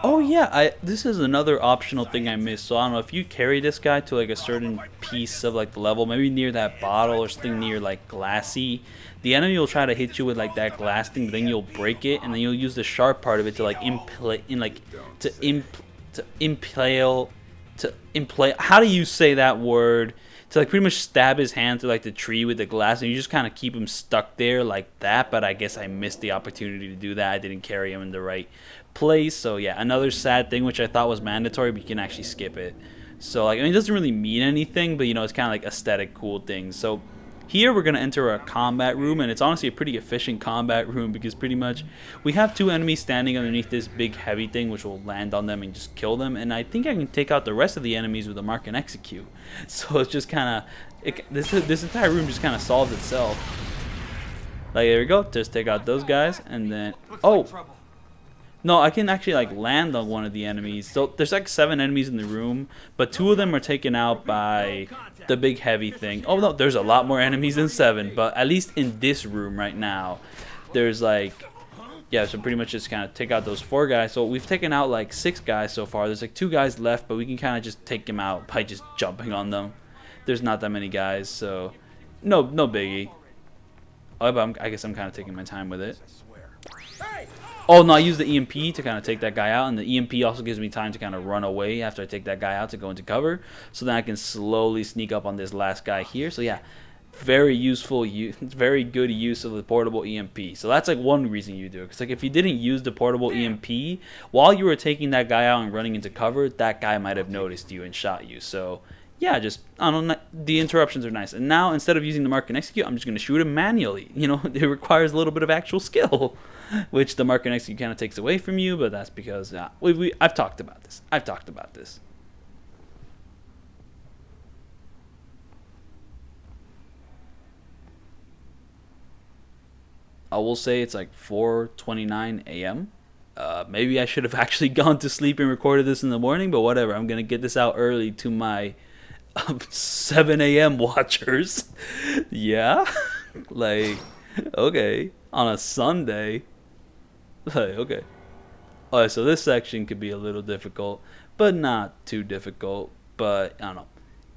A: Oh yeah, this is another optional thing I missed. So I don't know if you carry this guy to like a certain piece of like the level, maybe near that bottle or something near like glassy, the enemy will try to hit you with like that glass thing, but then you'll break it, and then you'll use the sharp part of it to like impale. How do you say that word? To like pretty much stab his hand through like the tree with the glass, and you just kind of keep him stuck there like that. But I guess I missed the opportunity to do that. I didn't carry him in the right place. So yeah, another sad thing which I thought was mandatory, but you can actually skip it. So like, I mean, it doesn't really mean anything, but you know, it's kind of like aesthetic cool things. So here we're going to enter a combat room, and it's honestly a pretty efficient combat room because pretty much we have two enemies standing underneath this big heavy thing which will land on them and just kill them, and I think I can take out the rest of the enemies with a mark and execute. So it's just kind of, this entire room just kind of solved itself. Like, there we go, just take out those guys, and then, oh! No, I can actually like land on one of the enemies. So there's like 7 enemies in the room, but 2 of them are taken out by the big heavy thing. Oh no, there's a lot more enemies than 7, but at least in this room right now, there's like, yeah, so pretty much just kind of take out those 4 guys. So we've taken out like 6 guys so far. There's like 2 guys left, but we can kind of just take them out by just jumping on them. There's not that many guys, so no biggie. Oh, but I guess I'm kind of taking my time with it. Oh no, I use the EMP to kind of take that guy out, and the EMP also gives me time to kind of run away after I take that guy out to go into cover, so then I can slowly sneak up on this last guy here. So yeah, very useful, very good use of the portable EMP. So that's like one reason you do it, because like if you didn't use the portable EMP while you were taking that guy out and running into cover, that guy might have noticed you and shot you. So yeah, just, I don't know, the interruptions are nice. And now, instead of using the mark and execute, I'm just going to shoot him manually. You know, it requires a little bit of actual skill, which the mark and execute kind of takes away from you, but that's because I've talked about this. I will say it's like 4:29 a.m. Maybe I should have actually gone to sleep and recorded this in the morning, but whatever. I'm going to get this out early to my 7 a.m. watchers. Yeah, like, okay, on a Sunday. Like, okay. Alright, so this section could be a little difficult, but not too difficult. But I don't know,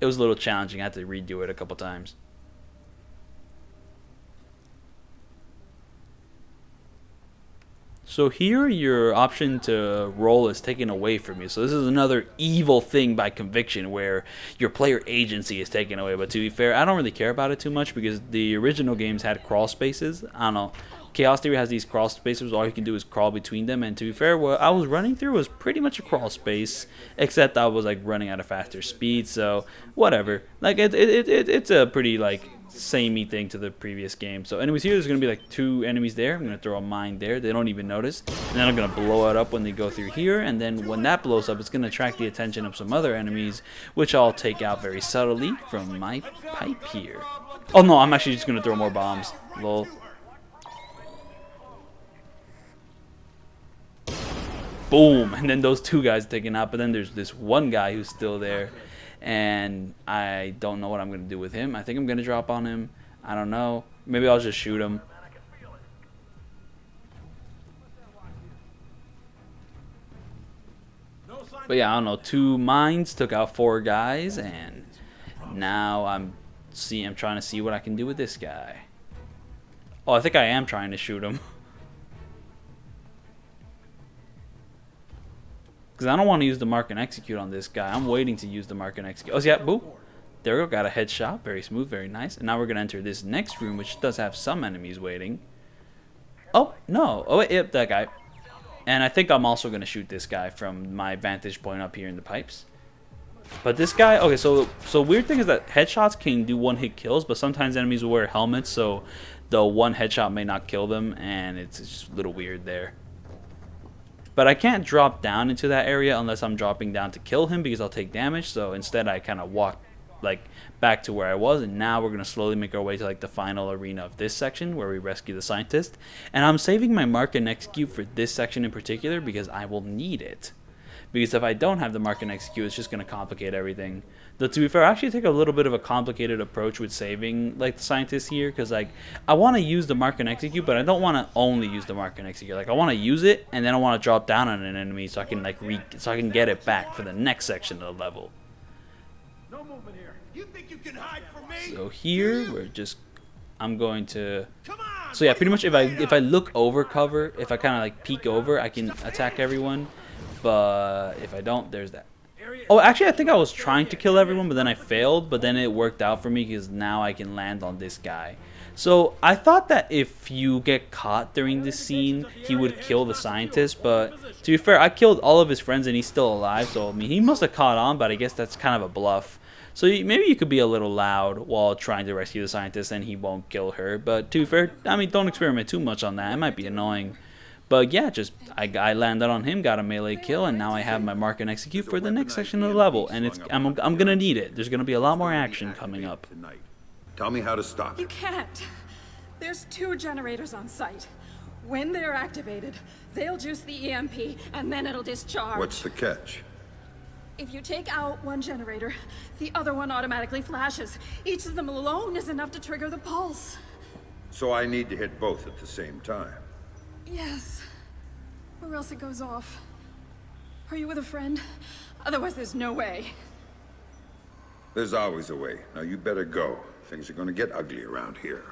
A: it was a little challenging. I had to redo it a couple times. So here your option to roll is taken away from you. So this is another evil thing by conviction where your player agency is taken away. But to be fair, I don't really care about it too much because the original games had crawl spaces. I don't know. Chaos Theory has these crawl spaces. All you can do is crawl between them. And to be fair, what I was running through was pretty much a crawl space, except I was like running at a faster speed. So whatever. Like it's a pretty like samey thing to the previous game. So anyways, here there's going to be like 2 enemies there. I'm going to throw a mine there. They don't even notice. And then I'm going to blow it up when they go through here. And then when that blows up, it's going to attract the attention of some other enemies, which I'll take out very subtly from my pipe here. Oh no, I'm actually just going to throw more bombs. Lol. Boom. And then those 2 guys taken out. But then there's this one guy who's still there. And I don't know what I'm going to do with him. I think I'm going to drop on him. I don't know. Maybe I'll just shoot him. But yeah, I don't know. 2 mines took out 4 guys. And now I'm trying to see what I can do with this guy. Oh, I think I am trying to shoot him. Because I don't want to use the mark and execute on this guy. I'm waiting to use the mark and execute. Oh, yeah, boom. There we go. Got a headshot. Very smooth, very nice. And now we're going to enter this next room, which does have some enemies waiting. Oh, no. Oh, wait, yep, that guy. And I think I'm also going to shoot this guy from my vantage point up here in the pipes. But this guy, okay, so weird thing is that headshots can do 1-hit kills, but sometimes enemies will wear helmets, so the 1 headshot may not kill them, and it's just a little weird there. But I can't drop down into that area unless I'm dropping down to kill him, because I'll take damage. So instead I kind of walk like back to where I was, and now we're going to slowly make our way to like the final arena of this section where we rescue the scientist. And I'm saving my mark and execute for this section in particular because I will need it. Because if I don't have the mark and execute, it's just going to complicate everything. Though to be fair, I actually take a little bit of a complicated approach with saving like the scientist here, because like I want to use the mark and execute, but I don't want to only use the mark and execute. Like I want to use it, and then I want to drop down on an enemy so I can like so I can get it back for the next section of the level.
N: No movement here. You think you can hide from me?
A: So here we're just, I'm going to, so yeah, pretty much if I look over cover, if I kind of like peek over, I can attack everyone. But if I don't, there's that. Oh, actually, I think I was trying to kill everyone, but then I failed. But then it worked out for me because now I can land on this guy. So I thought that if you get caught during this scene, he would kill the scientist. But to be fair, I killed all of his friends and he's still alive. So I mean, he must have caught on, but I guess that's kind of a bluff. So maybe you could be a little loud while trying to rescue the scientist and he won't kill her. But to be fair, I mean, don't experiment too much on that. It might be annoying. But yeah, just I landed on him, got a melee kill, and now I have my mark and execute for the next section of the level. And I'm gonna need it. There's gonna be a lot more action coming up.
C: Tell me how to stop
O: You
C: it.
O: can't. There's 2 generators on site. When they're activated, they'll juice the EMP, and then it'll discharge.
C: What's the catch?
O: If you take out one generator, the other one automatically flashes. Each of them alone is enough to trigger the pulse.
C: So I need to hit both at the same time.
O: Yes. Or else it goes off. Are you with a friend? Otherwise, there's no way.
C: There's always a way. Now you better go. Things are going to get ugly around here.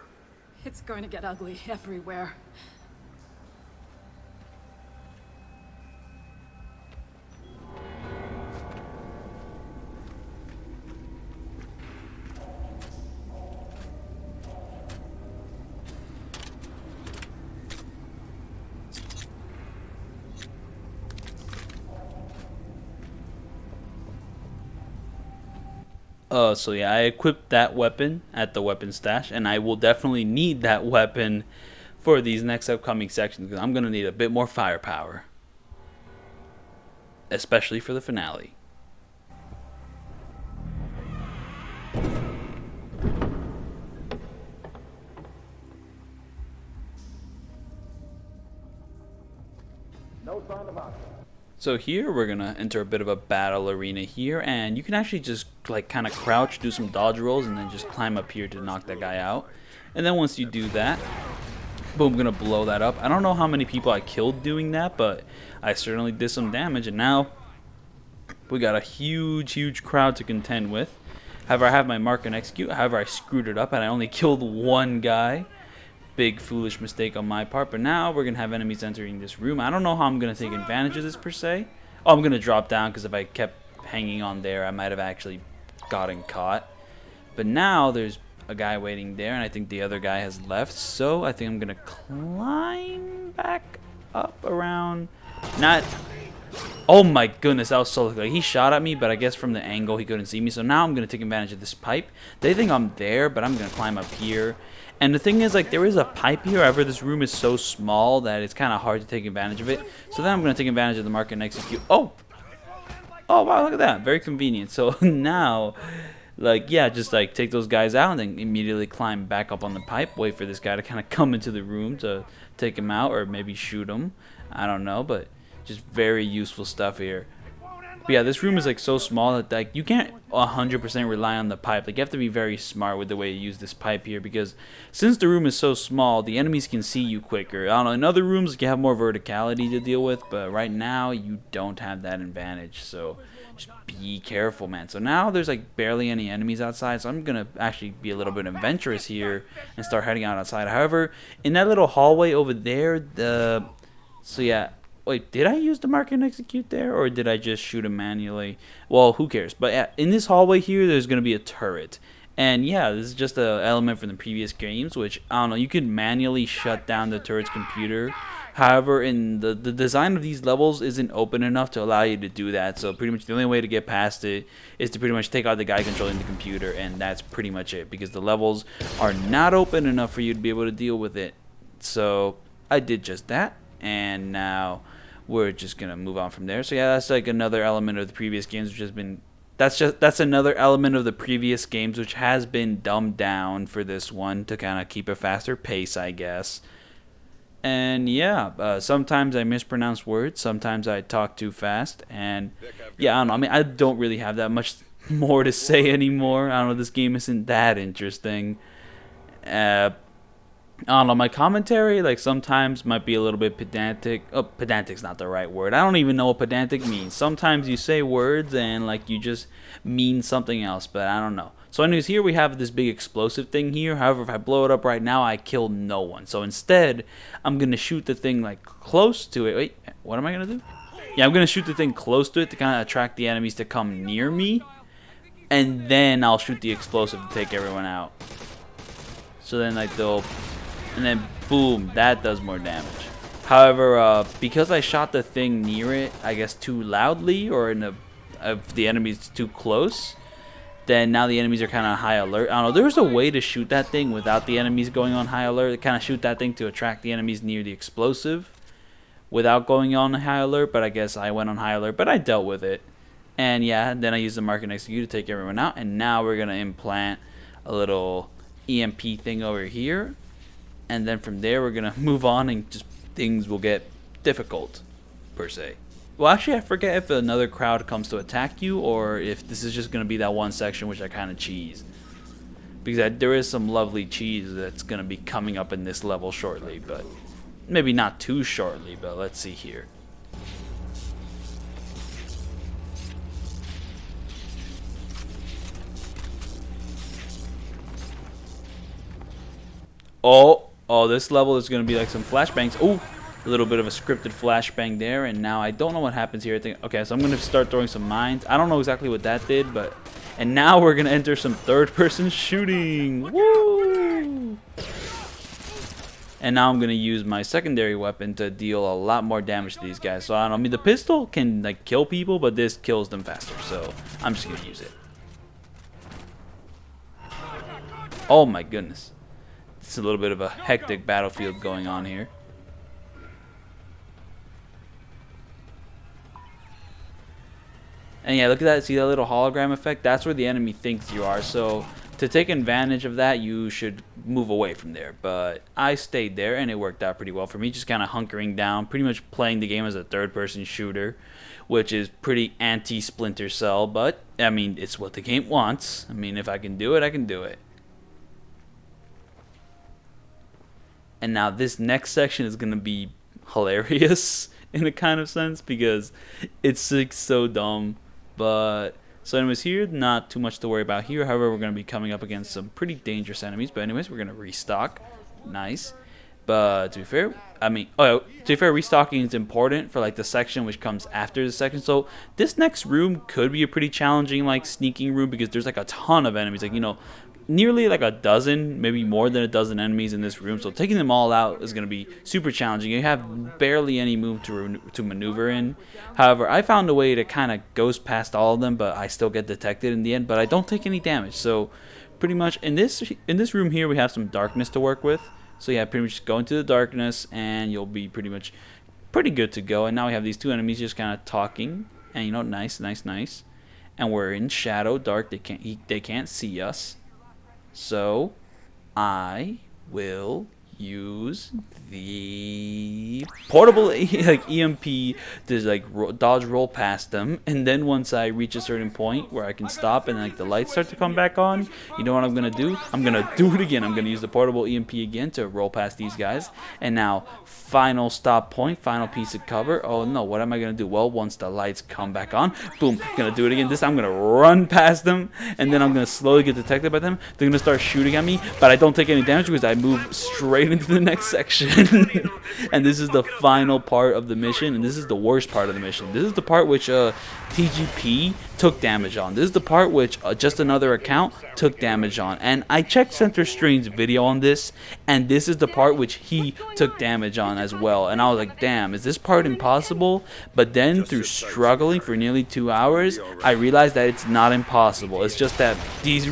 O: It's going to get ugly everywhere.
A: So yeah, I equipped that weapon at the weapon stash, and I will definitely need that weapon for these next upcoming sections because I'm gonna need a bit more firepower, especially for the finale.
N: No sign of us.
A: So here we're gonna enter a bit of a battle arena here, and you can actually just like kind of crouch, do some dodge rolls, and then just climb up here to knock that guy out. And then once you do that, boom, gonna blow that up. I don't know how many people I killed doing that, but I certainly did some damage, and now we got a huge crowd to contend with. However, I have my mark and execute. However, I screwed it up and I only killed one guy. Big foolish mistake on my part, but now we're gonna have enemies entering this room. I don't know how I'm gonna take advantage of this per se. Oh, I'm gonna drop down because if I kept hanging on there, I might have actually gotten caught. But now there's a guy waiting there, and I think the other guy has left. So I think I'm gonna climb back up around. Not. Oh my goodness, that was so like he shot at me, but I guess from the angle he couldn't see me. So now I'm gonna take advantage of this pipe. They think I'm there, but I'm gonna climb up here. And the thing is, like, there is a pipe here. However, this room is so small that it's kind of hard to take advantage of it. So then I'm going to take advantage of the mark and execute. Oh! Oh, wow, look at that. Very convenient. So now, like, yeah, just, like, take those guys out and then immediately climb back up on the pipe. Wait for this guy to kind of come into the room to take him out or maybe shoot him. I don't know, but just very useful stuff here. But yeah, this room is like so small that like you can't 100% rely on the pipe. Like you have to be very smart with the way you use this pipe here because since the room is so small, the enemies can see you quicker. I don't know, in other rooms you have more verticality to deal with, but right now you don't have that advantage. So just be careful, man. So now there's like barely any enemies outside, so I'm gonna actually be a little bit adventurous here and start heading out outside. However, in that little hallway over there, so yeah. Wait, did I use the mark and execute there, or did I just shoot him manually? Well, who cares? But yeah, in this hallway here, there's going to be a turret. And yeah, this is just an element from the previous games, which, I don't know, you can manually shut down the turret's computer. However, in the design of these levels isn't open enough to allow you to do that. So pretty much the only way to get past it is to pretty much take out the guy controlling the computer, and that's pretty much it. Because the levels are not open enough for you to be able to deal with it. So I did just that, and now we're just gonna move on from there. So yeah, that's like another element of the previous games, which has been that's another element of the previous games which has been dumbed down for this one to kind of keep a faster pace, I guess. And yeah, sometimes I mispronounce words, sometimes I talk too fast, and yeah, I don't know. I mean, I don't really have that much more to say anymore. I don't know. This game isn't that interesting. I don't know. My commentary, like, sometimes might be a little bit pedantic. Oh, pedantic's not the right word. I don't even know what pedantic means. Sometimes you say words and, like, you just mean something else, but I don't know. So anyways, here we have this big explosive thing here. However, if I blow it up right now, I kill no one. So instead, I'm going to shoot the thing, like, close to it. Wait, what am I going to do? Yeah, I'm going to shoot the thing close to it to kind of attract the enemies to come near me. And then I'll shoot the explosive to take everyone out. So then, like, they'll... And then, boom, that does more damage. However, because I shot the thing near it, I guess, too loudly, or if the enemy's too close, then now the enemies are kind of high alert. I don't know, there's a way to shoot that thing without the enemies going on high alert. Kind of shoot that thing to attract the enemies near the explosive without going on high alert, but I guess I went on high alert, but I dealt with it. And yeah, then I used the mark and execute to take everyone out, and now we're going to implant a little EMP thing over here. And then from there, we're going to move on and just things will get difficult, per se. Well, actually, I forget if another crowd comes to attack you or if this is just going to be that one section which I kind of cheese. Because there is some lovely cheese that's going to be coming up in this level shortly, but maybe not too shortly, but let's see here. Oh, this level is going to be like some flashbangs. Oh, a little bit of a scripted flashbang there. And now I don't know what happens here. I think, okay, so I'm going to start throwing some mines. I don't know exactly what that did, but... And now we're going to enter some third-person shooting. Woo! And now I'm going to use my secondary weapon to deal a lot more damage to these guys. So, I don't know. I mean, the pistol can, like, kill people, but this kills them faster. So, I'm just going to use it. Oh, my goodness. It's a little bit of a hectic battlefield going on here. And yeah, look at that. See that little hologram effect? That's where the enemy thinks you are. So to take advantage of that, you should move away from there. But I stayed there, and it worked out pretty well for me. Just kind of hunkering down, pretty much playing the game as a third-person shooter, which is pretty anti-Splinter Cell. But, I mean, it's what the game wants. I mean, if I can do it, I can do it. And now this next section is going to be hilarious in a kind of sense because it's like so dumb. But so anyways, here, not too much to worry about here. However, we're going to be coming up against some pretty dangerous enemies. But anyways, we're going to restock. Nice. But to be fair, to be fair, restocking is important for like the section which comes after the section. So this next room could be a pretty challenging like sneaking room because there's like a ton of enemies. Like, you know, nearly like a dozen, maybe more than a dozen enemies in this room. So taking them all out is going to be super challenging. You have barely any room to maneuver in. However, I found a way to kind of ghost past all of them, but I still get detected in the end. But I don't take any damage. So pretty much in this room here, we have some darkness to work with. So yeah, pretty much just go into the darkness and you'll be pretty good to go. And now we have these two enemies just kind of talking. And you know, nice. And we're in shadow, dark. They can't see us. So, I will use the portable like EMP to like dodge roll past them, and then once I reach a certain point where I can stop and like the lights start to come back on, you know what I'm gonna do? I'm gonna do it again. I'm gonna use the portable EMP again to roll past these guys. And now, final stop point, final piece of cover. Oh no, what am I gonna do? Well, once the lights come back on, boom, gonna do it again. This time I'm gonna run past them, and then I'm gonna slowly get detected by them. They're gonna start shooting at me, but I don't take any damage because I move straight into the next section. And this is the final part of the mission, and this is the worst part of the mission. This is the part which TGP took damage on. This is the part which just another account took damage on. And I checked Center Strain's video on this, and this is the part which he took damage on as well. And I was like, damn, is this part impossible? But then through struggling for nearly 2 hours, I realized that it's not impossible. It's just that these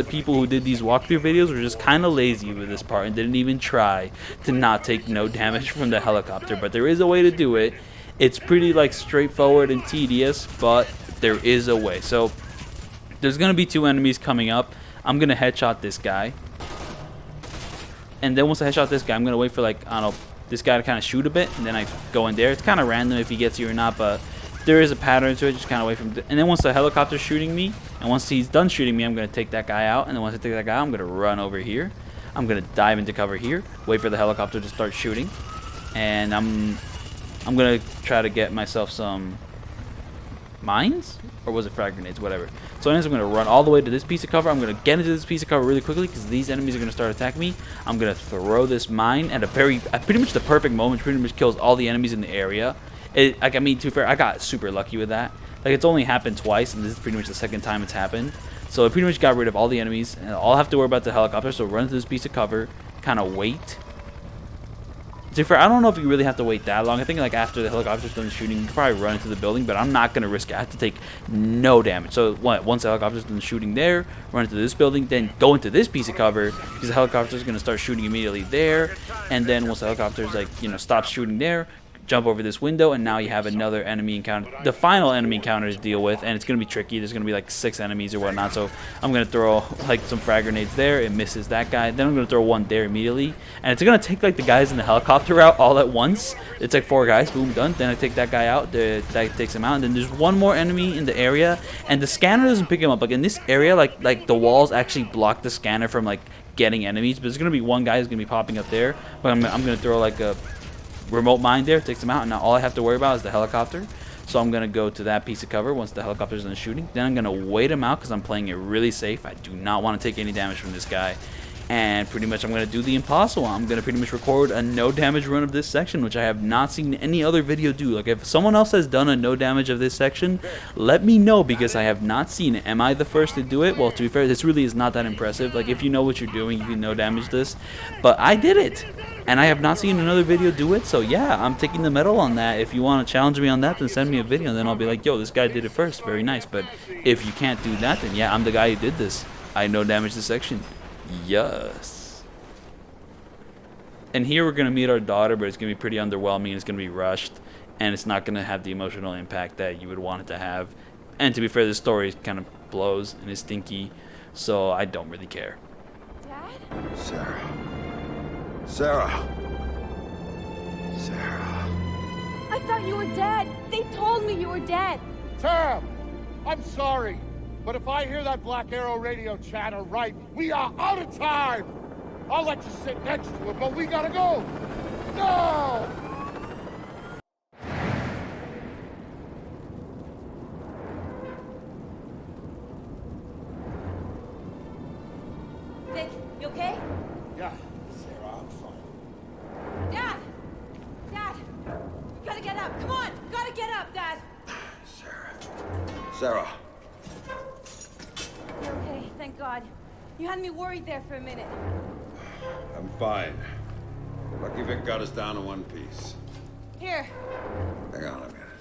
A: people who did these walkthrough videos were just kind of lazy with this part and didn't even try to not take no damage from the helicopter. But there is a way to do it. It's pretty like straightforward and tedious, but there is a way. So there's gonna be 2 enemies coming up. I'm gonna headshot this guy, and then once I headshot this guy, I'm gonna wait for like, I don't know, this guy to kind of shoot a bit, and then I go in there. It's kind of random if he gets you or not, but there is a pattern to it. Just kind of wait for him. And then once the helicopter's shooting me, and once he's done shooting me, I'm gonna take that guy out. And then once I take that guy out, I'm gonna run over here. I'm gonna dive into cover here, wait for the helicopter to start shooting, and I'm gonna try to get myself some mines, or was it frag grenades, whatever. So anyways, I'm gonna run all the way to this piece of cover. I'm gonna get into this piece of cover really quickly because these enemies are gonna start attacking me. I'm gonna throw this mine at pretty much the perfect moment. Pretty much kills all the enemies in the area. Like, I mean, to be fair, I got super lucky with that. Like, it's only happened twice, and this is pretty much the second time it's happened. So I pretty much got rid of all the enemies, and all I have to worry about the helicopter. So run to this piece of cover, kind of wait. To be fair, I don't know if you really have to wait that long. I think like after the helicopter's done shooting, you can probably run into the building, but I'm not gonna risk it. I have to take no damage. So once the helicopter's done shooting there, run into this building, then go into this piece of cover because the helicopter's gonna start shooting immediately there, and then once the helicopter's like, you know, stops shooting there, jump over this window, and now you have another enemy encounter, the final enemy encounter to deal with, and it's gonna be tricky. There's gonna be like 6 enemies or whatnot, so I'm gonna throw like some frag grenades there. It misses that guy. Then I'm gonna throw one there immediately, and it's gonna take like the guys in the helicopter out all at once. It's like 4 guys, boom, done. Then I take that guy out. That takes him out, and then there's one more enemy in the area, and the scanner doesn't pick him up. Like in this area, like the walls actually block the scanner from like getting enemies, but there's gonna be one guy who's gonna be popping up there. But I'm gonna throw like a remote mine there, takes them out, and now all I have to worry about is the helicopter. So I'm gonna go to that piece of cover once the helicopter's done shooting. Then I'm gonna wait him out because I'm playing it really safe. I do not want to take any damage from this guy, and pretty much I'm gonna do the impossible. I'm gonna pretty much record a no damage run of this section, which I have not seen any other video do. Like, if someone else has done a no damage of this section, let me know because I have not seen it. Am I the first to do it? Well, to be fair, this really is not that impressive. Like, if you know what you're doing, you can no damage this, but I did it, and I have not seen another video do it. So yeah, I'm taking the medal on that. If you want to challenge me on that, then send me a video, and then I'll be like, yo, this guy did it first. Very nice. But if you can't do that, then yeah, I'm the guy who did this. I no damage this section. Yes. And here we're gonna meet our daughter, but it's gonna be pretty underwhelming. It's gonna be rushed, and it's not gonna have the emotional impact that you would want it to have. And to be fair, the story kind of blows and is stinky, so I don't really care.
O: Dad?
C: Sarah. Sarah. Sarah.
P: I thought you were dead. They told me you were dead.
Q: Sam, I'm sorry, but if I hear that Black Arrow radio chatter right, we are out of time. I'll let you sit next to him, but we gotta go. No!
P: Vic, you okay?
Q: Yeah, Sarah, I'm fine.
P: Dad! Dad! You gotta get up. Come on! You gotta get up, Dad!
C: Sarah.
P: You're okay, thank God. You had me worried there for a minute.
C: I'm fine. Lucky Vic got us down to one piece.
P: Here.
C: Hang on a minute.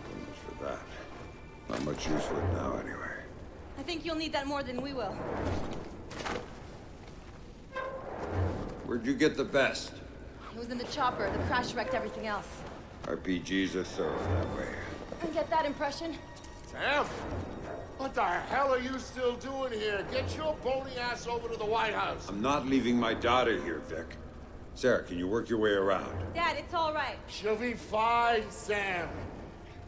C: So much for that. Not much use for it now, anyway.
P: I think you'll need that more than we will.
C: Where'd you get the best?
P: It was in the chopper. The crash wrecked everything else.
C: RPGs are served that way.
P: I get that impression.
Q: Sam, what the hell are you still doing here? Get your bony ass over to the White House.
C: I'm not leaving my daughter here, Vic. Sarah, can you work your way around?
P: Dad, it's all right.
Q: She'll be fine, Sam.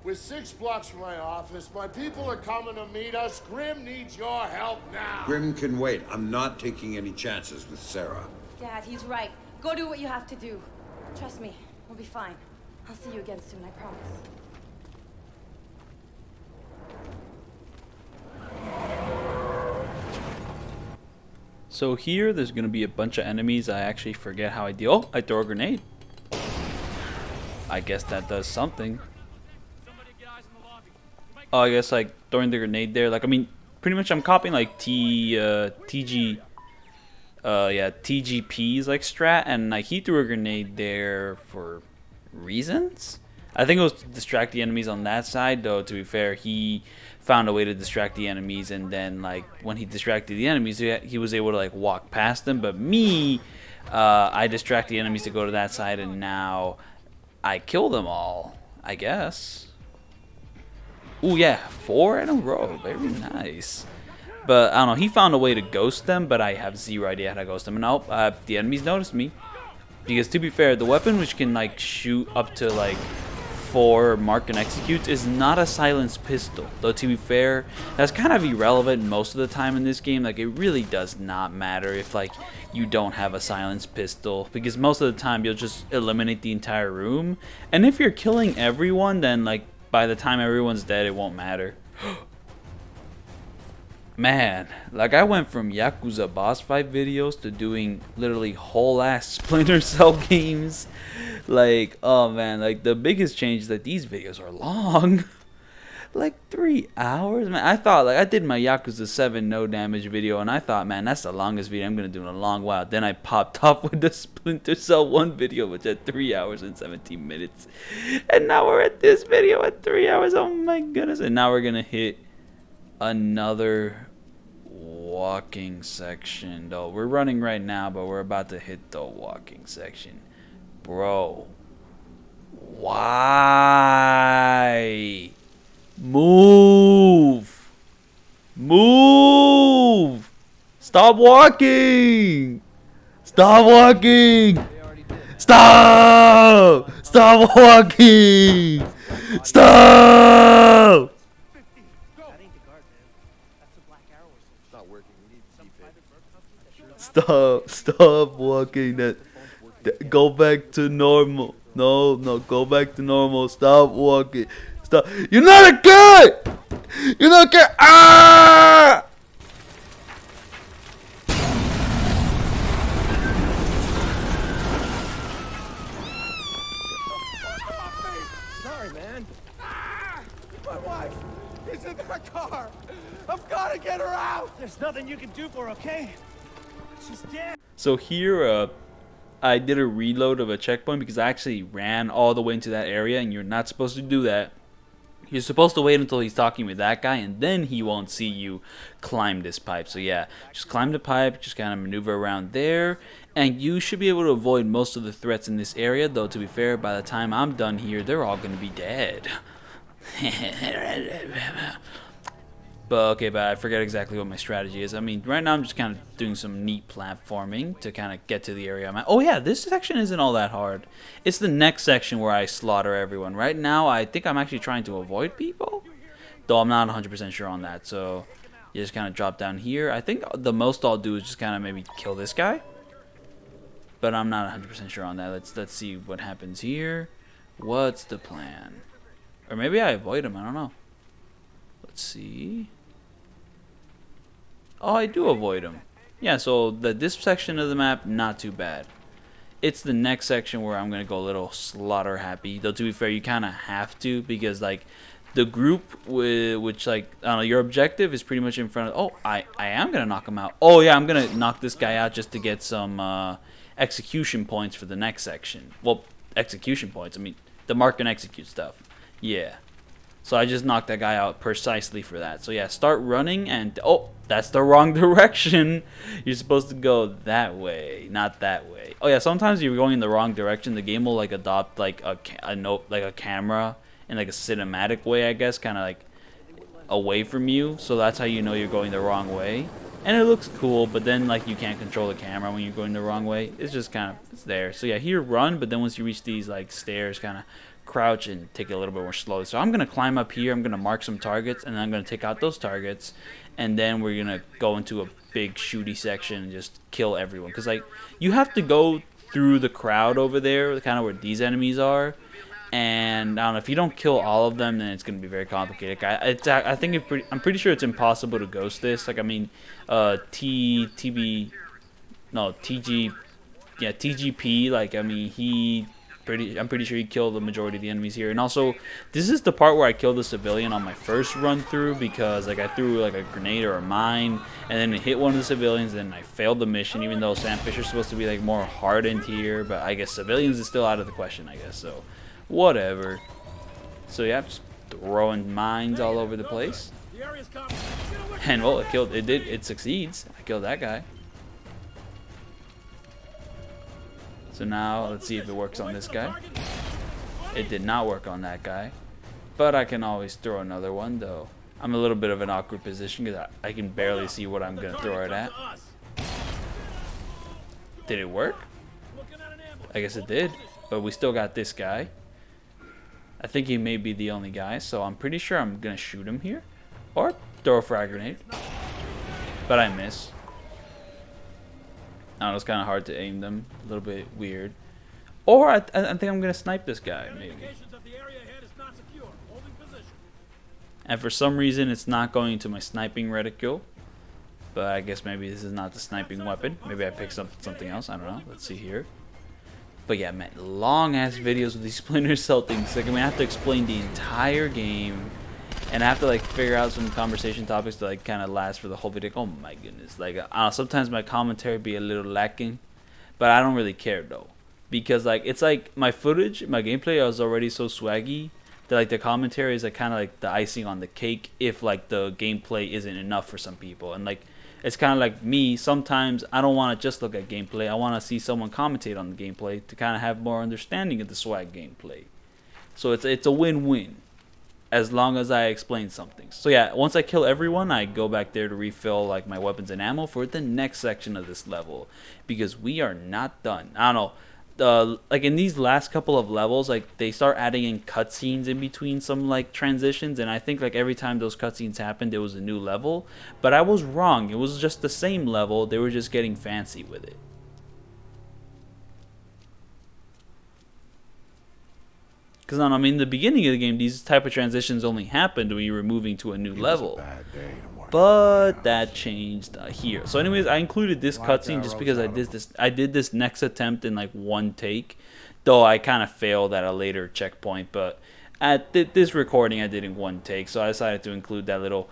Q: We're 6 blocks from my office. My people are coming to meet us. Grim needs your help now.
C: Grim can wait. I'm not taking any chances with Sarah.
P: Dad, he's right. Go do what you have to do. Trust me, we'll be fine. I'll see you again soon, I promise.
A: So here, there's going to be a bunch of enemies. I actually forget how I deal. Oh, I throw a grenade. I guess that does something. Oh, I guess like throwing the grenade there. Like, I mean, pretty much I'm copying like TGP's like strat, and like he threw a grenade there for reasons. I think it was to distract the enemies on that side, though. To be fair, he found a way to distract the enemies, and then like when he distracted the enemies, he was able to like walk past them. But me, I distract the enemies to go to that side, and now I kill them all, I guess. Ooh, yeah, 4 in a row. Very nice. But, I don't know, he found a way to ghost them, but I have zero idea how to ghost them. And nope, the enemies noticed me. Because, to be fair, the weapon which can, like, shoot up to, like, 4 mark and execute is not a silenced pistol. Though, to be fair, that's kind of irrelevant most of the time in this game. Like, it really does not matter if, like, you don't have a silenced pistol. Because most of the time, you'll just eliminate the entire room. And if you're killing everyone, then, like, by the time everyone's dead, it won't matter. Man, like I went from Yakuza boss fight videos to doing literally whole ass Splinter Cell games. Like, oh man, like the biggest change is that these videos are long. Like 3 hours, man. I thought, like, I did my Yakuza 7 no damage video, and I thought, man, that's the longest video I'm gonna do in a long while. Then I popped off with the Splinter Cell 1 video, which had 3 hours and 17 minutes. And now we're at this video at 3 hours. Oh my goodness. And now we're gonna hit another walking section. Though we're running right now, but we're about to hit the walking section. Bro, why? Move! Move! Stop walking! Stop walking! Stop! Stop walking! Stop! Stop walking. That go back to normal. No, go back to normal. Stop walking. Stop. You're not a kid! You're not a kid! Ah!
L: Sorry, man. My wife is in that car. I've got to get her out. There's nothing you can do for her, okay? She's dead.
A: So here, I did a reload of a checkpoint because I actually ran all the way into that area, and you're not supposed to do that. You're supposed to wait until he's talking with that guy, and then he won't see you climb this pipe. So yeah, just climb the pipe, just kind of maneuver around there, and you should be able to avoid most of the threats in this area. Though, to be fair, by the time I'm done here, they're all going to be dead. But I forget exactly what my strategy is. I mean, right now I'm just kind of doing some neat platforming to kind of get to the area I'm at. Oh yeah, this section isn't all that hard. It's the next section where I slaughter everyone. Right now, I think I'm actually trying to avoid people, though I'm not 100% sure on that. So you just kind of drop down here. I think the most I'll do is just kind of maybe kill this guy, but I'm not 100% sure on that. Let's see what happens here. What's the plan? Or maybe I avoid him. I don't know. Let's see. Oh, I do avoid him. Yeah, so this section of the map, not too bad. It's the next section where I'm going to go a little slaughter happy. Though, to be fair, you kind of have to, because, like, the group which, like, I don't know, your objective is pretty much in front of... Oh, I am going to knock him out. Oh, yeah, I'm going to knock this guy out just to get some execution points for the next section. Well, execution points. I mean, the mark and execute stuff. Yeah. So I just knocked that guy out precisely for that. So yeah, start running, and oh, that's the wrong direction. You're supposed to go that way, not that way. Oh yeah, sometimes you're going in the wrong direction. The game will like adopt like a camera in like a cinematic way, I guess, kind of like away from you. So that's how you know you're going the wrong way. And it looks cool, but then like you can't control the camera when you're going the wrong way. It's just kind of, it's there. So yeah, here run, but then once you reach these like stairs, kind of crouch and take it a little bit more slowly. So I'm going to climb up here, I'm going to mark some targets, and then I'm going to take out those targets, and then we're going to go into a big shooty section and just kill everyone. Because like, you have to go through the crowd over there, kind of where these enemies are, and I don't know, if you don't kill all of them, then it's going to be very complicated. I think I'm pretty sure it's impossible to ghost this. Like, I mean, TGP, like, I mean, I'm pretty sure he killed the majority of the enemies here. And also, this is the part where I killed the civilian on my first run through, because like I threw like a grenade or a mine, and then it hit one of the civilians, and I failed the mission, even though Sam Fisher's supposed to be like more hardened here. But I guess civilians is still out of the question, I guess. So whatever. So yeah, just throwing mines all over the place. And well, it succeeds. I killed that guy. So now let's see if it works on this guy. It did not work on that guy. But I can always throw another one, though. I'm a little bit of an awkward position because I can barely see what I'm going to throw it at. Did it work? I guess it did. But we still got this guy. I think he may be the only guy, so I'm pretty sure I'm going to shoot him here. Or throw a frag grenade. But I miss. I don't know, it's kind of hard to aim them. A little bit weird. Or I think I'm going to snipe this guy, maybe. And for some reason, it's not going to my sniping reticule. But I guess maybe this is not the sniping weapon. Maybe I picked something else. I don't know. Let's see here. But yeah, man, long-ass videos with these Splinter Cell things. Like, I'm going to have to explain the entire game. And I have to, like, figure out some conversation topics to, like, kind of last for the whole video. Oh, my goodness. Like, sometimes my commentary be a little lacking. But I don't really care, though. Because, like, it's like my footage, my gameplay was already so swaggy that, like, the commentary is, like, kind of like the icing on the cake if, like, the gameplay isn't enough for some people. And, like, it's kind of like me. Sometimes I don't want to just look at gameplay. I want to see someone commentate on the gameplay to kind of have more understanding of the swag gameplay. So it's a win-win as long as I explain something. So yeah, once I kill everyone, I go back there to refill like my weapons and ammo for the next section of this level because we are not done. I don't know. Like in these last couple of levels, like they start adding in cutscenes in between some like transitions, and I think like every time those cutscenes happened, there was a new level. But I was wrong. It was just the same level. They were just getting fancy with it. Because I mean, in the beginning of the game, these type of transitions only happened when you were moving to a new level. But that changed here. So anyways, I included this cutscene just because I did this next attempt in like one take, though I kind of failed at a later checkpoint. But at this recording, I did in one take, so I decided to include that little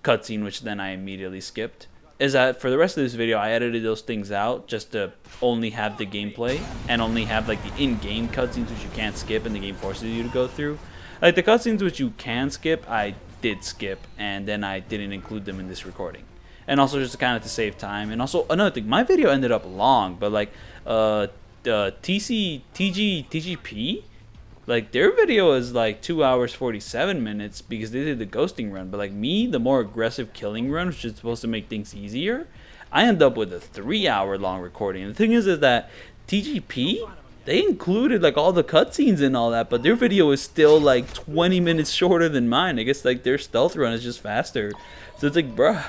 A: cutscene, which then I immediately skipped. Is that for the rest of this video, I edited those things out just to only have the gameplay and only have like the in-game cutscenes which you can't skip and the game forces you to go through. Like the cutscenes which you can skip, I did skip, and then I didn't include them in this recording. And also just kind of to save time. And also another thing, my video ended up long, but like TGP, like their video is like 2 hours 47 minutes because they did the ghosting run. But like me, the more aggressive killing run, which is supposed to make things easier, I end up with a 3-hour long recording. And the thing is that TGP, they included like all the cutscenes and all that, but their video is still like 20 minutes shorter than mine. I guess like their stealth run is just faster. So it's like, bruh,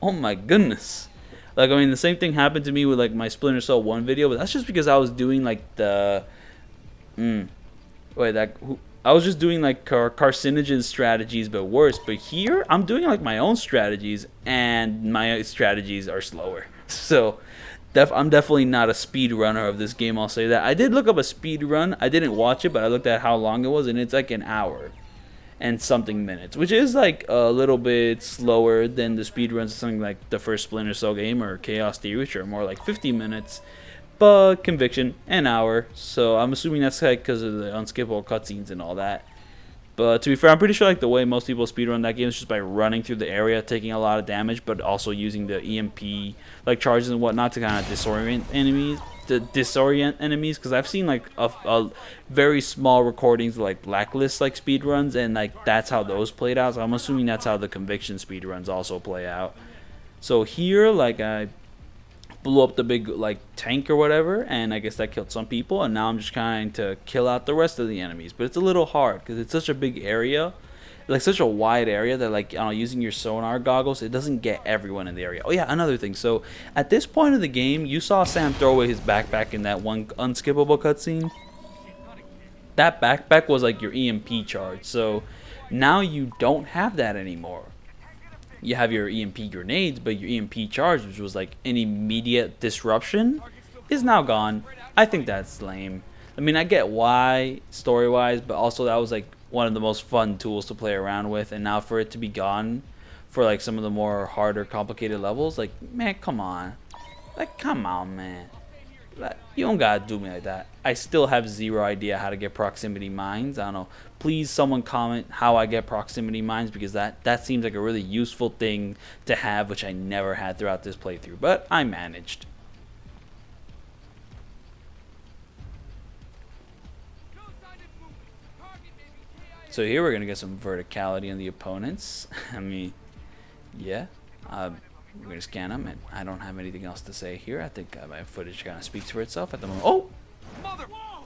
A: oh my goodness. Like, I mean, the same thing happened to me with like my Splinter Cell 1 video, but that's just because I was doing like the I was just doing like carcinogen strategies, but worse. But here, I'm doing like my own strategies, and my strategies are slower. So I'm definitely not a speed runner of this game, I'll say that. I did look up a speed run. I didn't watch it, but I looked at how long it was, and it's like an hour and something minutes, which is like a little bit slower than the speed runs of something like the first Splinter Cell game or Chaos Theory, which are more like 50 minutes. But Conviction, an hour. So I'm assuming that's like because of the unskippable cutscenes and all that. But to be fair, I'm pretty sure like the way most people speedrun that game is just by running through the area, taking a lot of damage, but also using the EMP like charges and whatnot to kind of disorient enemies. Because I've seen like a very small recordings of, like Blacklist like speedruns, and like that's how those played out. So I'm assuming that's how the Conviction speedruns also play out. So here, like I blew up the big like tank or whatever, and I guess that killed some people, and now I'm just trying to kill out the rest of the enemies. But it's a little hard because it's such a big area, like such a wide area that like, I don't know, using your sonar goggles, it doesn't get everyone in the area. Oh yeah, another thing, so at this point of the game, you saw Sam throw away his backpack in that one unskippable cutscene. That backpack was like your EMP charge, so now you don't have that anymore. You have your EMP grenades, but your EMP charge, which was like an immediate disruption, is now gone. I think that's lame. I mean, I get why, story-wise, but also that was like one of the most fun tools to play around with, and now for it to be gone for like some of the more harder, complicated levels, like, man, come on. Like, come on, man. Like, you don't gotta do me like that. I still have zero idea how to get proximity mines. I don't know. Please, someone comment how I get proximity mines, because that seems like a really useful thing to have, which I never had throughout this playthrough. But I managed. So here we're gonna get some verticality on the opponents. I mean, yeah. We're gonna scan them, and I don't have anything else to say here. I think my footage kind of speaks for itself at the moment. Oh!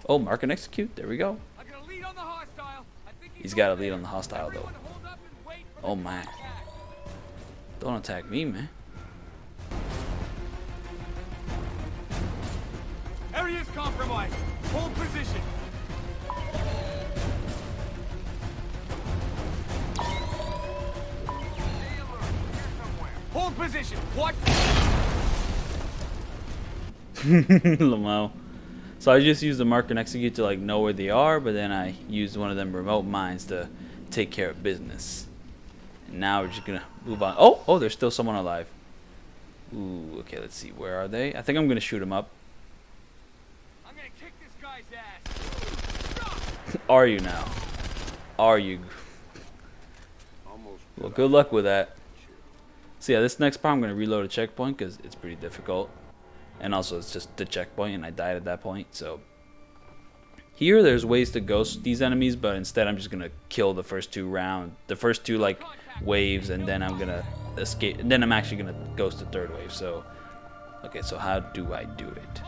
A: Oh, mark and execute. There we go. He's got a lead on the hostile, though. Oh, man. Don't attack me, man.
N: Area's compromised. Hold position. Hold position. Watch.
A: Lamau. So I just used the mark and execute to like know where they are, but then I used one of them remote mines to take care of business. And now we're just gonna move on. Oh, there's still someone alive. Ooh, okay, let's see. Where are they? I think I'm gonna shoot him up.
N: I'm gonna kick this guy's ass.
A: Are you now? Are you? Well, good luck with that. So yeah, this next part I'm gonna reload a checkpoint because it's pretty difficult. And also it's just the checkpoint and I died at that point. So here there's ways to ghost these enemies, but instead I'm just gonna kill the first two like waves, and then I'm gonna escape, and then I'm actually gonna ghost the third wave. So okay, so how do I do it?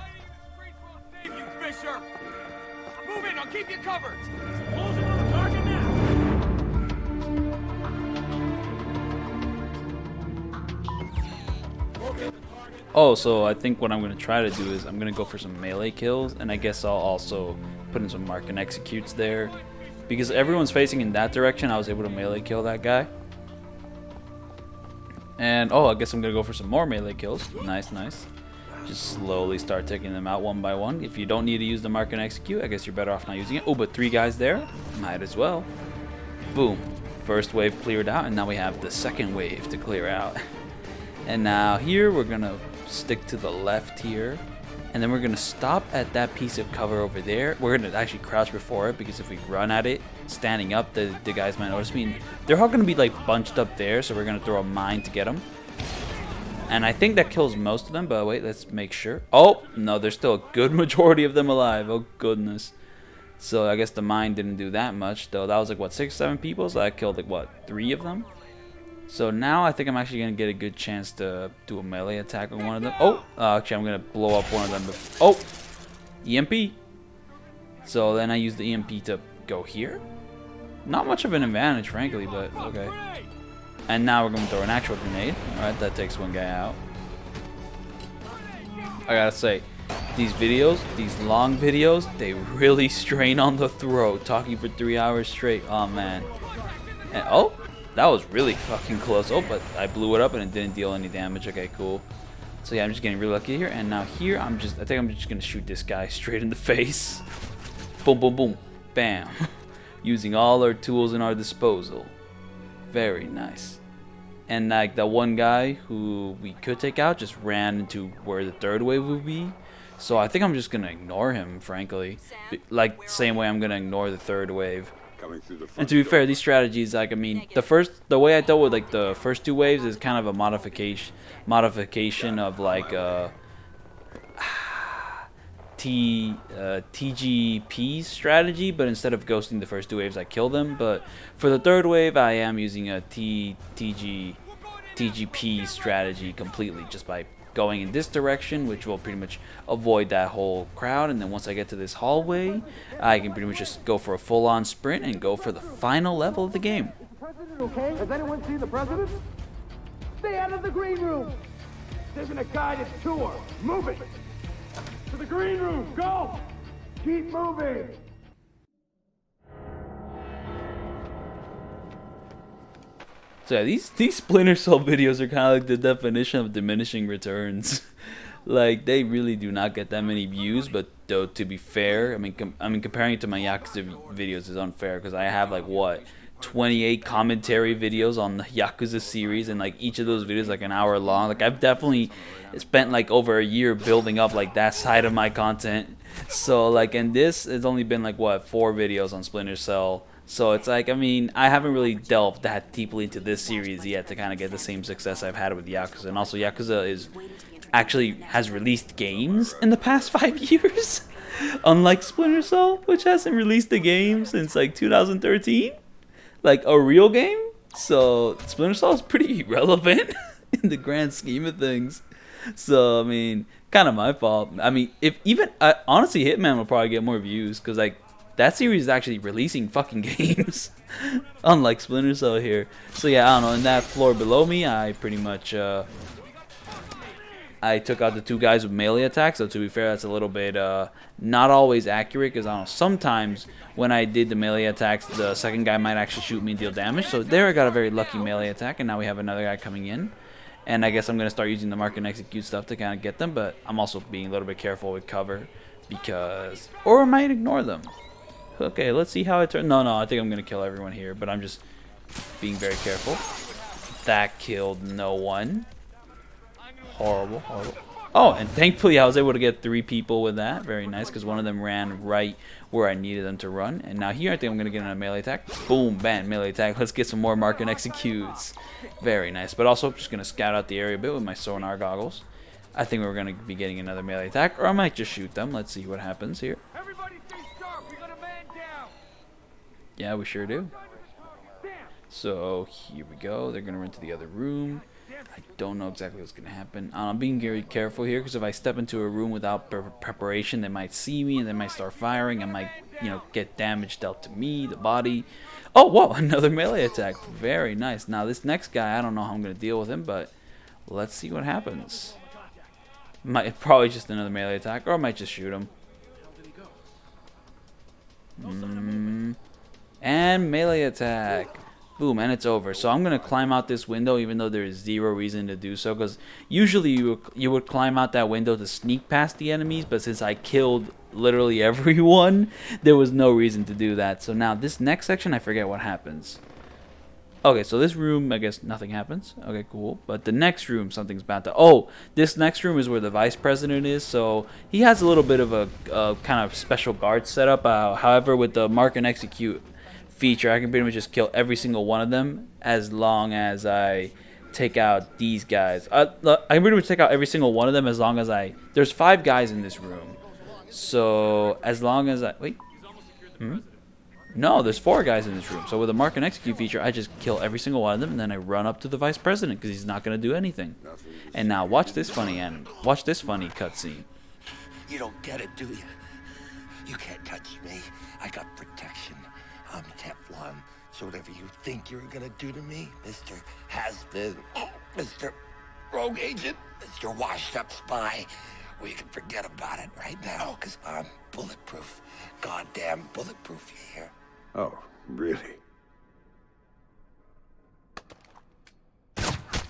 N: Save you, Fisher. Move in, I'll keep you covered. Closing on the target now.
A: Oh, so I think what I'm going to try to do is I'm going to go for some melee kills, and I guess I'll also put in some mark and executes there. Because everyone's facing in that direction, I was able to melee kill that guy. And, oh, I guess I'm going to go for some more melee kills. Nice, nice. Just slowly start taking them out one by one. If you don't need to use the mark and execute, I guess you're better off not using it. Oh, but 3 guys there? Might as well. Boom. First wave cleared out, and now we have the second wave to clear out. And now here we're going to stick to the left here, and then we're gonna stop at that piece of cover over there. We're gonna actually crouch before it, because if we run at it standing up, the guys might notice me, and they're all gonna be like bunched up there, so we're gonna throw a mine to get them. And I think that kills most of them, but wait, let's make sure. Oh no, there's still a good majority of them alive. Oh goodness. So I guess the mine didn't do that much, though. That was like what, 6-7 people, so I killed like what, 3 of them. So now I think I'm actually going to get a good chance to do a melee attack on one of them. Oh, actually I'm going to blow up one of them. Oh, EMP. So then I use the EMP to go here. Not much of an advantage, frankly, but okay. And now we're going to throw an actual grenade. Alright, that takes one guy out. I gotta say, these videos, these long videos, they really strain on the throat. Talking for 3 hours straight. Oh, man. And, oh. That was really fucking close. Oh, but I blew it up and it didn't deal any damage. Okay, cool. So yeah, I'm just getting really lucky here. And now here, I think I'm just gonna shoot this guy straight in the face. Boom, boom, boom. Bam. Using all our tools in our disposal. Very nice. And like that one guy who we could take out just ran into where the third wave would be. So I think I'm just gonna ignore him, frankly. Like same way I'm gonna ignore the third wave. And to be fair, these strategies, like, I mean, the way I dealt with like the first 2 waves is kind of a modification of like TGP strategy, but instead of ghosting the first 2 waves, I kill them. But for the third wave, I am using a TGP strategy completely, just by going in this direction, which will pretty much avoid that whole crowd. And then once I get to this hallway, I can pretty much just go for a full-on sprint and go for the final level of the game.
L: Is the president okay? Has anyone seen the president? Stay out of the green room! This isn't a guided tour. Move it! To the green room! Go! Keep moving!
A: So yeah, these Splinter Cell videos are kind of like the definition of diminishing returns. Like, they really do not get that many views, but though, to be fair, I mean comparing it to my Yakuza videos is unfair, because I have like what, 28 commentary videos on the Yakuza series, and like each of those videos like an hour long. Like, I've definitely spent like over a year building up like that side of my content. So like, and this it's only been like what, 4 videos on Splinter Cell. So it's like, I mean, I haven't really delved that deeply into this series yet to kind of get the same success I've had with Yakuza. And also, Yakuza has released games in the past 5 years, unlike Splinter Cell, which hasn't released a game since like 2013. like a real game. So Splinter Cell is pretty relevant in the grand scheme of things. So I mean, kind of my fault. I mean, if even honestly, Hitman will probably get more views because like that series is actually releasing fucking games, unlike Splinter Cell here. So yeah, I don't know. In that floor below me, I pretty much I took out the 2 guys with melee attacks. So to be fair, that's a little bit not always accurate because I don't know. Sometimes when I did the melee attacks, the second guy might actually shoot me and deal damage. So there, I got a very lucky melee attack, and now we have another guy coming in. And I guess I'm going to start using the mark and execute stuff to kind of get them, but I'm also being a little bit careful with cover because... Or I might ignore them. Okay, let's see how it turns... No, I think I'm going to kill everyone here, but I'm just being very careful. That killed no one. Horrible. Oh, and thankfully I was able to get 3 people with that. Very nice, because one of them ran right where I needed them to run. And now here I think I'm going to get in a melee attack. Boom, bam, melee attack. Let's get some more mark and executes. Very nice. But also just going to scout out the area a bit with my sonar goggles. I think we're going to be getting another melee attack, or I might just shoot them. Let's see what happens here.
N: Everybody stay sharp. We got a man down.
A: Yeah, we sure do. So here we go. They're going to run to the other room. I don't know exactly what's going to happen. I'm being very careful here because if I step into a room without preparation, they might see me and they might start firing. I might, get damage dealt to me, the body. Oh, whoa, another melee attack. Very nice. Now, this next guy, I don't know how I'm going to deal with him, but let's see what happens. Probably just another melee attack, or I might just shoot him. And melee attack. Boom, and it's over. So I'm going to climb out this window even though there is 0 reason to do so. Because usually you would climb out that window to sneak past the enemies. But since I killed literally everyone, there was no reason to do that. So now this next section, I forget what happens. Okay, so this room, I guess nothing happens. Okay, cool. But the next room, something's about to... Oh, this next room is where the vice president is. So he has a little bit of a kind of special guard setup. However, with the mark and execute feature, I can pretty much just kill every single one of them as long as I take out these guys. I can pretty much take out every single one of them as long as there's 5 guys in this room. So as long as wait. No, there's 4 guys in this room. So with the mark and execute feature, I just kill every single one of them and then I run up to the vice president because he's not going to do anything. And now watch this funny cutscene.
R: You don't get it, do you? You can't touch me. I got protection. I'm Teflon, so whatever you think you're gonna do to me, Mr. Has-Been, Mr. Rogue Agent, Mr. Washed-Up Spy, well, you can forget about it right now, because I'm bulletproof. Goddamn bulletproof, you hear?
C: Oh, really?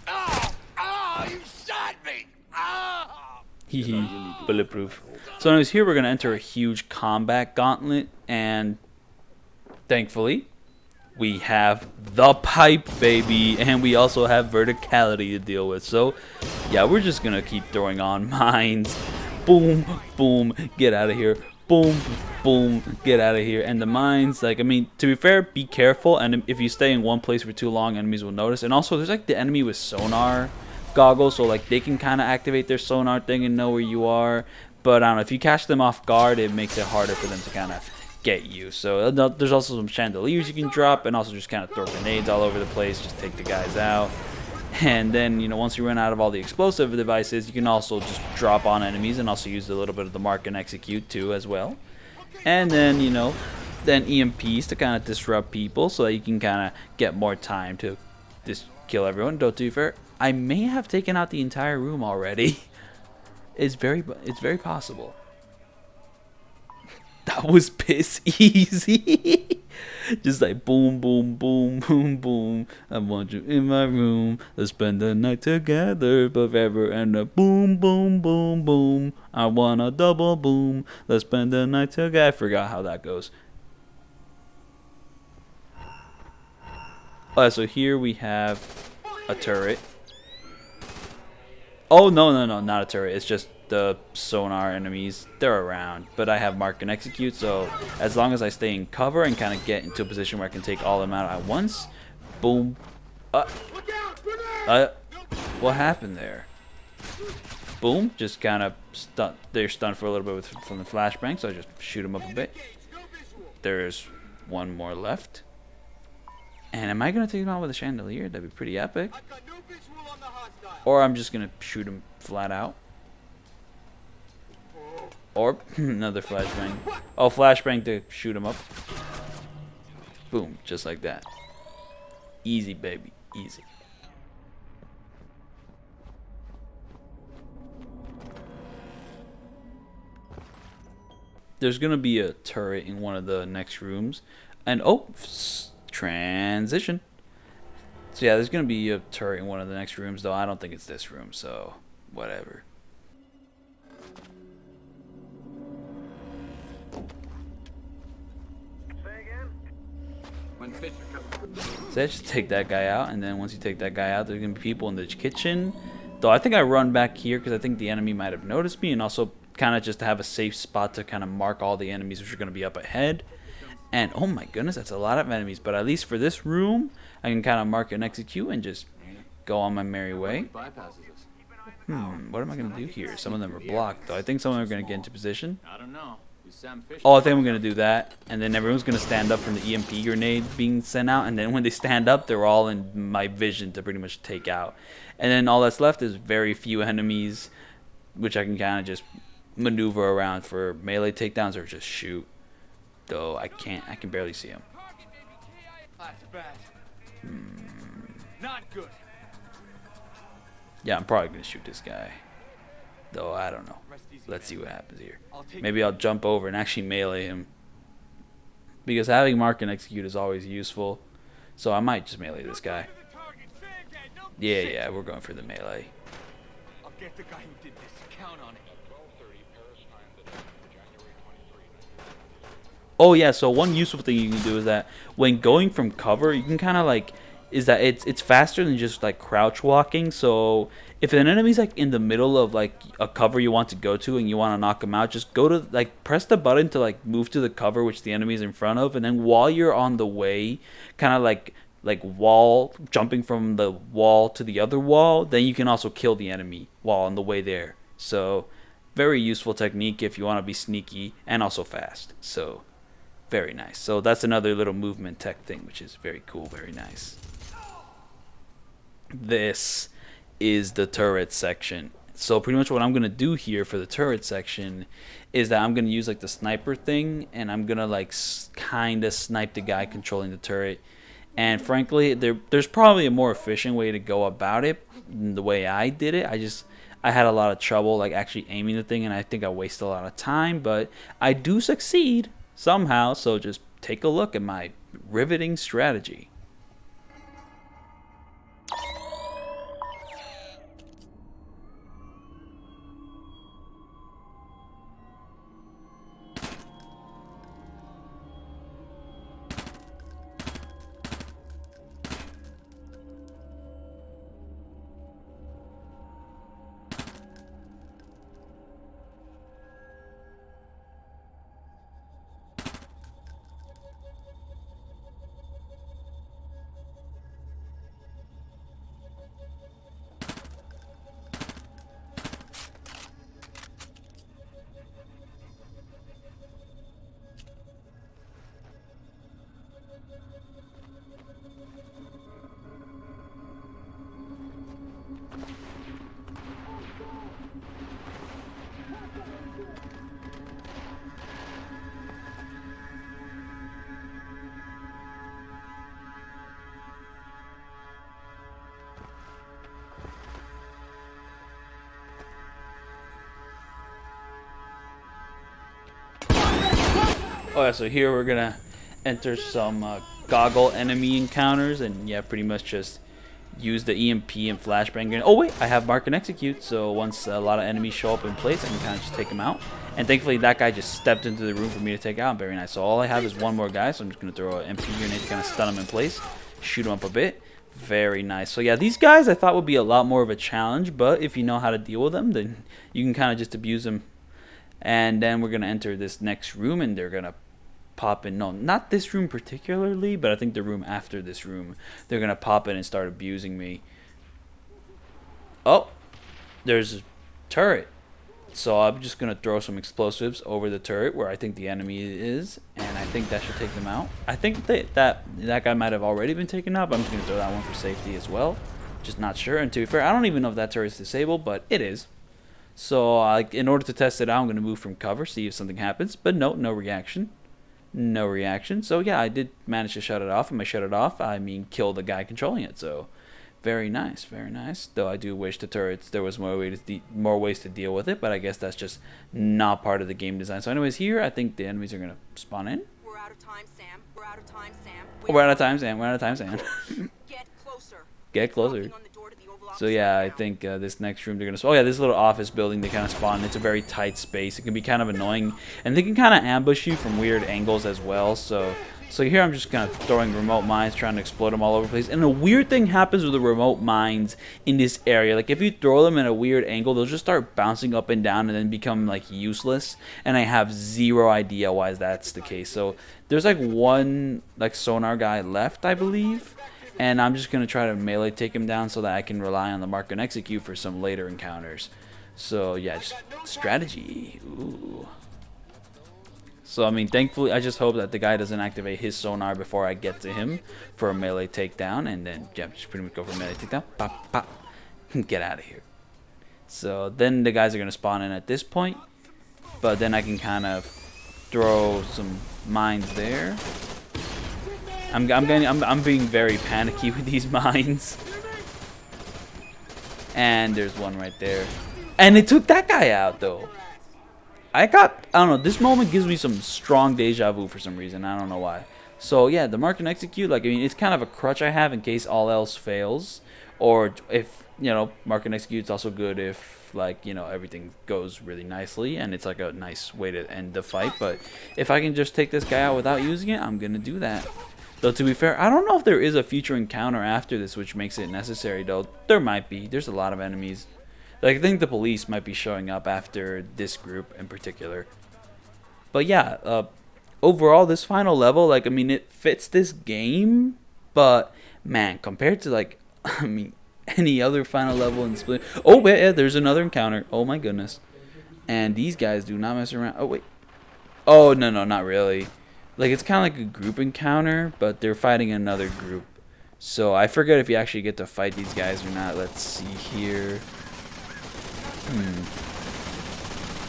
R: Oh, you shot me! Oh!
A: Bulletproof. So anyways, here we're going to enter a huge combat gauntlet, and thankfully, we have the pipe, baby, and we also have verticality to deal with. So, yeah, we're just going to keep throwing on mines. Boom, boom, get out of here. Boom, boom, get out of here. And the mines, like, I mean, to be fair, be careful. And if you stay in one place for too long, enemies will notice. And also, there's, like, the enemy with sonar goggles. So, like, they can kind of activate their sonar thing and know where you are. But, I don't know, if you catch them off guard, it makes it harder for them to kind of get you. So there's also some chandeliers you can drop, and also just kind of throw grenades all over the place, just take the guys out. And then, once you run out of all the explosive devices, you can also just drop on enemies and also use a little bit of the mark and execute too as well. And then, then EMPs to kind of disrupt people so that you can kind of get more time to just kill everyone. Though, to be fair, I may have taken out the entire room already. It's very possible. That was piss easy. Just like boom, boom, boom, boom, boom. I want you in my room. Let's spend the night together forever. And a boom, boom, boom, boom. I want a double boom. Let's spend the night together. I forgot how that goes. Alright, so here we have a turret. Oh, no, not a turret. It's just the sonar enemies. They're around, but I have mark and execute, so as long as I stay in cover and kind of get into a position where I can take all of them out at once. Boom. What happened there? Boom. Just kind of stunned. They're stunned for a little bit from the flashbang, so I just shoot them up a bit. There's one more left. And am I going to take him out with a chandelier? That'd be pretty epic. Or I'm just going to shoot him flat out. Or another flashbang. Oh, flashbang to shoot him up. Boom, just like that. Easy, baby, easy. There's gonna be a turret in one of the next rooms, and oh, transition. So yeah, there's gonna be a turret in one of the next rooms, though I don't think it's this room, so whatever. So I just take that guy out, and then once you take that guy out, there's gonna be people in the kitchen. Though I think I run back here because I think the enemy might have noticed me, and also kind of just to have a safe spot to kind of mark all the enemies which are gonna be up ahead. And oh my goodness, that's a lot of enemies. But at least for this room, I can kind of mark and execute and just go on my merry way. What am I gonna do here? Some of them are blocked, though. I think some of them are gonna get into position.
N: I don't know.
A: Oh, I think I'm going to do that. And then everyone's going to stand up from the EMP grenade being sent out. And then when they stand up, they're all in my vision to pretty much take out. And then all that's left is very few enemies, which I can kind of just maneuver around for melee takedowns or just shoot. Though I can barely see them.
N: Not good.
A: Yeah, I'm probably going to shoot this guy. Though I don't know. Let's see what happens here. Maybe I'll jump over and actually melee him. Because having mark and execute is always useful. So I might just melee this guy. Yeah, we're going for the melee.
N: I'll get the guy who did this. Count on it.
A: Oh yeah, so one useful thing you can do is that when going from cover, you can kind of like it's faster than just like crouch walking. So if an enemy's like in the middle of like a cover you want to go to and you want to knock them out, just go to like press the button to like move to the cover which the enemy's in front of, and then while you're on the way, kind of like wall jumping from the wall to the other wall, then you can also kill the enemy while on the way there. So very useful technique if you want to be sneaky and also fast. So very nice. So that's another little movement tech thing, which is very cool, very nice. This is the turret section. So pretty much what I'm gonna do here for the turret section is that I'm gonna use like the sniper thing, and I'm gonna like kind of snipe the guy controlling the turret. And frankly, there's probably a more efficient way to go about it than the way I did it. I had a lot of trouble like actually aiming the thing, and I think I wasted a lot of time, but I do succeed somehow. So just take a look at my riveting strategy. Oh yeah, so here we're gonna enter some goggle enemy encounters, and yeah, pretty much just use the EMP and flashbang. Oh wait, I have mark and execute, so once a lot of enemies show up in place, I can kind of just take them out. And thankfully that guy just stepped into the room for me to take out. Very nice. So all I have is one more guy, so I'm just gonna throw an MP grenade to kind of stun him in place, shoot him up a bit. Very nice. So yeah, these guys I thought would be a lot more of a challenge, but if you know how to deal with them, then you can kind of just abuse them. And then we're gonna enter this next room, and they're gonna pop in. No, not this room particularly, but I think the room after this room. They're gonna pop in and start abusing me. Oh, there's a turret. So I'm just gonna throw some explosives over the turret where I think the enemy is, and I think that should take them out. I think that guy might have already been taken out, but I'm just gonna throw that one for safety as well. Just not sure. And to be fair, I don't even know if that turret is disabled, but it is. So in order to test it out, I'm gonna move from cover, see if something happens. But no reaction. No reaction. So yeah, I did manage to shut it off, and by shut it off, I mean kill the guy controlling it. So very nice, very nice. Though I do wish the turrets there was more ways to deal with it, but I guess that's just not part of the game design. So anyways, here I think the enemies are gonna spawn in.
B: We're out of time, Sam. We're out of time, Sam.
A: We're out of time, Sam. We're out of time, Sam.
B: Get closer.
A: Get closer. So yeah, I think this next room they're gonna. Oh yeah, this little office building they kind of spawn. It's a very tight space. It can be kind of annoying, and they can kind of ambush you from weird angles as well. So here I'm just kind of throwing remote mines, trying to explode them all over the place. And a weird thing happens with the remote mines in this area. Like if you throw them at a weird angle, they'll just start bouncing up and down and then become like useless. And I have zero idea why that's the case. So there's like one like sonar guy left, I believe. And I'm just going to try to melee take him down so that I can rely on the mark and execute for some later encounters. So yeah, just strategy. Ooh. So I mean, thankfully, I just hope that the guy doesn't activate his sonar before I get to him for a melee takedown. And then, yeah, just pretty much go for a melee takedown. Pop, pop. Get out of here. So then the guys are going to spawn in at this point. But then I can kind of throw some mines there. I'm being very panicky with these mines. And there's one right there. And it took that guy out though. I don't know, this moment gives me some strong deja vu for some reason. I don't know why. So yeah, the mark and execute, like I mean, it's kind of a crutch I have in case all else fails. Or if, you know, mark and execute is also good if, like, you know, everything goes really nicely and it's like a nice way to end the fight. But if I can just take this guy out without using it, I'm gonna do that. Though to be fair, I don't know if there is a future encounter after this which makes it necessary though. There might be. There's a lot of enemies. Like I think the police might be showing up after this group in particular. But yeah, overall this final level, like I mean it fits this game, but man, compared to like I mean any other final level in Splinter. Oh yeah, there's another encounter. Oh my goodness. And these guys do not mess around. Oh wait. Oh no, not really. Like, it's kind of like a group encounter, but they're fighting another group. So, I forget if you actually get to fight these guys or not. Let's see here.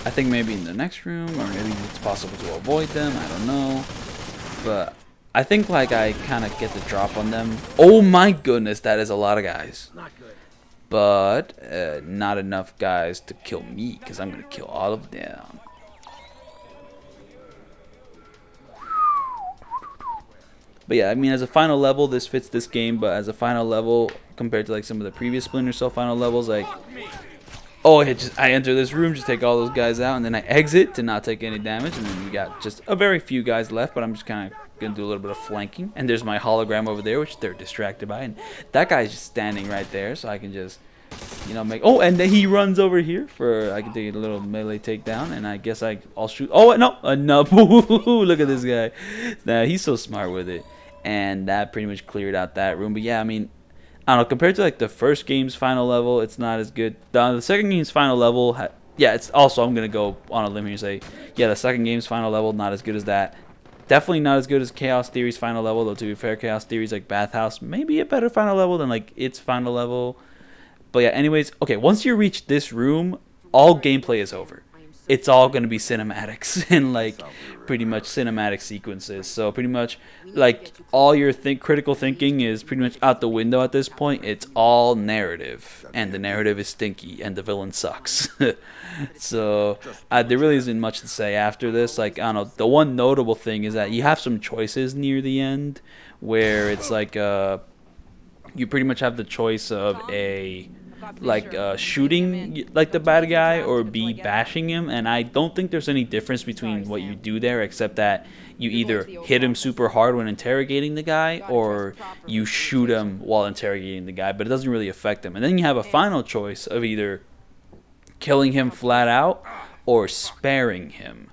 A: I think maybe in the next room, or maybe it's possible to avoid them. I don't know. But, I think, like, I kind of get the drop on them. Oh my goodness, that is a lot of guys. Not good. But, not enough guys to kill me, because I'm going to kill all of them. But yeah, I mean, as a final level, this fits this game. But as a final level, compared to like some of the previous Splinter Cell final levels, like, oh, I enter this room, just take all those guys out, and then I exit to not take any damage, and then we got just a very few guys left. But I'm just kind of gonna do a little bit of flanking. And there's my hologram over there, which they're distracted by, and that guy's just standing right there, so I can just, you know, make. Oh, and then he runs over here for I can take a little melee takedown, and I guess I'll shoot. Oh no, no! Look at this guy. Nah, he's so smart with it. And that pretty much cleared out that room. But yeah, I mean, I don't know. Compared to like the first game's final level, it's not as good. The second game's final level, yeah, it's also, I'm going to go on a limb here and say, yeah, the second game's final level, not as good as that. Definitely not as good as Chaos Theory's final level, though to be fair, Chaos Theory's like Bathhouse, maybe a better final level than like its final level. But yeah, anyways, okay, once you reach this room, all gameplay is over. It's all going to be cinematics and like pretty much cinematic sequences. So pretty much like all your critical thinking is pretty much out the window at this point. It's all narrative, and the narrative is stinky, and the villain sucks. So there really isn't much to say after this. Like, I don't know, the one notable thing is that you have some choices near the end where it's like you pretty much have the choice of shooting like the bad guy or B, bashing him, and I don't think there's any difference between what you do there, except that you either hit him super hard when interrogating the guy or you shoot him while interrogating the guy, but it doesn't really affect him. And then you have a final choice of either killing him flat out or sparing him.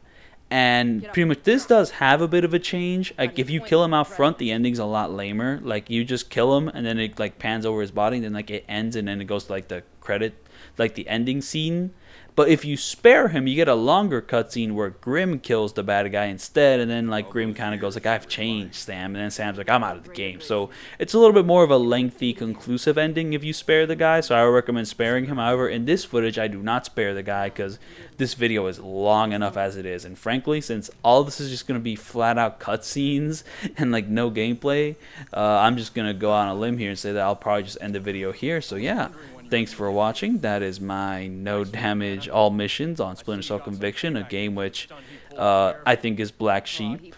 A: And pretty much this does have a bit of a change. Like if you kill him out front, the ending's a lot lamer. Like you just kill him and then it like pans over his body, and then like it ends, and then it goes to like the the ending scene. But if you spare him, you get a longer cutscene where Grim kills the bad guy instead, and then like Grim kind of goes like, "I've changed, Sam," and then Sam's like, "I'm out of the game." So it's a little bit more of a lengthy, conclusive ending if you spare the guy. So I would recommend sparing him. However, in this footage, I do not spare the guy because this video is long enough as it is. And frankly, since all this is just gonna be flat out cutscenes and like no gameplay, I'm just gonna go out on a limb here and say that I'll probably just end the video here. So yeah. Thanks for watching. That is my no damage all missions on Splinter Cell Conviction, a game which I think is the black sheep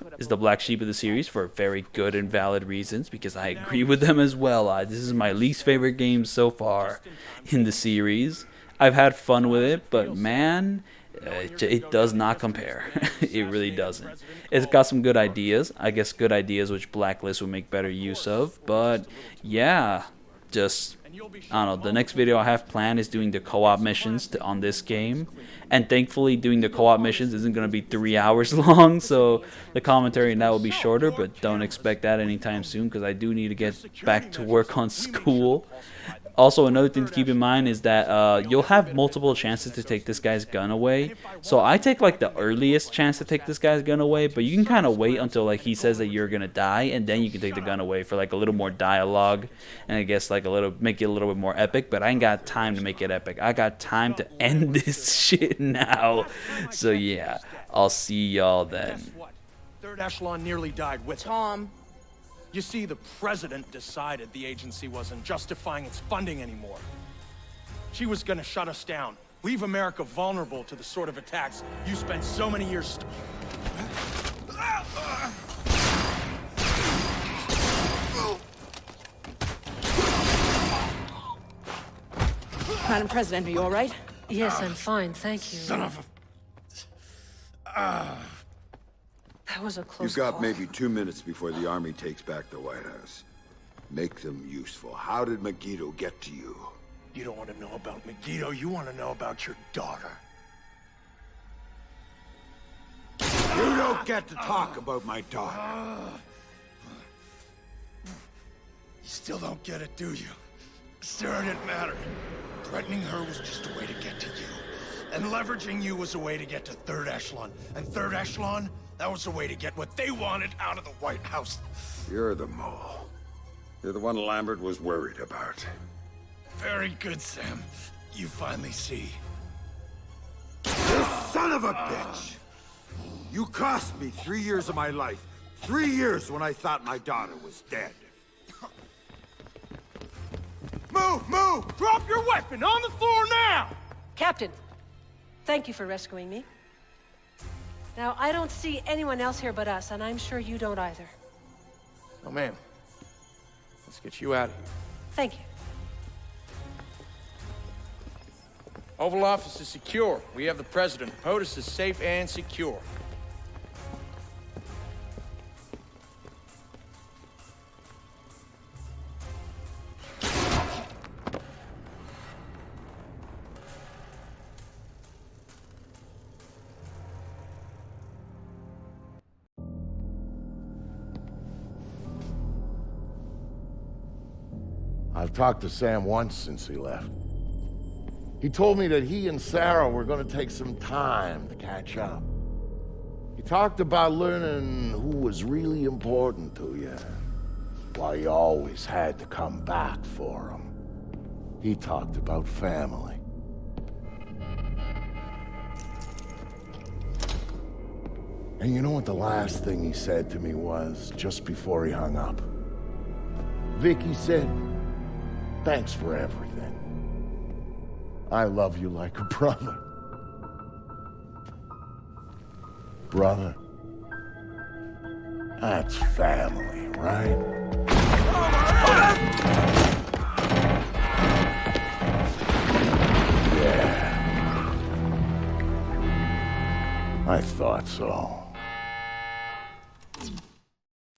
A: of the series for very good and valid reasons, because I agree with them as well. This is my least favorite game so far in the series. I've had fun with it, but man, it does not compare. It really doesn't. It's got some good ideas. I guess good ideas which Blacklist would make better use of, but yeah, just I don't know. The next video I have planned is doing the co-op missions on this game, and thankfully doing the co-op missions isn't going to be 3 hours long, so the commentary in that will be shorter, but don't expect that anytime soon because I do need to get back to work on school. Also, another thing to keep in mind is that you'll have multiple chances to take this guy's gun away. So I take like the earliest chance to take this guy's gun away, but you can kind of wait until like he says that you're gonna die, and then you can take the gun away for like a little more dialogue, and I guess like make it a little bit more epic. But I ain't got time to make it epic. I got time to end this shit now. So yeah, I'll see y'all then.
F: Third Echelon nearly died with Tom. You see, the president decided the agency wasn't justifying its funding anymore. She was gonna shut us down, leave America vulnerable to the sort of attacks you spent so many years...
B: Madam President, are you all right?
K: Yes, I'm fine, thank you.
Q: Son of a...
K: That was a close
C: You've got
K: call.
C: maybe 2 minutes before the army takes back the White House. Make them useful. How did Megiddo get to you?
Q: You don't want to know about Megiddo, you want to know about your daughter.
C: You don't get to talk about my daughter.
Q: You still don't get it, do you? Sarah didn't matter. Threatening her was just a way to get to you. And leveraging you was a way to get to Third Echelon. And Third Echelon, that was a way to get what they wanted out of the White House.
C: You're the mole. You're the one Lambert was worried about.
Q: Very good, Sam. You finally see.
C: You son of a bitch! You cost me 3 years of my life. 3 years when I thought my daughter was dead.
Q: Move! Move! Drop your weapon on the floor now!
K: Captain, thank you for rescuing me. Now, I don't see anyone else here but us, and I'm sure you don't either.
F: Oh, ma'am. Let's get you out of here.
K: Thank you.
F: Oval Office is secure. We have the president. POTUS is safe and secure.
S: I've talked to Sam once since he left. He told me that he and Sarah were going to take some time to catch up. He talked about learning who was really important to you, why you always had to come back for him. He talked about family. And you know what the last thing he said to me was, just before he hung up? Vic, he said, "Thanks for everything. I love you like a brother." Brother, that's family, right? Yeah. I thought so.